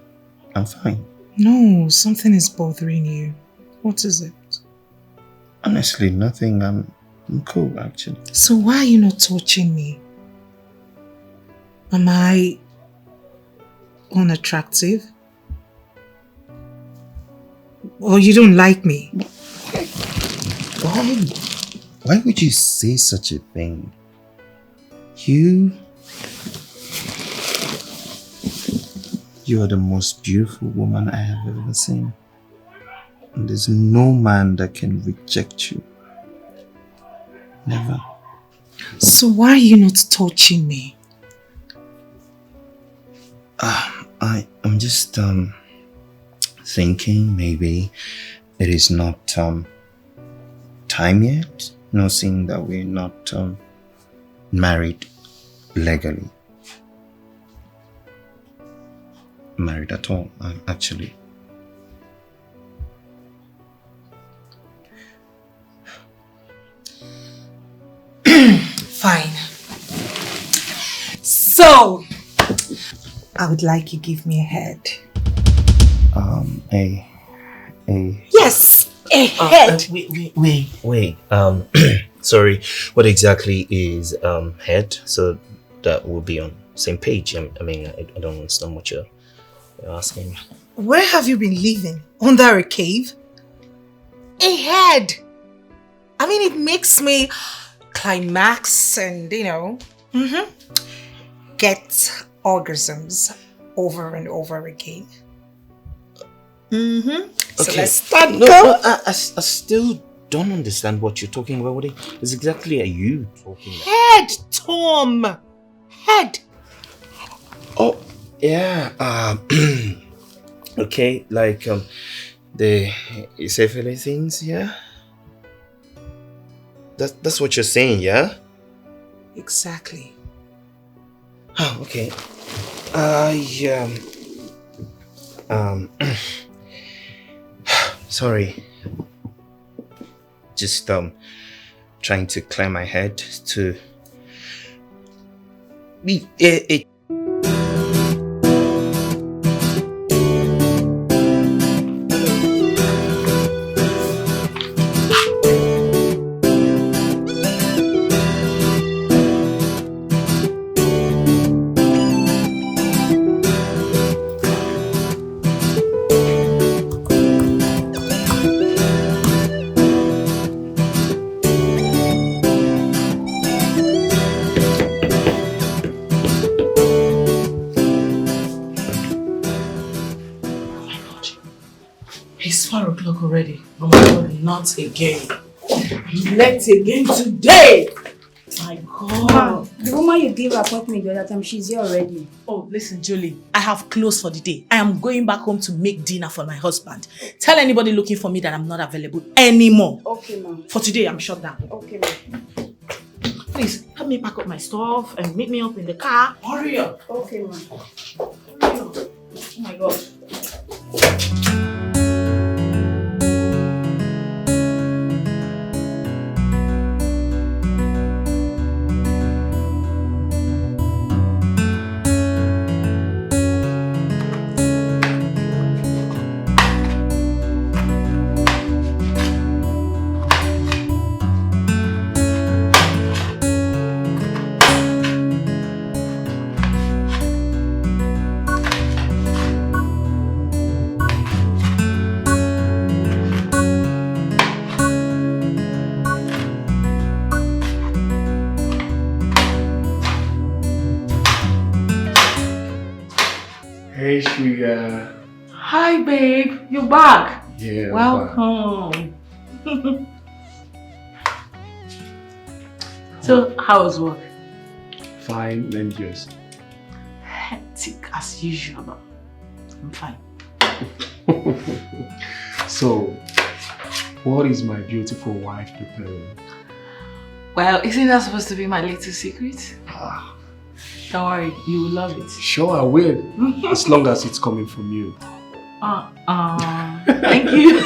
fine. No, something is bothering you. What is it? Honestly, nothing. I'm cool, actually. So why are you not touching me? Am I unattractive? Or you don't like me? Why would you say such a thing? You are the most beautiful woman I have ever seen. And there's no man that can reject you. Never. So why are you not touching me? I'm just thinking maybe it is not time yet. No, seeing that we're not married legally. Married at all, actually. Fine. So, I would like you to give me a head. Yes, a head. Wait. Sorry. What exactly is head? So that we'll be on same page. I don't understand what you're asking. Where have you been living? Under a cave? A head. I mean, it makes me climax and, get orgasms over and over again. So let's start. I still don't understand what you're talking about. What is exactly are you talking about? Head, Tom. Head. Oh, yeah. Okay, like the safely things, yeah. That's what you're saying, yeah. Exactly. Oh, okay. Sorry. Just trying to clear my head to be it. It's 4 o'clock already. Oh my God, not again. Not again today. My God. The woman you gave appointment the other time, she's here already. Oh, listen, Julie. I have closed for the day. I am going back home to make dinner for my husband. Tell anybody looking for me that I'm not available anymore. Okay, ma'am. For today, I'm shut down. Okay, ma'am. Please, help me pack up my stuff and meet me up in the car. Hurry up. Okay, ma'am. Hurry up. Oh my God. Hey, sugar. Hi, babe. You're back. Yeah. Welcome. So, how was work? Fine, and yours? Hectic as usual, but I'm fine. So, what is my beautiful wife preparing? Well, isn't that supposed to be my little secret? Don't worry, you will love it. Sure, I will. As long as it's coming from you. Thank you.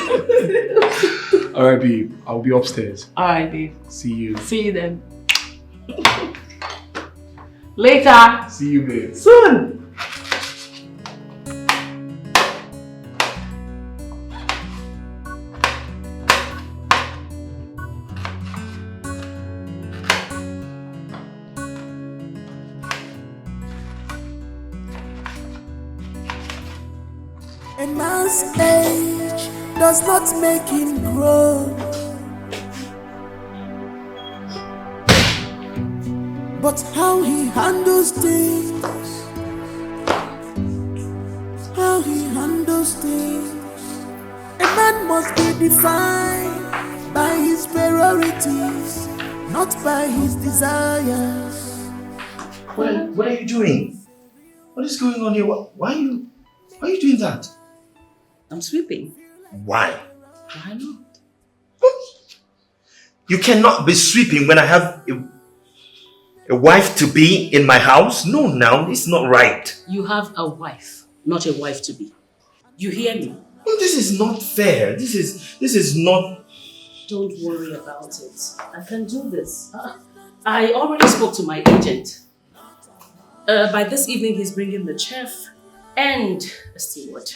Alright, babe. I'll be upstairs. Alright, babe. See you. See you then. Later. See you, babe. Soon. A man's age does not make him grow, but how he handles things, how he handles things. A man must be defined by his priorities, not by his desires. What are you doing? What is going on here? Why are you doing that? I'm sweeping. Why? Why not? You cannot be sweeping when I have a wife to be in my house? No, now, it's not right. You have a wife, not a wife to be. You hear me? This is not fair. This is not... Don't worry about it. I can do this. I already spoke to my agent. By this evening, he's bringing the chef and a steward.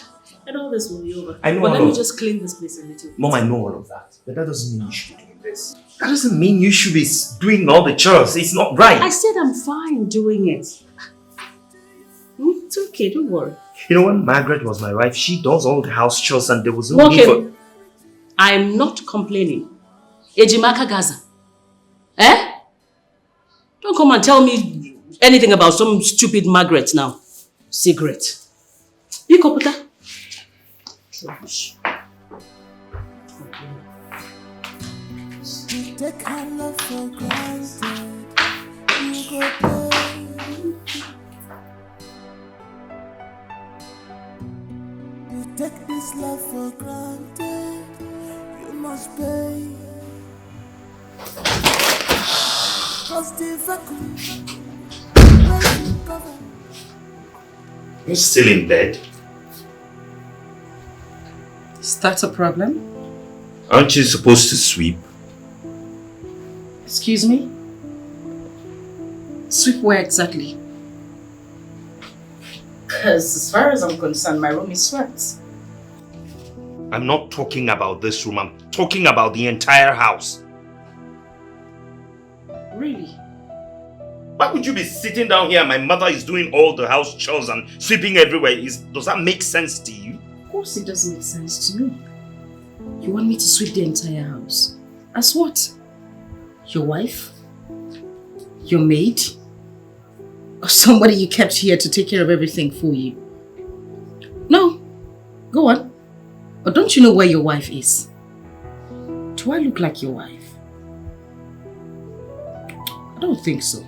And all this will be over. I know. But let me just clean this place a little bit. Mom, I know all of that. But that doesn't mean you should be doing this. That doesn't mean you should be doing all the chores. It's not right. I said I'm fine doing it. It's okay, don't worry. You know, when Margaret was my wife, she does all the house chores and there was no need for... I'm not complaining. Ejimaka Gaza. Eh? Don't come and tell me anything about some stupid Margaret now. Cigarette. You Koputa. Trash. You take her love for granted, you go pay. You take this love for granted, you must pay. Cause the vacuum where you cover. You're still in bed. Is that a problem? Aren't you supposed to sweep? Excuse me? Sweep where exactly? Because as far as I'm concerned, my room is swept. I'm not talking about this room. I'm talking about the entire house. Really? Why would you be sitting down here and my mother is doing all the house chores and sweeping everywhere? Does that make sense to you? Of course it doesn't make sense to me. You want me to sweep the entire house? As what? Your wife? Your maid? Or somebody you kept here to take care of everything for you? No. Go on. Or don't you know where your wife is? Do I look like your wife? I don't think so.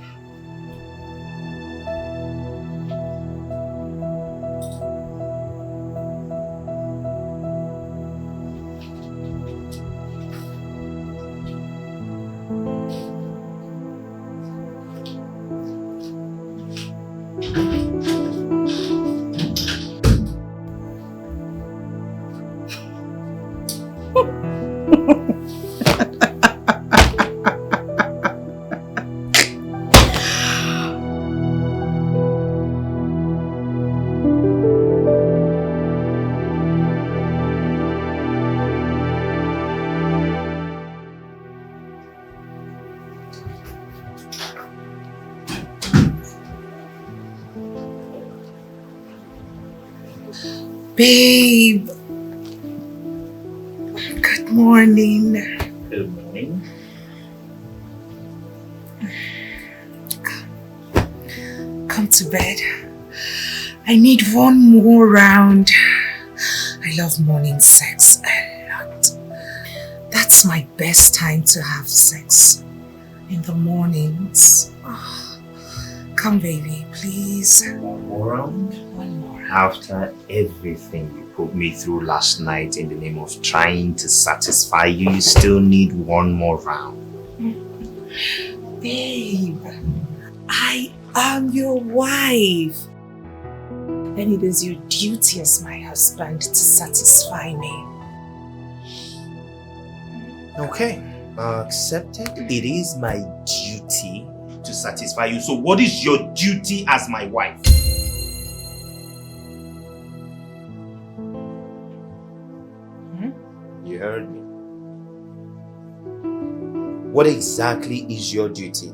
Babe. Good morning. Good morning. Come to bed. I need one more round. I love morning sex a lot. That's my best time to have sex. In the mornings. Oh, come baby, please. One more round? One more. After everything you put me through last night in the name of trying to satisfy you, you still need one more round. Babe, I am your wife. And it is your duty as my husband to satisfy me. Okay, accepted. It is my duty to to satisfy you. So what is your duty as my wife? You heard me. What exactly is your duty?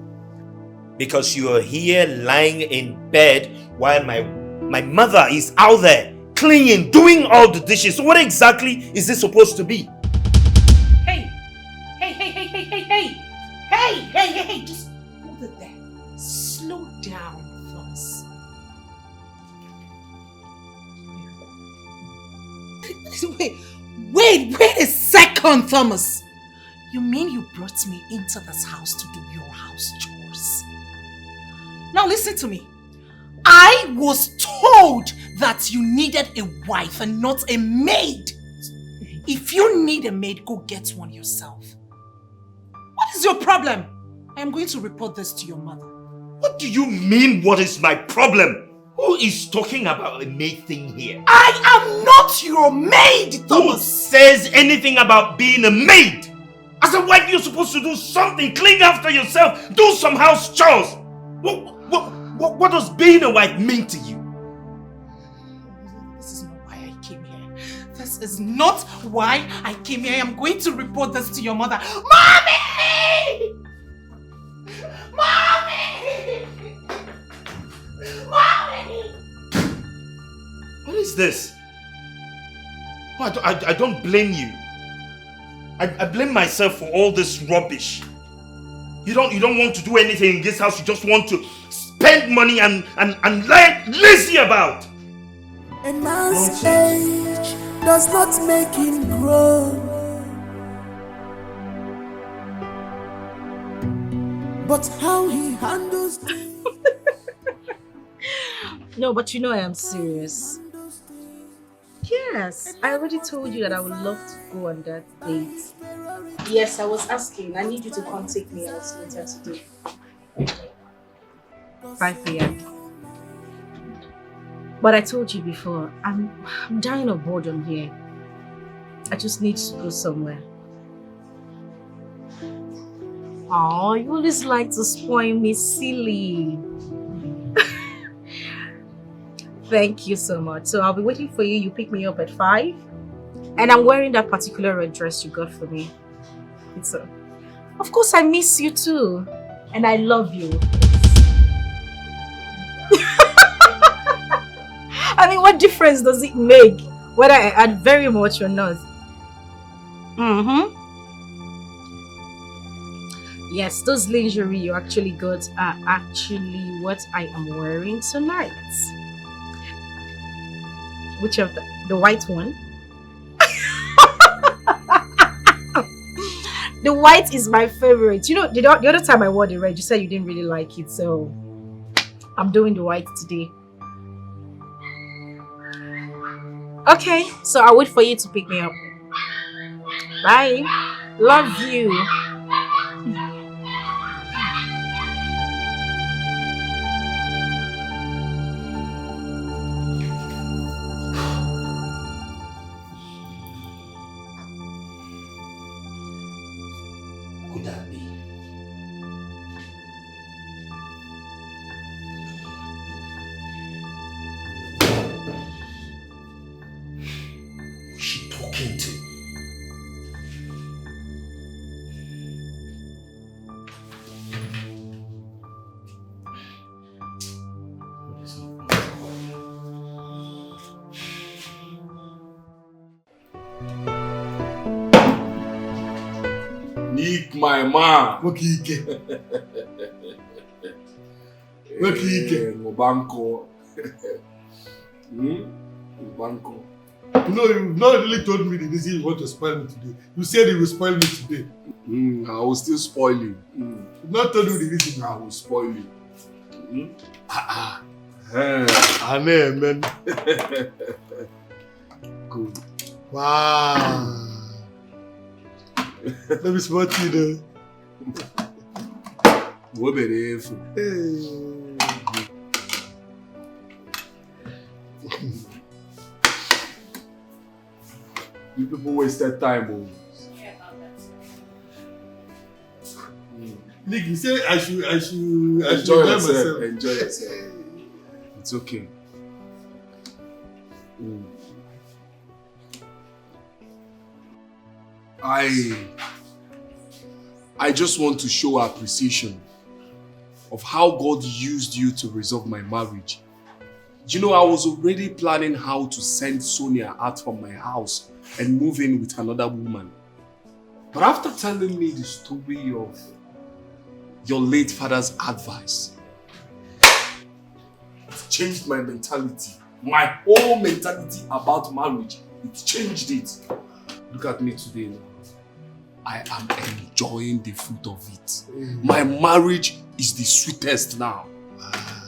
Because you are here lying in bed while my mother is out there cleaning, doing all the dishes. So what exactly is this supposed to be? Hey, just hold it there. Slow down, Thomas. Wait a second, Thomas. You mean you brought me into this house to do your house chores? Now listen to me. I was told that you needed a wife and not a maid. If you need a maid, go get one yourself. What is your problem? I am going to report this to your mother. What do you mean, what is my problem? Who is talking about a maid thing here? I am not your maid, Thomas! Who says anything about being a maid? As a wife, you're supposed to do something, clean after yourself, do some house chores. What does being a wife mean to you? This is not why I came here. This is not why I came here. I am going to report this to your mother. Mommy! Mommy! Mommy! What is this? I don't blame you. I blame myself for all this rubbish. You don't want to do anything in this house. You just want to spend money and lie lazy about. A man's age does not make him grow, but how he handles things. No, but you know I am serious. Yes, I already told you that I would love to go on that date. Yes, I was asking. I need you to come take me out later today. 5 p.m. But I told you before, I'm dying of boredom here. I just need to go somewhere. Oh, you always like to spoil me, silly. Thank you so much. So I'll be waiting for you. You pick me up at 5. And I'm wearing that particular red dress you got for me. So, of course, I miss you too. And I love you. I mean, what difference does it make whether I add very much or not? Yes, those lingerie you actually got are actually what I am wearing tonight. Which of the white one? The white is my favorite. You know, the other time I wore the red, you said you didn't really like it, so I'm doing the white today. Okay, so I'll wait for you to pick me up. Bye. Love you. Could that be? Who's she talking to? Nick, my man. Okike. Okike. Mobanko. Mobanko. You know, you've not really told me the reason you want to spoil me today. You said you will spoil me today. I will still spoil you. You've not told me the reason. I will spoil you. Amen. Good. Wow. Let me spot you though. What it is? You people wasted time, oh. Nick, you say I should Enjoy yourself. Enjoy yourself. It's okay. I just want to show appreciation of how God used you to resolve my marriage. You know, I was already planning how to send Sonia out from my house and move in with another woman. But after telling me the story of your late father's advice, it changed my mentality. My whole mentality about marriage, it changed it. Look at me today now. I am enjoying the fruit of it. My marriage is the sweetest now.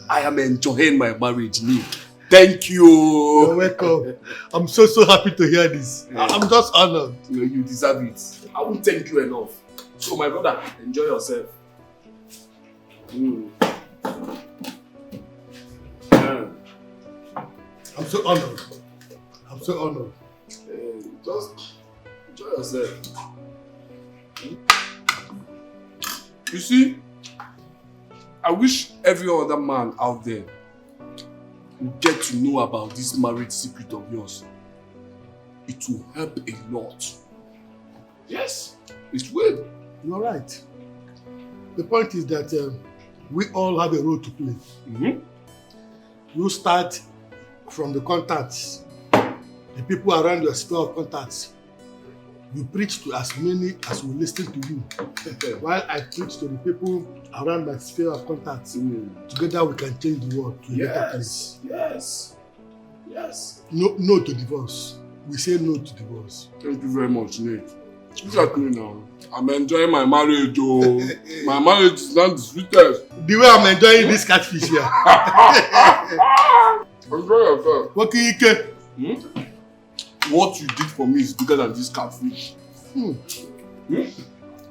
I am enjoying my marriage, Nick. Thank you. You're welcome. I'm so happy to hear this. I'm just honored. You deserve it. I won't thank you enough. So my brother, enjoy yourself. I'm so honored. I'm so honored. Just enjoy yourself. You see, I wish every other man out there would get to know about this marriage secret of yours. It will help a lot. Yes, it will. You're right. The point is that we all have a role to play. You start from the contacts, the people around your sphere of contacts. You preach to as many as will listen to you, while I preach to the people around my sphere of contacts. Together we can change the world to a better place. Yes. No to divorce. We say no to divorce. Thank you very much, Nick. Look at me now. I'm enjoying my marriage, oh. My marriage is not the sweetest. The way I'm enjoying this catfish here. Enjoy yourself. What can you get? What you did for me is bigger than this catfish. You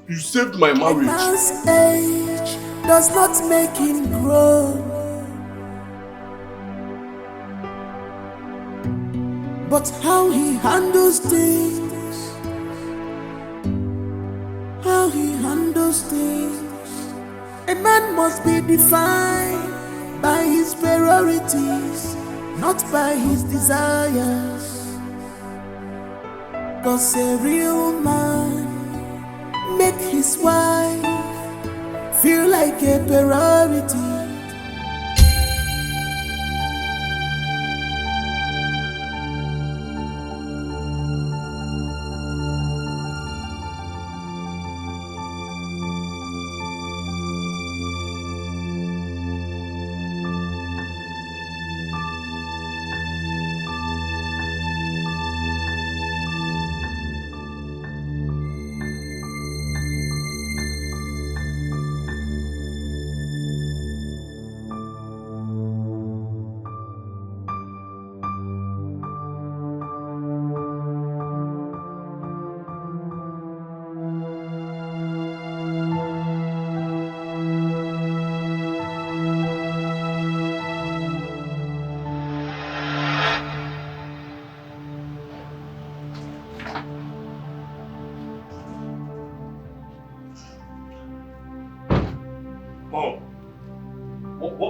saved my marriage. A man's age does not make him grow, but how he handles things, A man must be defined by his priorities, not by his desires. 'Cause a real man make his wife feel like a priority.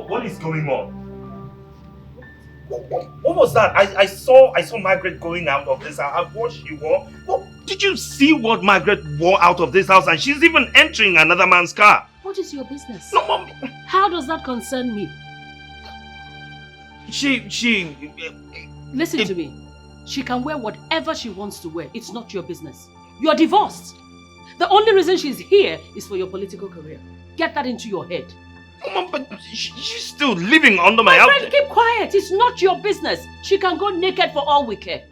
What is going on? What was that? I saw Margaret going out of this house. What she wore? Did you see what Margaret wore out of this house? And she's even entering another man's car. What is your business? No, Mom. How does that concern me? Listen to me. She can wear whatever she wants to wear. It's not your business. You're divorced. The only reason she's here is for your political career. Get that into your head. Mom, but she's still living under my house. My friend, keep quiet. It's not your business. She can go naked for all we care.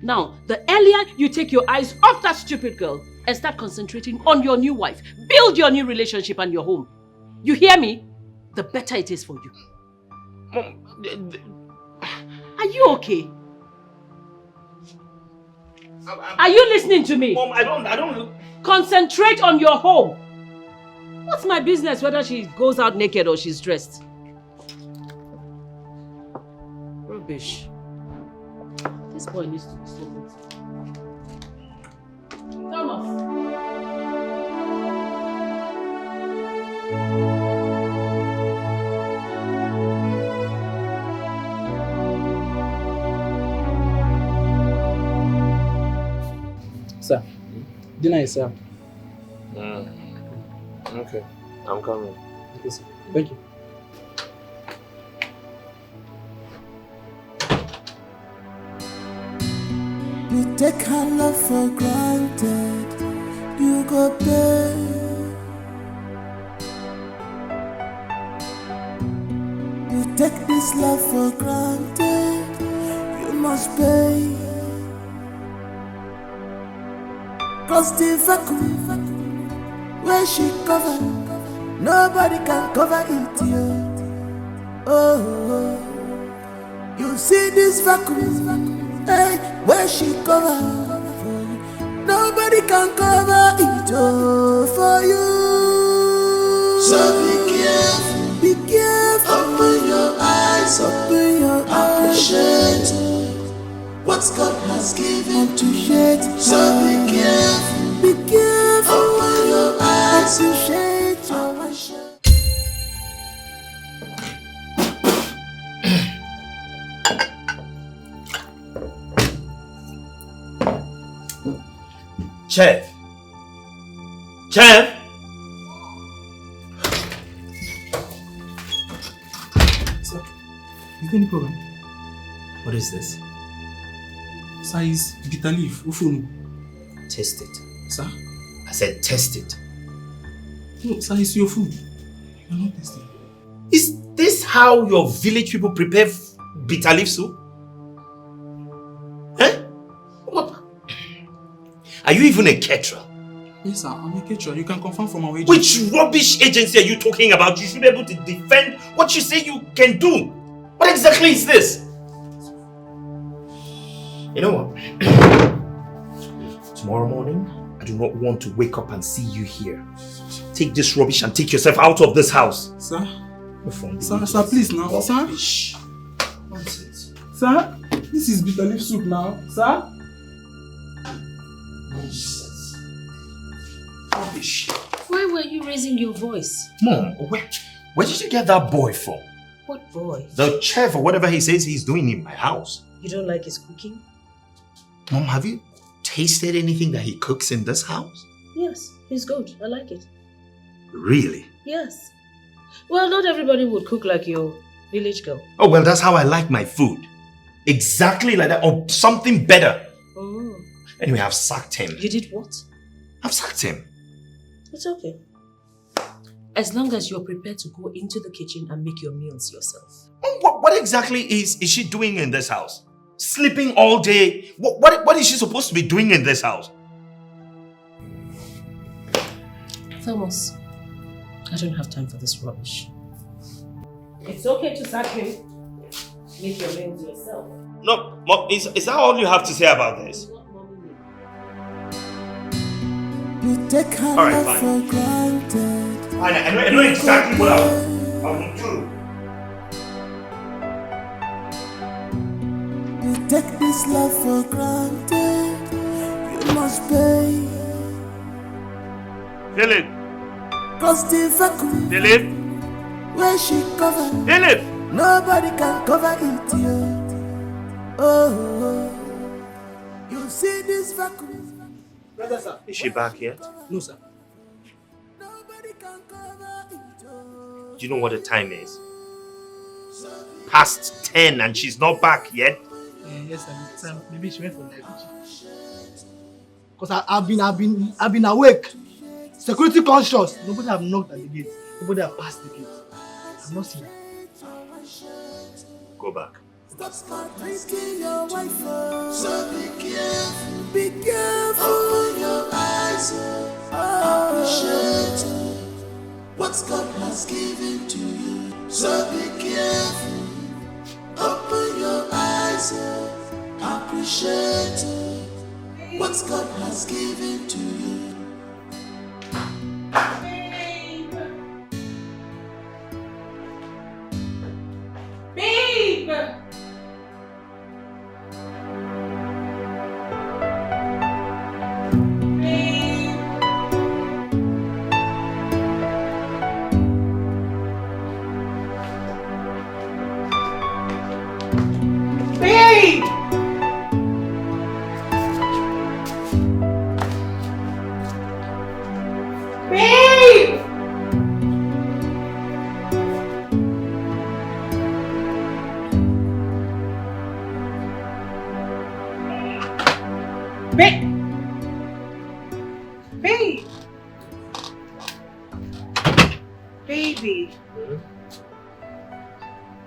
Now, the earlier you take your eyes off that stupid girl and start concentrating on your new wife, build your new relationship and your home. You hear me? The better it is for you. Mom, are you okay? Are you listening to me? Mom, I don't. Concentrate on your home. What's my business whether she goes out naked or she's dressed? Rubbish. This boy needs to be sold. Thomas. Sir, dinner is served. Okay, I'm coming. Okay, sir. Thank you. You take her love for granted, you go pay. You take this love for granted, you must pay. Cause the vacuum where she cover, nobody can cover it, yo. Oh, you see this vacuum, hey, where she cover, nobody can cover it, oh, for you. So be careful, open your eyes, appreciate what God has given to you. So be careful, open your eyes, appreciate your worship. Chef! Chef! Sir, is there any problem? What is this? Sir, is bitter leaf. Ufunu. Taste it. Sir? I said test it. No, sir, it's your food. You're not tasting. Is this how your village people prepare bitter leaf soup? Eh? What? Are you even a caterer? Yes, sir, I'm a caterer. You can confirm from our agency. Which rubbish agency are you talking about? You should be able to defend what you say you can do. What exactly is this? You know what? Tomorrow morning, I do not want to wake up and see you here. Take this rubbish and take yourself out of this house. Sir? Sir, please now. Sir? Nonsense. Sir? This is bitter leaf soup now. Sir? Rubbish. Why were you raising your voice? Mom, where did you get that boy from? What boy? The chef or whatever he says he's doing in my house. You don't like his cooking? Mom, have you tasted anything that he cooks in this house? Yes, he's good. I like it. Really? Yes. Well, not everybody would cook like your village girl. Oh, well, that's how I like my food. Exactly like that, or something better. Oh. Anyway, I've sacked him. You did what? I've sacked him. It's okay. As long as you're prepared to go into the kitchen and make your meals yourself. What exactly is she doing in this house? Sleeping all day? What is she supposed to be doing in this house? Thomas, I don't have time for this rubbish. It's okay to sack him. Make your meals yourself. No, Mom, is that all you have to say about this? You take her Alright, love fine. for granted. I know exactly what I will do. You take this love for granted, you must pay. Philip! Cause the vacuum Philip! where she cover, Philip! nobody can cover it, yo. Oh, you see this vacuum. Brother, sir. Is she back yet? No, sir. Do you know what the time is? Past 10 and she's not back yet? Yes, sir. Maybe she went for life. Because I've been awake. Security conscious. Nobody have knocked at the gate. Nobody have passed the gate. I'm not seeing her. Go back. Stop risking your wife, so be careful, open your eyes, appreciate what God has given to you, so be careful, open your eyes, appreciate what God has given to you. Babe! Babe! Baby.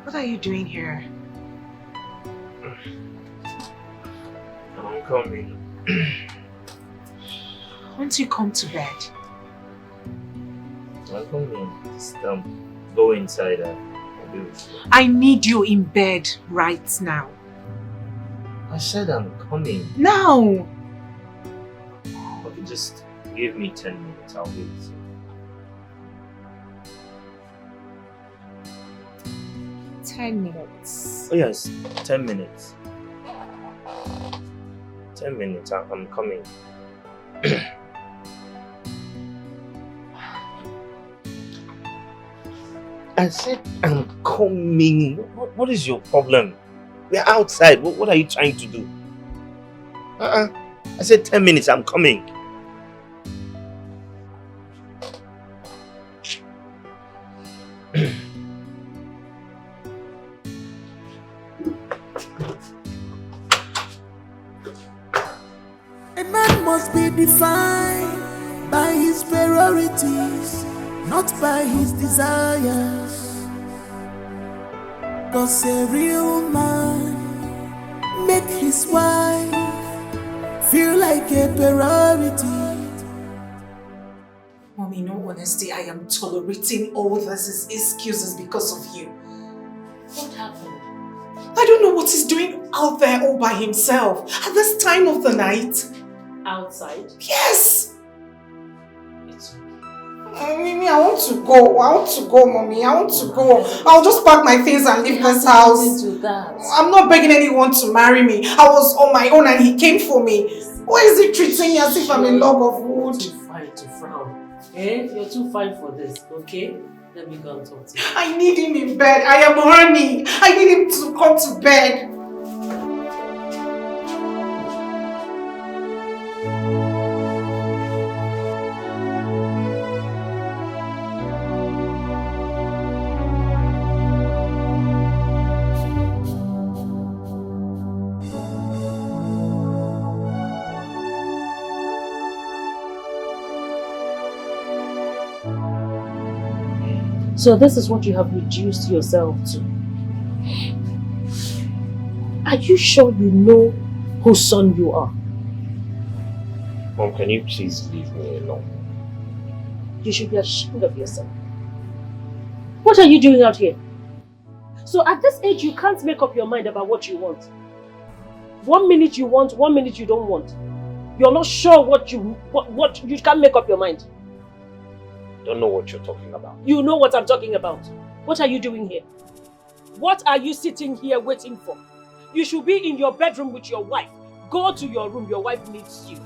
What are you doing here? I'm coming. Won't you come to bed? I'm coming. Just go inside and I'll be with you. I need you in bed right now. I said I'm coming. Now! Okay, just give me 10 minutes. I'll be with you. $10. Oh yes, 10 minutes. 10 minutes, I'm coming. I said I'm coming. What is your problem? We're outside. What are you trying to do? I said 10 minutes, I'm coming. A man must be defined by his priorities, not by his desires. 'Cause a real man make his wife feel like a priority. Mommy, in all honesty, I am tolerating all these excuses because of you. What happened? I don't know what he's doing out there all by himself at this time of the night. Outside? Yes! Mimi, I want to go. Mommy. I want to go. I'll just pack my things and leave this house. I'm not begging anyone to marry me. I was on my own and he came for me. Why is he treating me as if I'm a log of wood? You're too fine to frown. You're too fine for this, okay? Let me go and talk to you. I need him in bed. I am horny. I need him to come to bed. So this is what you have reduced yourself to. Are you sure you know whose son you are? Mom, can you please leave me alone? You should be ashamed of yourself. What are you doing out here? So at this age, you can't make up your mind about what you want. 1 minute you want, 1 minute you don't want. You're not sure what you can't make up your mind. Don't know what you're talking about. You know what I'm talking about. What are you doing here? What are you sitting here waiting for? You should be in your bedroom with your wife. Go to your room, your wife needs you.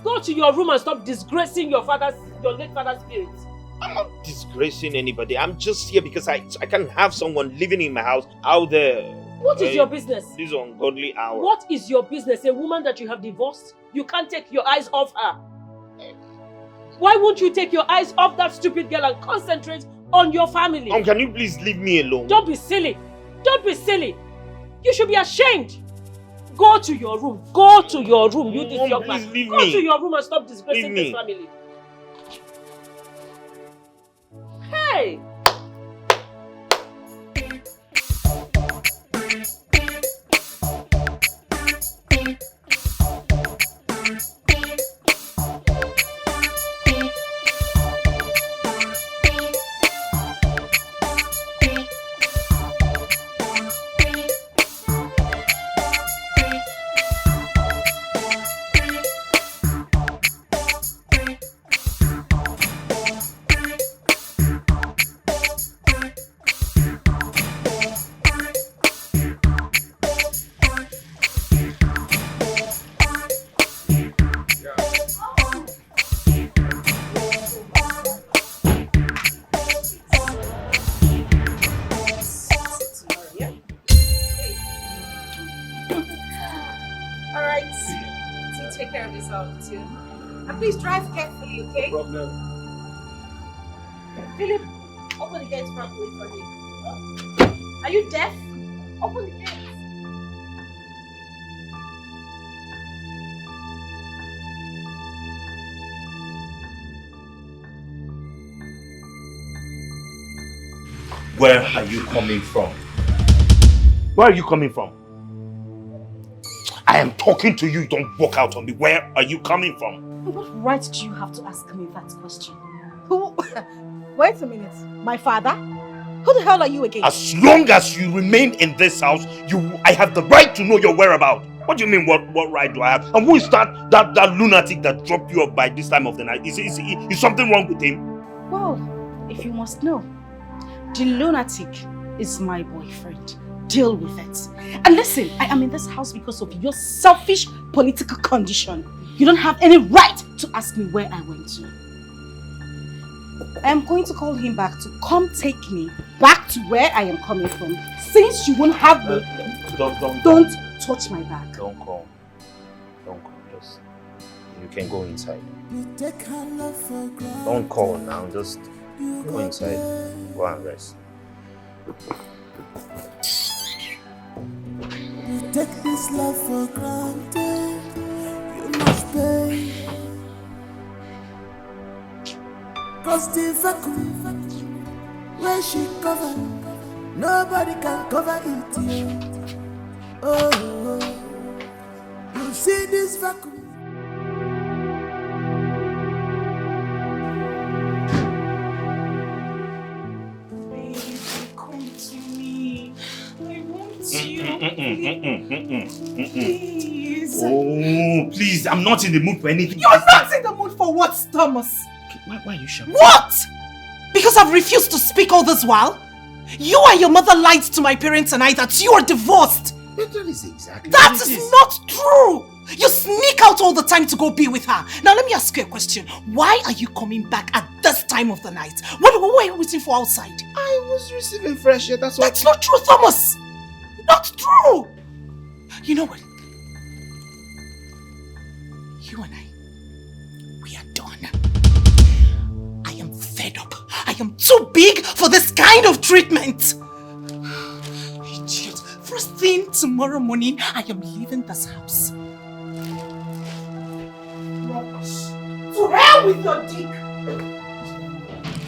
Go to your room and stop disgracing your late father's spirit. I'm not disgracing anybody. I'm just here because I can't have someone living in my house out there. What is your business? This ungodly hour. What is your business? A woman that you have divorced? You can't take your eyes off her. Why won't you take your eyes off that stupid girl and concentrate on your family? Mom, can you please leave me alone? Don't be silly. Don't be silly. You should be ashamed. Go to your room. Go to your room. You this young man. Go to your room and stop disgracing this family. Hey! And please drive carefully, okay? No problem. Philip, open the gate properly for me. Are you deaf? Open the gate. Where are you coming from? Where are you coming from? I am talking to you, don't walk out on me. Where are you coming from? What right do you have to ask me that question? Who? Wait a minute. My father? Who the hell are you again? As long as you remain in this house, I have the right to know your whereabouts. What do you mean, what right do I have? And who is that lunatic that dropped you off by this time of the night? Is something wrong with him? Well, if you must know, the lunatic is my boyfriend. Deal with it. And listen, I am in this house because of your selfish political condition. You don't have any right to ask me where I went to. I am going to call him back to come take me back to where I am coming from. Since you won't have me, don't touch my back. Don't call. Just, you can go inside. Don't call now. Just go inside. Go and rest. You take this love for granted. You must pay. Cause the vacuum where she covered, nobody can cover it. Yeah. Oh, you see this vacuum. Please. Oh, please, I'm not in the mood for anything. You're not in the mood for what, Thomas? Why are you shouting? What? Because I've refused to speak all this while? You and your mother lied to my parents tonight that you are divorced. That is exactly That is not true. You sneak out all the time to go be with her. Now let me ask you a question. Why are you coming back at this time of the night? What were you waiting for outside? I was receiving fresh air, that's why. That's not true, Thomas. Not true. You know what? You and I, we are done. I am fed up. I am too big for this kind of treatment. Idiot. First thing tomorrow morning, I am leaving this house. To hell with your dick.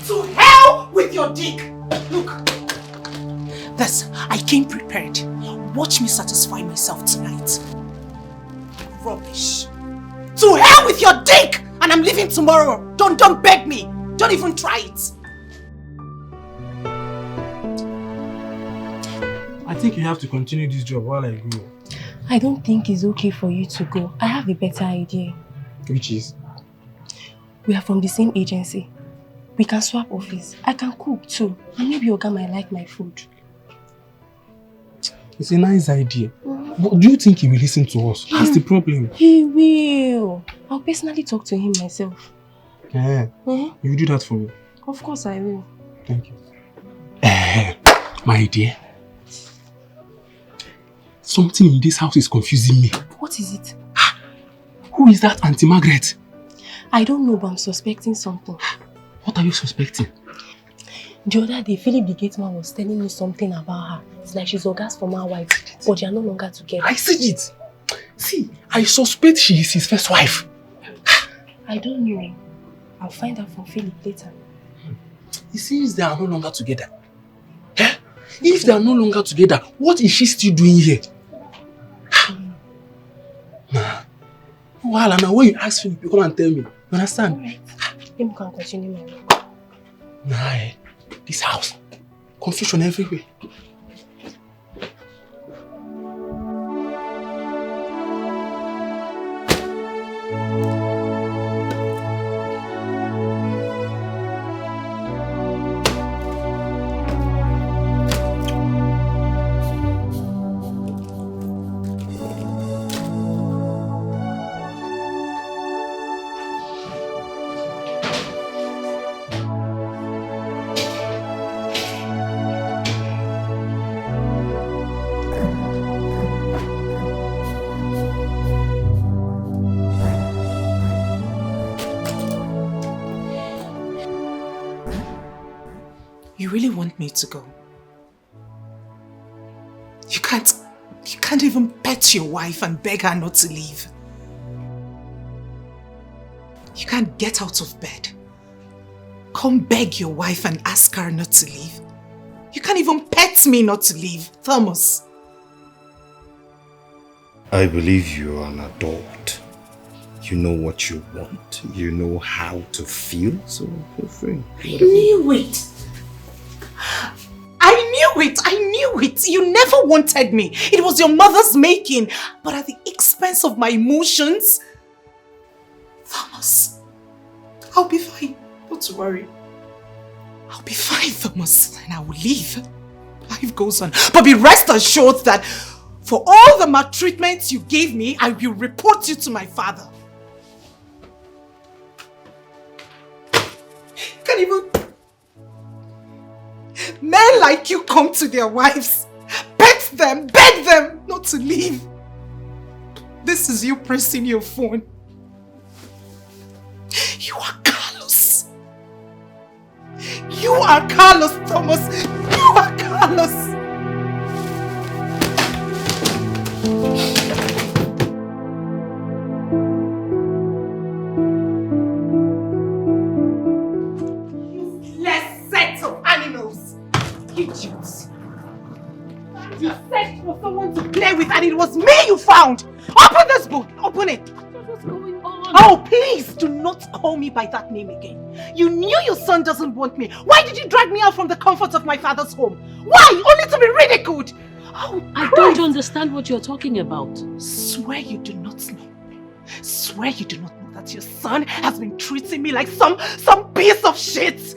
To hell with your dick. Look. This, I came prepared. Watch me satisfy myself tonight. Rubbish. To hell with your dick! And I'm leaving tomorrow. Don't beg me. Don't even try it. I think you have to continue this job while I go. I don't think it's okay for you to go. I have a better idea. Which is? We are from the same agency. We can swap office. I can cook too. And maybe Oga might like my food. It's a nice idea. But do you think he will listen to us? That's the problem. He will. I'll personally talk to him myself. Yeah. You will do that for me? Of course I will. Thank you. My dear. Something in this house is confusing me. What is it? Who is that Auntie Margaret? I don't know, but I'm suspecting something. What are you suspecting? The other day, Philip the gate man was telling me something about her. It's like she's Oga's former wife, but they are no longer together. I see it. See, I suspect she is his first wife. I don't know. I'll find out from Philip later. It seems they are no longer together. If they are no longer together, what is she still doing here? Well, now when you ask Philip, you come and tell me. You understand? Alright. Let me can continue my work. Nah, this house. Confusion everywhere. You really want me to go? You can't even pet your wife and beg her not to leave. You can't get out of bed. Come beg your wife and ask her not to leave. You can't even pet me not to leave, Thomas. I believe you are an adult. You know what you want. You know how to feel, so feel free. I knew it. I knew it. You never wanted me. It was your mother's making, but at the expense of my emotions. Thomas, I'll be fine. Don't worry. I'll be fine, Thomas, and I will leave. Life goes on. But be rest assured that for all the maltreatment you gave me, I will report you to my father. Can't even... Men like you come to their wives, pet them, beg them not to leave. This is you pressing your phone. You are callous. You are callous, Thomas. You are callous. Useless set of animals. Idiots. You searched for someone to play with and it was me you found. Open this book. Open it. What's going on? Oh, please do not call me by that name again. You knew your son doesn't want me. Why did you drag me out from the comfort of my father's home? Why? Only to be ridiculed. Oh, I don't understand what you're talking about. Swear you do not know. Swear you do not know that your son has been treating me like some piece of shit.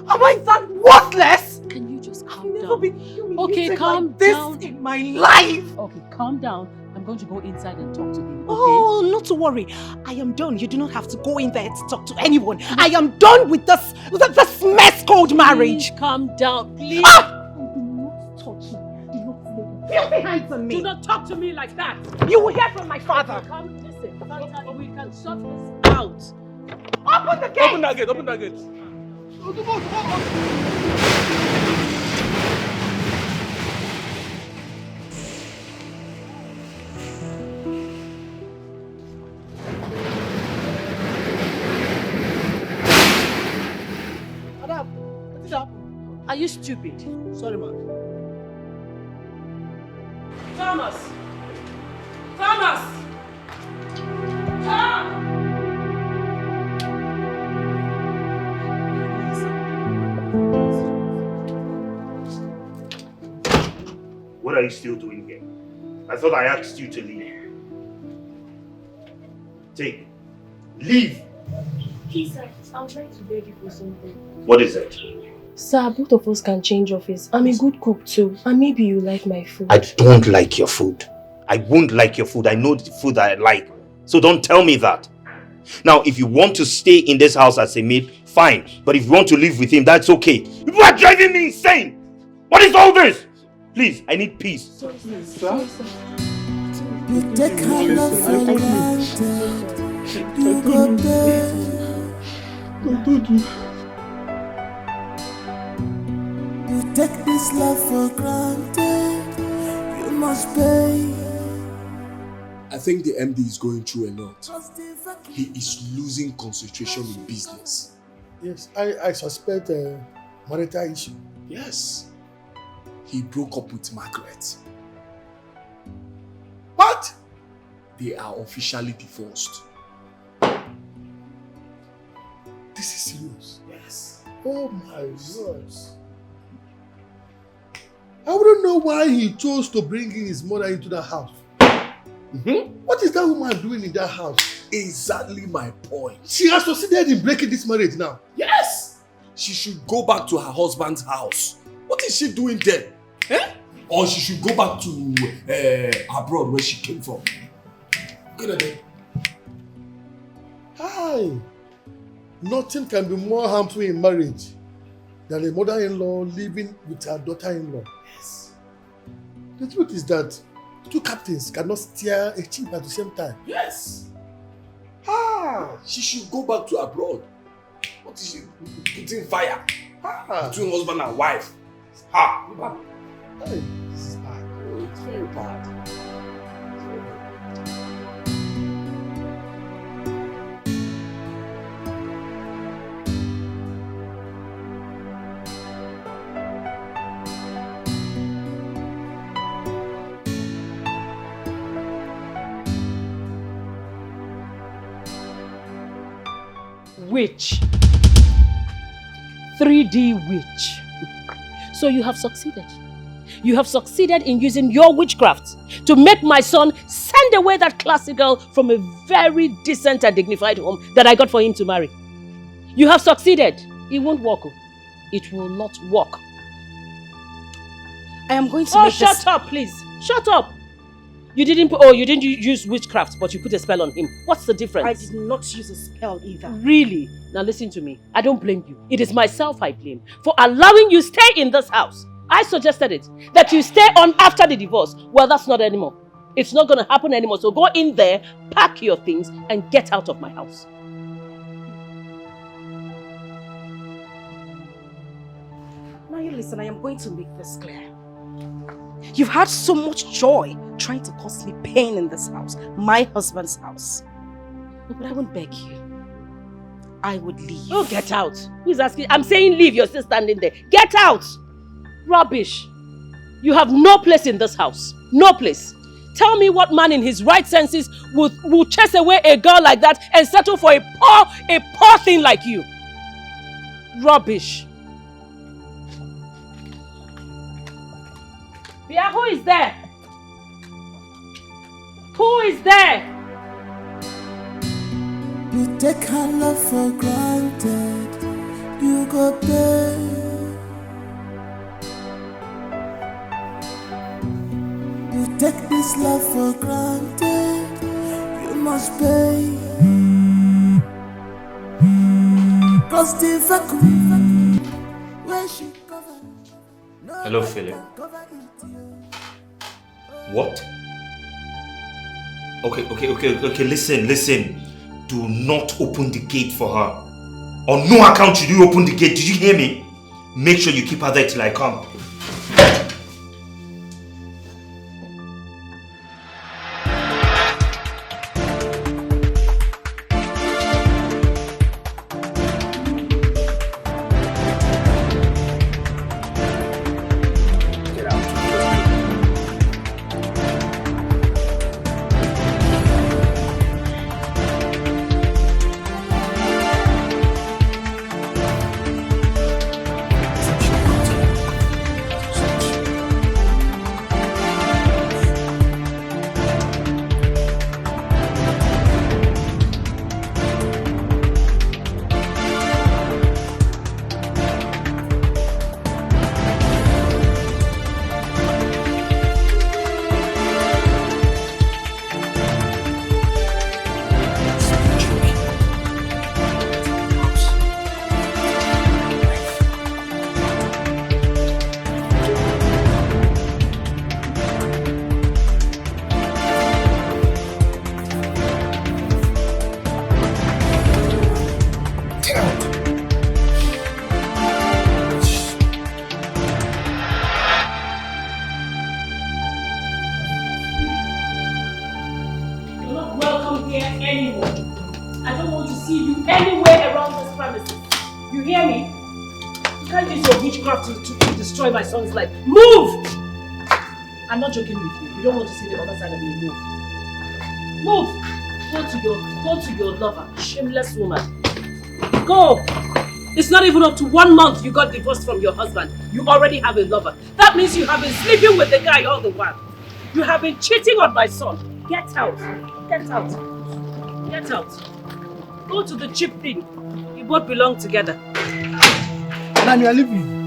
Am I that worthless? Can you just calm I've never down? been humiliated Okay, calm like this down. in my life. Okay, calm down. I'm going to go inside and talk to him, okay? Oh, not to worry. I am done. You do not have to go in there to talk to anyone. I am done with this mess called marriage. Please calm down, please. Ah! Do not touch me. Do not lay filthy hands on me. Do not talk to me like that. You will hear from my father. Come, listen. Santa, we can sort this out. Open the gate. Open that gate. Open that gate. Madam, what is happening? Are you stupid? Sorry, ma'am. Thomas! Thomas! What are you still doing here? I thought I asked you to leave. Take. Leave! Please, sir, I would like to beg you for something. What is it? Sir, both of us can change office. I'm a good cook too, and maybe you like my food. I don't like your food. I won't like your food. I know the food that I like. So don't tell me that. Now, if you want to stay in this house as a maid, fine. But if you want to live with him, that's okay. You are driving me insane! What is all this? Please, I need peace. You take her love for granted. You go there. You take this love for granted. You must pay. I think the MD is going through a lot. He is losing concentration in business. Yes, I suspect a marital issue. Yes. He broke up with Margaret. What? They are officially divorced. This is serious. Yes. Oh my God. I wouldn't know why he chose to bring in his mother into the house. What is that woman doing in that house? Exactly my point. She has succeeded in breaking this marriage now. Yes! She should go back to her husband's house. What is she doing there? Eh? Or she should go back to abroad where she came from. Good idea. Hi. Nothing can be more harmful in marriage than a mother-in-law living with her daughter-in-law. Yes. The truth is that two captains cannot steer a ship at the same time. Yes. She should go back to abroad. What is she putting fire between husband and wife? Hey, this is bad. Oh, it's very bad. witch. 3D witch. So you have succeeded. You have succeeded in using your witchcraft to make my son send away that classy girl from a very decent and dignified home that I got for him to marry. You have succeeded. It won't work. It will not work. I am going to make shut up, please. Shut up. You didn't use witchcraft, but you put a spell on him. What's the difference? I did not use a spell either. Really? Now listen to me. I don't blame you. It is myself I blame for allowing you stay in this house. I suggested it. That you stay on after the divorce. Well, that's not anymore. It's not going to happen anymore. So go in there, pack your things, and get out of my house. Now you listen, I am going to make this clear. You've had so much joy trying to cause me pain in this house, my husband's house. But I won't beg you. I would leave. Oh, get out. Who's asking? I'm saying leave. You're still standing there. Get out. Rubbish. You have no place in this house. No place. Tell me what man in his right senses will chase away a girl like that and settle for a poor thing like you. Rubbish. Bia, who is there? Who is there? You take her love for granted. You go pay. You take this love for granted. You must pay. Cause the vacuum where she covered. Hello, Philip. What? Okay, listen. Do not open the gate for her. On no account should you open the gate. Did you hear me? Make sure you keep her there till I come. My son's life. Move! I'm not joking with you. You don't want to see the other side of me. Move. Go to your lover. Shameless woman. Go. It's not even up to 1 month you got divorced from your husband. You already have a lover. That means you have been sleeping with the guy all the while. You have been cheating on my son. Get out. Get out. Get out. Go to the cheap thing. You both belong together. Madam, you are leaving.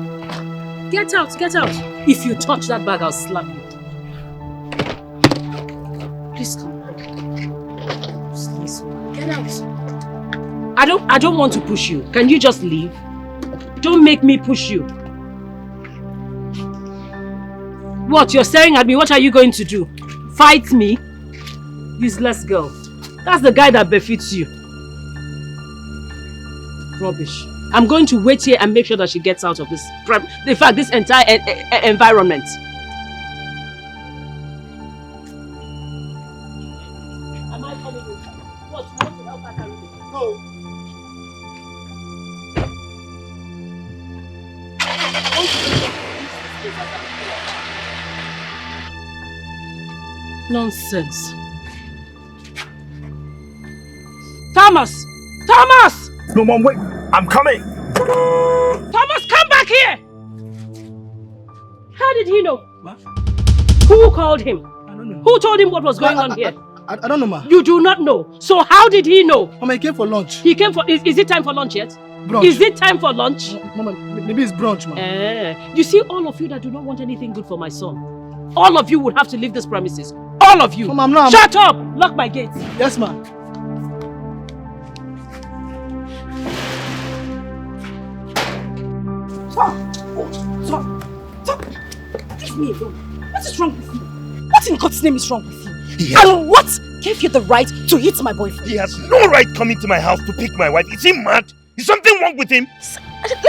Get out, get out. If you touch that bag, I'll slap you. Please come. Please, get out. I don't want to push you. Can you just leave? Don't make me push you. What? You're staring at me. What are you going to do? Fight me? Useless girl. That's the guy that befits you. Rubbish. I'm going to wait here and make sure that she gets out of this, in fact, this entire environment. Am I coming with her? What, you want to help her carry this? No. Nonsense. Thomas! Thomas! No, Mom, wait. I'm coming. Thomas, come back here! How did he know? Ma? Who called him? I don't know. Who told him what was going on here? I don't know, ma. You do not know. So how did he know? Mama, he came for lunch. He came for... Is it time for lunch yet? Brunch. Is it time for lunch? Mama, maybe it's brunch, ma. You see, all of you that do not want anything good for my son, all of you would have to leave this premises. All of you. Mama, I'm not... Shut up! Lock my gates. Yes, ma. Tom! Leave me alone. What is wrong with you? What in God's name is wrong with you? And what gave you the right to hit my boyfriend? He has no right coming to my house to pick my wife. Is he mad? Is something wrong with him?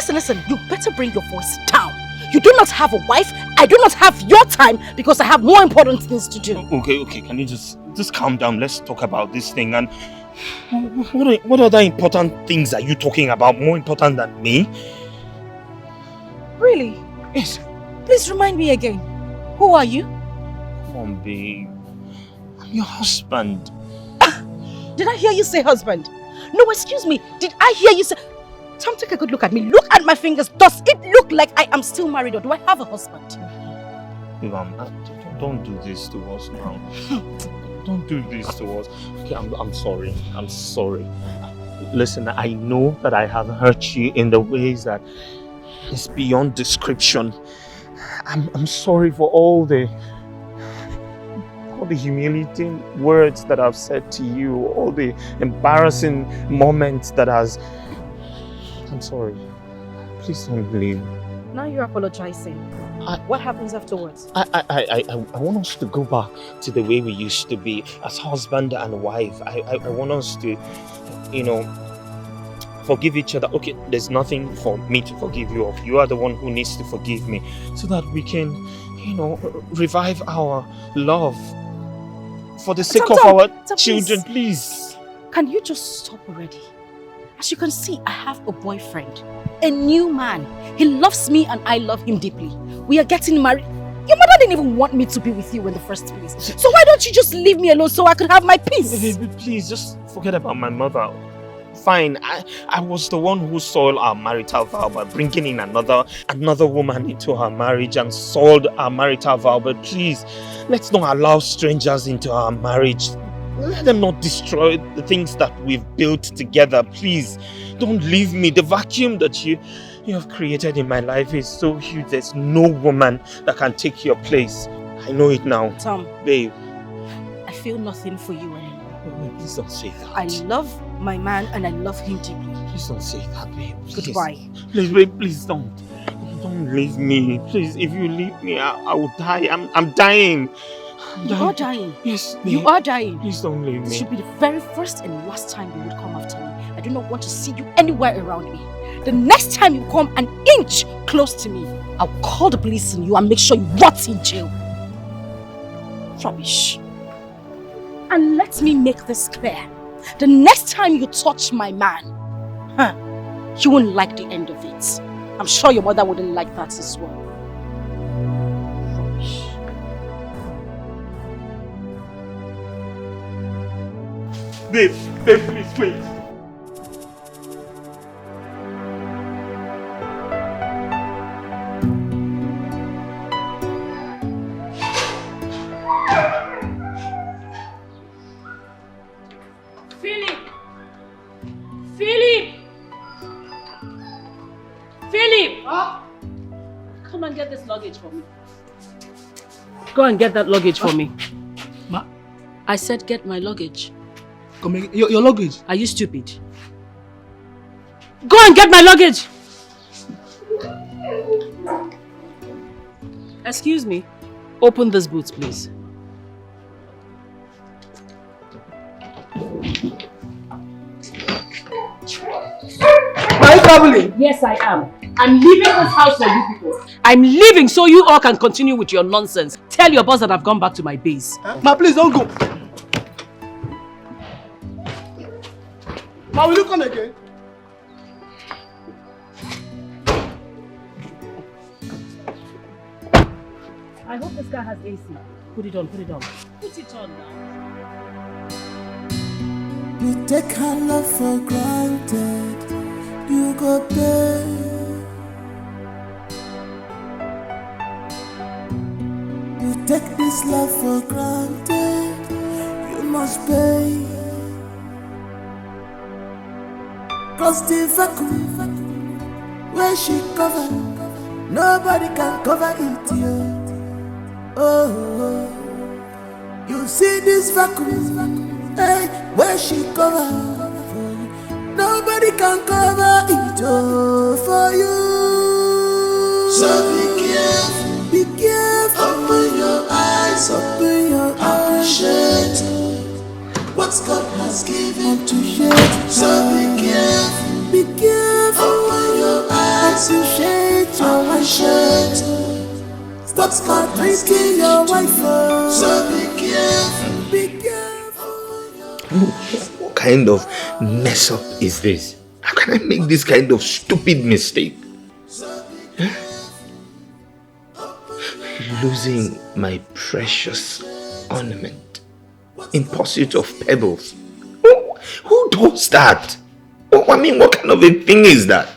Listen, you better bring your voice down. You do not have a wife. I do not have your time because I have more important things to do. Okay, can you just calm down? Let's talk about this thing. And what other important things are you talking about? More important than me? Really? Yes. Please remind me again. Who are you? Come on, babe. I'm your husband. Did I hear you say husband? No, excuse me. Did I hear you say... Tom, take a good look at me. Look at my fingers. Does it look like I am still married or do I have a husband? Babe, don't do this to us now. Don't do this to us. Okay, I'm sorry. I'm sorry. Listen, I know that I have hurt you in the ways that is beyond description. I'm sorry for all the humiliating words that I've said to you, all the embarrassing moments that I'm sorry. Please don't leave. Now you're apologizing. What happens afterwards? I want us to go back to the way we used to be as husband and wife. I want us to, forgive each other. Okay, there's nothing for me to forgive you of. You are the one who needs to forgive me so that we can, revive our love for the sake of our children, please. Can you just stop already? As you can see, I have a boyfriend, a new man. He loves me and I love him deeply. We are getting married. Your mother didn't even want me to be with you in the first place. So why don't you just leave me alone so I could have my peace? Please, just forget about my mother. Fine, I was the one who soiled our marital vow by bringing in another woman into our marriage and soiled our marital vow. But please, let's not allow strangers into our marriage. Let them not destroy the things that we've built together. Please, don't leave me. The vacuum that you have created in my life is so huge. There's no woman that can take your place. I know it now. Tom. Babe. I feel nothing for you anymore. Please don't say that. I love my man and I love him deeply. Please don't say that, babe. Please. Goodbye. Please, babe, please don't. Don't leave me. Please, if you leave me, I will die. I'm dying. You are dying. Yes, babe. You are dying. Please don't leave me. This should be the very first and last time you would come after me. I do not want to see you anywhere around me. The next time you come an inch close to me, I'll call the police on you and make sure you rot in jail. Rubbish. And let me make this clear. The next time you touch my man, you won't like the end of it. I'm sure your mother wouldn't like that as well. Rubbish. Babe, please, wait. Philip! Come and get this luggage for me. Go and get that luggage for me. Ma? I said get my luggage. Come again. Your luggage? Are you stupid? Go and get my luggage! Excuse me. Open this boot, please. Are you traveling? Yes, I am. I'm leaving this house for you people. I'm leaving so you all can continue with your nonsense. Tell your boss that I've gone back to my base. Ma, please don't go. Ma, will you come again? I hope this guy has AC. Put it on, put it on. Put it on now. You take her love for granted. you go pay. You take this love for granted, you must pay. Cause the vacuum where she cover, nobody can cover it, yeah. Oh, you see this vacuum, hey, where she cover, nobody can cover it, oh, for you. So be careful, open your eyes, appreciate what God has given to you. So be careful, open your eyes, appreciate what God has given your wife. So be careful. What kind of mess up is this? How can I make this kind of stupid mistake? Losing my precious ornament in pursuit of pebbles. Who does that? I mean, what kind of a thing is that?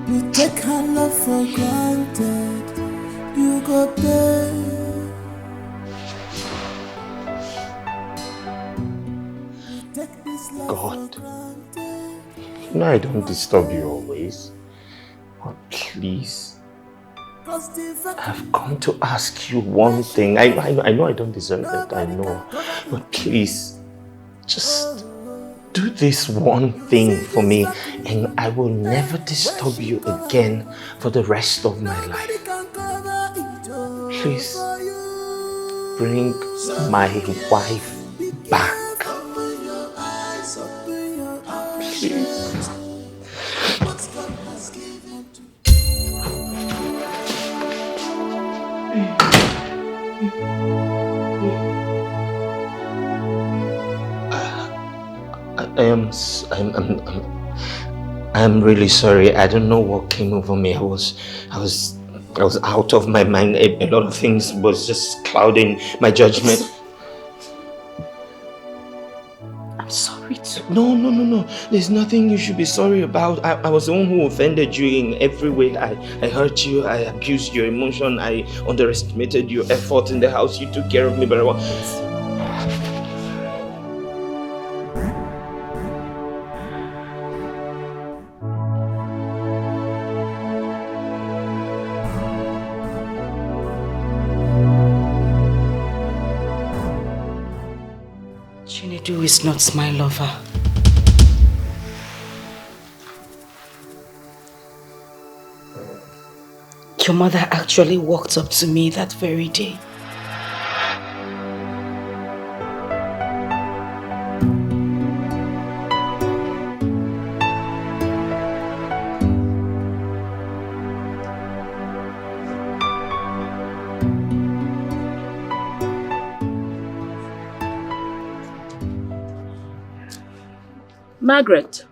You take her love for granted, you go pay. God, you know I don't disturb you always, but please, I've come to ask you one thing. I know I don't deserve it, I know, but please, just do this one thing for me and I will never disturb you again for the rest of my life. Please, bring my wife back. Please. I'm really sorry. I don't know what came over me. I was out of my mind. A lot of things was just clouding my judgment. I'm sorry too. No. There's nothing you should be sorry about. I was the one who offended you in every way. I hurt you. I abused your emotion. I underestimated your effort in the house. You took care of me very well. Chinedu is not my lover. Your mother actually walked up to me that very day. Margaret,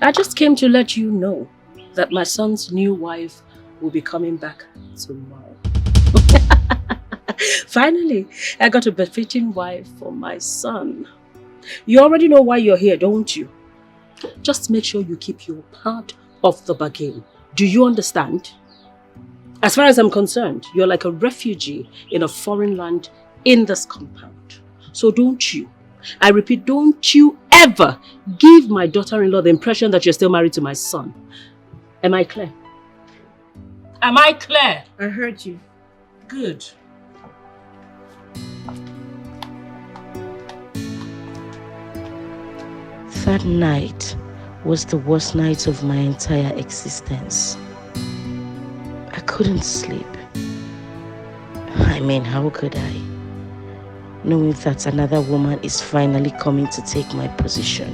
I just came to let you know that my son's new wife will be coming back tomorrow. Finally, I got a befitting wife for my son. You already know why you're here, don't you? Just make sure you keep your part of the bargain. Do you understand? As far as I'm concerned, you're like a refugee in a foreign land in this compound. So don't you, I repeat, don't you ever give my daughter-in-law the impression that you're still married to my son. Am I clear? Am I clear? I heard you. Good. That night was the worst night of my entire existence. I couldn't sleep. I mean, how could I? Knowing that another woman is finally coming to take my position.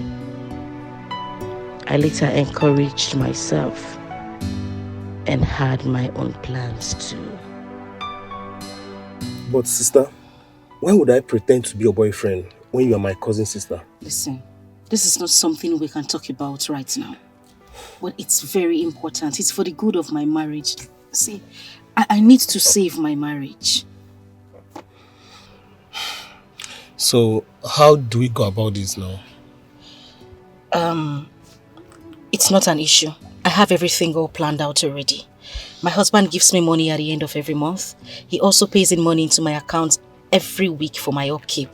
I later encouraged myself and had my own plans too. But sister, why would I pretend to be your boyfriend when you are my cousin sister? Listen, this is not something we can talk about right now. But it's very important. It's for the good of my marriage. See, I need to save my marriage. So, how do we go about this now? It's not an issue. I have everything all planned out already. My husband gives me money at the end of every month. He also pays in money into my account every week for my upkeep.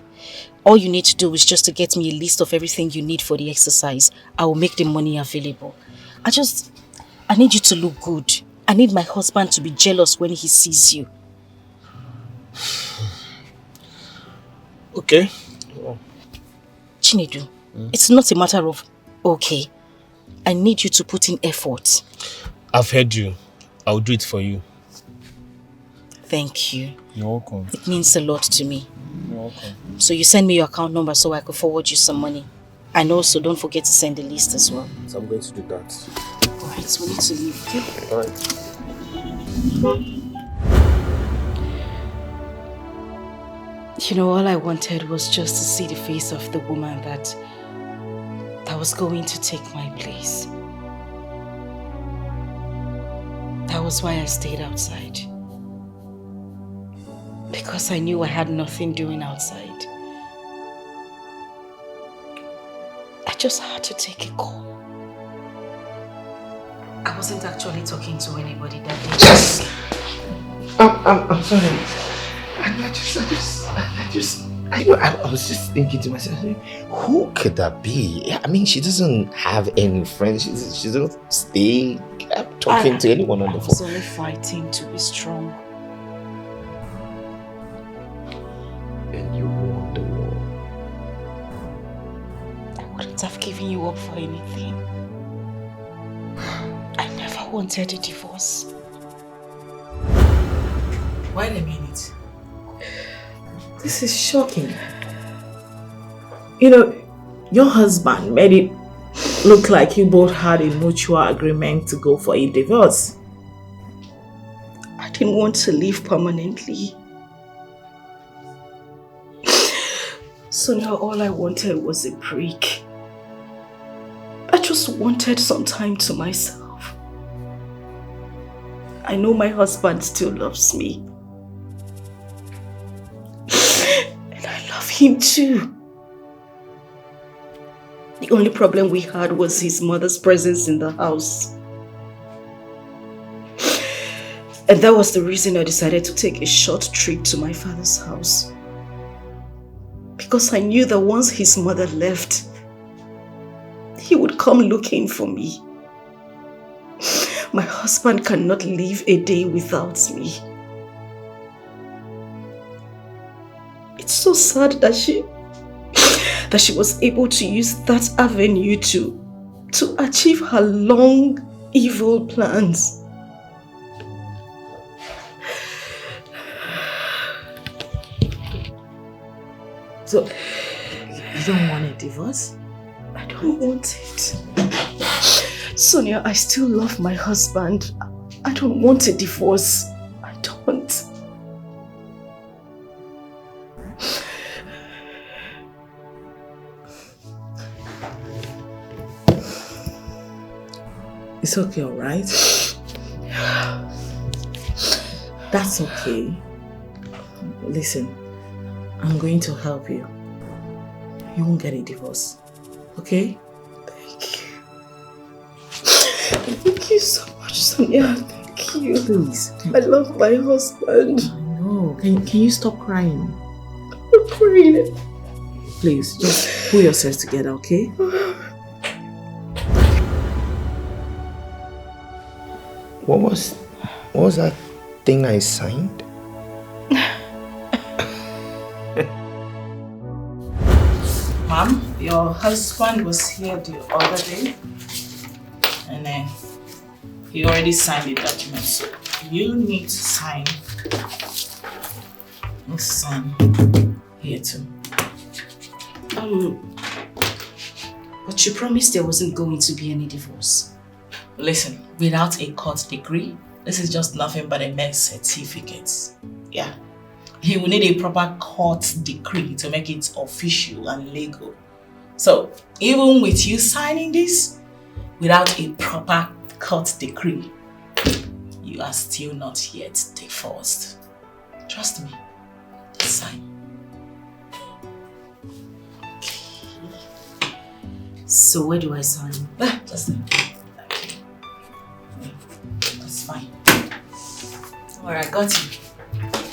All you need to do is just to get me a list of everything you need for the exercise. I will make the money available. I need you to look good. I need my husband to be jealous when he sees you. Okay. Chinedu, it's not a matter of okay. I need you to put in effort. I've heard you. I'll do it for you. Thank you. You're welcome. It means a lot to me. You're welcome. So you send me your account number so I could forward you some money. And also don't forget to send the list as well. So I'm going to do that. Alright, we need to leave, okay? Alright. You know, all I wanted was just to see the face of the woman that was going to take my place. That was why I stayed outside. Because I knew I had nothing doing outside. I just had to take a call. I wasn't actually talking to anybody that day. Yes! I'm sorry. I was just thinking to myself, who could that be? I mean, she doesn't have any friends. She doesn't stay talking to anyone on the phone. I was only fighting to be strong. And you won the war. I wouldn't have given you up for anything. I never wanted a divorce. Wait a minute. This is shocking. You know, your husband made it look like you both had a mutual agreement to go for a divorce. I didn't want to live permanently. So now all I wanted was a break. I just wanted some time to myself. I know my husband still loves me. And I love him too. The only problem we had was his mother's presence in the house. And that was the reason I decided to take a short trip to my father's house. Because I knew that once his mother left, he would come looking for me. My husband cannot live a day without me. It's so sad that she was able to use that avenue to achieve her long, evil plans. So, you don't want a divorce? I don't want it. Sonia, I still love my husband. I don't want a divorce. I don't. It's okay, alright? That's okay. Listen, I'm going to help you. You won't get a divorce. Okay? Thank you. Thank you so much, Sonia. Thank you. Please. I love my husband. I know. Can you stop crying? I'm crying. Please, just pull yourself together, okay? What was that thing I signed? Mom, your husband was here the other day and he already signed the document, so you need to sign. Let's sign here too. But you promised there wasn't going to be any divorce. Listen, without a court degree, this is just nothing but a mere certificate. Yeah. He will need a proper court decree to make it official and legal. So, even with you signing this, without a proper court decree, you are still not yet divorced. Trust me. Sign. So where do I sign? Just okay. That's fine. Alright, got you.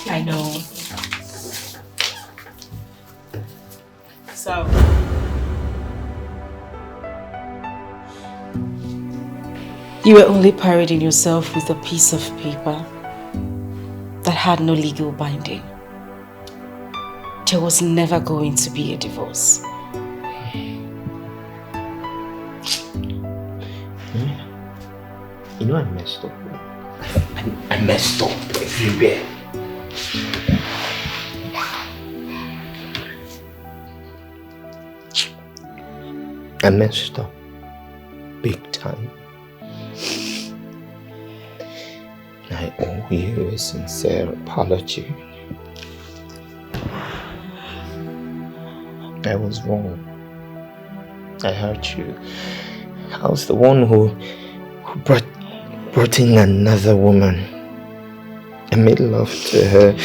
I know. So you were only parading yourself with a piece of paper that had no legal binding. There was never going to be a divorce. You know I messed up. I messed up everywhere. I messed up big time. I owe you a sincere apology. I was wrong. I hurt you. I was the one who brought in another woman. I made love to her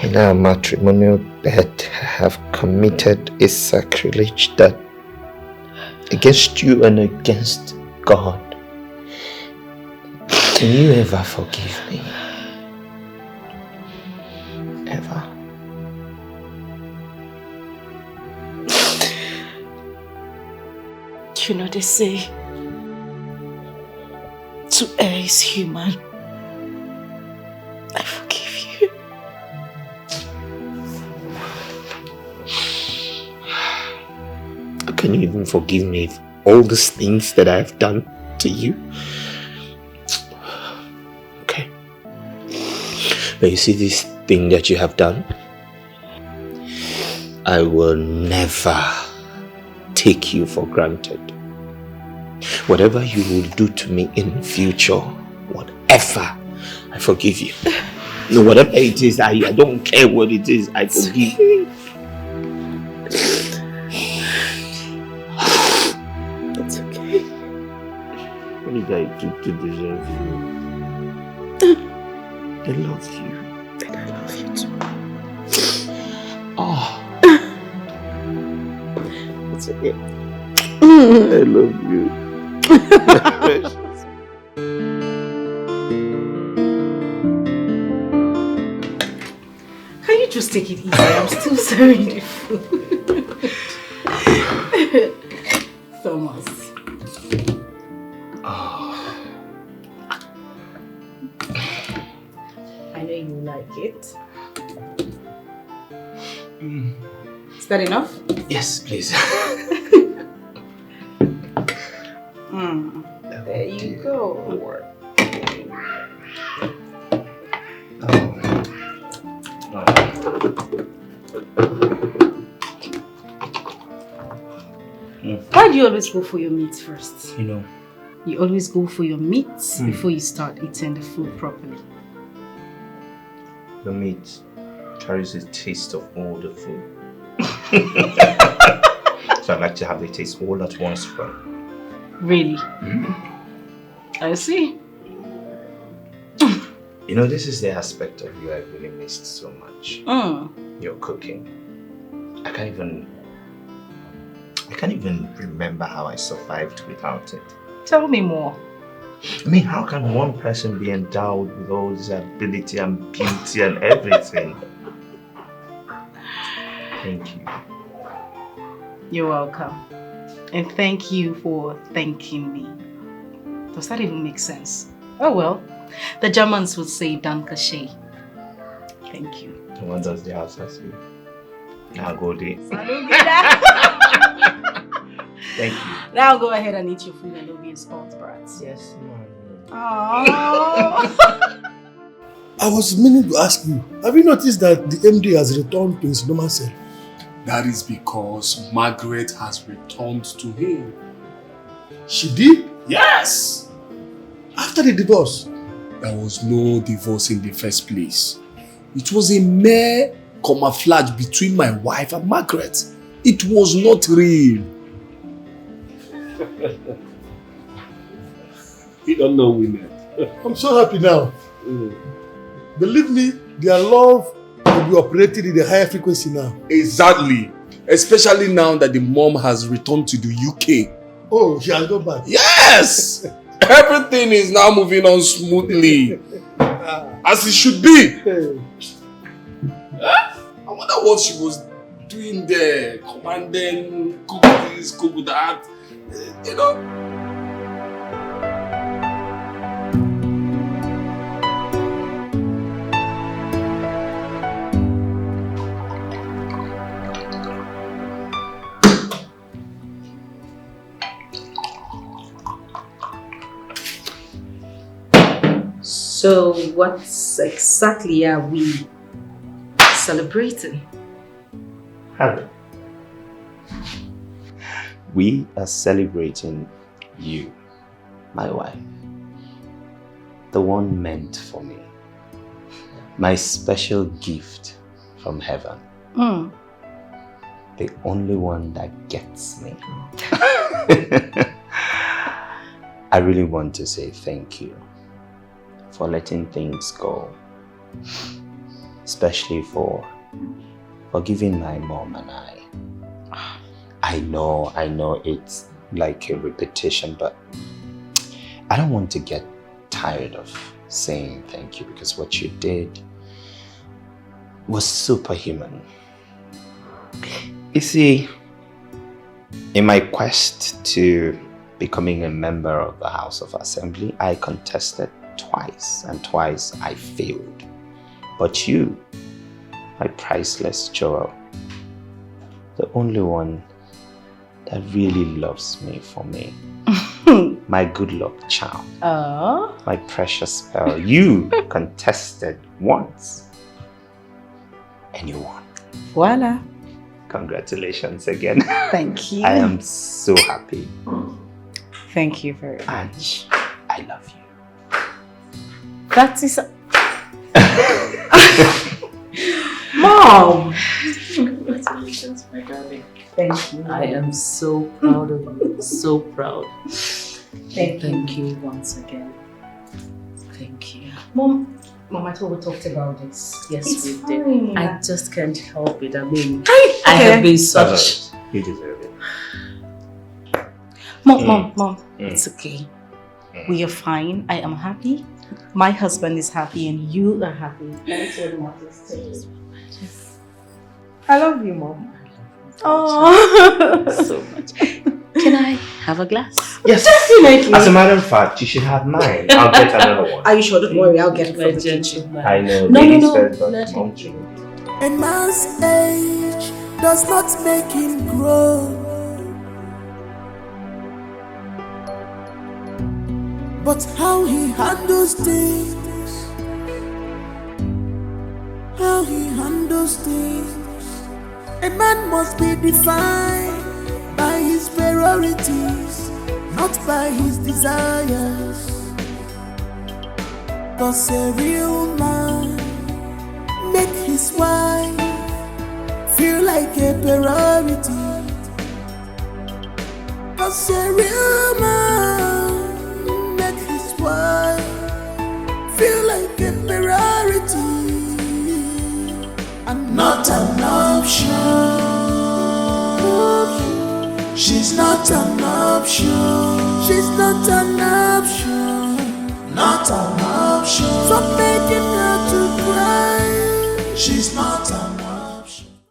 in our matrimonial bed. I have committed a sacrilege that against you and against God. Can you ever forgive me? Ever? You know they say to err is human. I forgive you. How can you even forgive me for all these things that I have done to you? Okay. But you see this thing that you have done? I will never take you for granted. Whatever you will do to me in the future, whatever, I forgive you. No, whatever it is, I don't care what it is, I forgive you. It's okay. What did I do to deserve you? I love you. And I love you too. Oh. It's okay. I love you. Can you just take it easy? I'm still serving the food. Thomas. Oh. I know you like it. Is that enough? Yes, please. There you go. Why do you always go for your meat first? You know. You always go for your meat before you start eating the food properly. The meat carries a taste of all the food. So I like to have the taste all at once first. Really? I see. You know, this is the aspect of you I really missed so much. Your cooking. I can't even remember how I survived without it. Tell me more. I mean, how can one person be endowed with all this ability and beauty and everything? Thank you. You're welcome. And thank you for thanking me. Does that even make sense? Oh well. The Germans would say Danke schön. Thank you. And what does the Hausa say? Now go there. Thank you. Now go ahead and eat your food and don't be a spoiled brat. Yes, ma'am. I was meaning to ask you, have you noticed that the MD has returned to his normal self? That is because Margaret has returned to him. She did? Yes! After the divorce? There was no divorce in the first place. It was a mere camouflage between my wife and Margaret. It was not real. You don't know women. I'm so happy now. Believe me, their love will be operating in a higher frequency now. Exactly. Especially now that the mom has returned to the UK. Oh, she has gone back. Yes! Everything is now moving on smoothly. As it should be. I wonder what she was doing there. Commanding, cook this, cook that. You know? So what exactly are we celebrating? Harry, we are celebrating you, my wife, the one meant for me, my special gift from heaven, the only one that gets me. I really want to say thank you for letting things go, especially for forgiving my mom and I. I know it's like a repetition, but I don't want to get tired of saying thank you because what you did was superhuman. You see, in my quest to becoming a member of the House of Assembly, I contested twice, and twice I failed. But you, my priceless Joel, the only one that really loves me for me, my good luck charm, my precious pearl, you contested once and you won. Voila. Congratulations again. Thank you. I am so happy. Thank you very much. I love you. That is... Mom! Congratulations, my darling. Thank you. I am so proud of you. So proud. Thank you once again. Thank you. Mom, I thought we talked about this. Yes, It's we fine. did. I just can't help it. I mean, I have been such... You deserve it. Mom, it's okay. We are fine. I am happy. My husband is happy and you are happy. That's what matters to us. I love you, Mom. Oh, so much. Can I have a glass? Yes. Definitely. As a matter of fact, you should have mine. I'll get another one. Are you sure? Don't worry, I'll get it from the kitchen. I know. No, ladies no. first, but Let mom him too. A man's age does not make him grow, but how he handles things, A man must be defined by his priorities, not by his desires. 'Cause a real man make his wife feel like a priority. 'Cause a real man make his wife feel like a priority and not an option. She's not an option. She's not an option. Not an option. Stop making her to cry. She's not an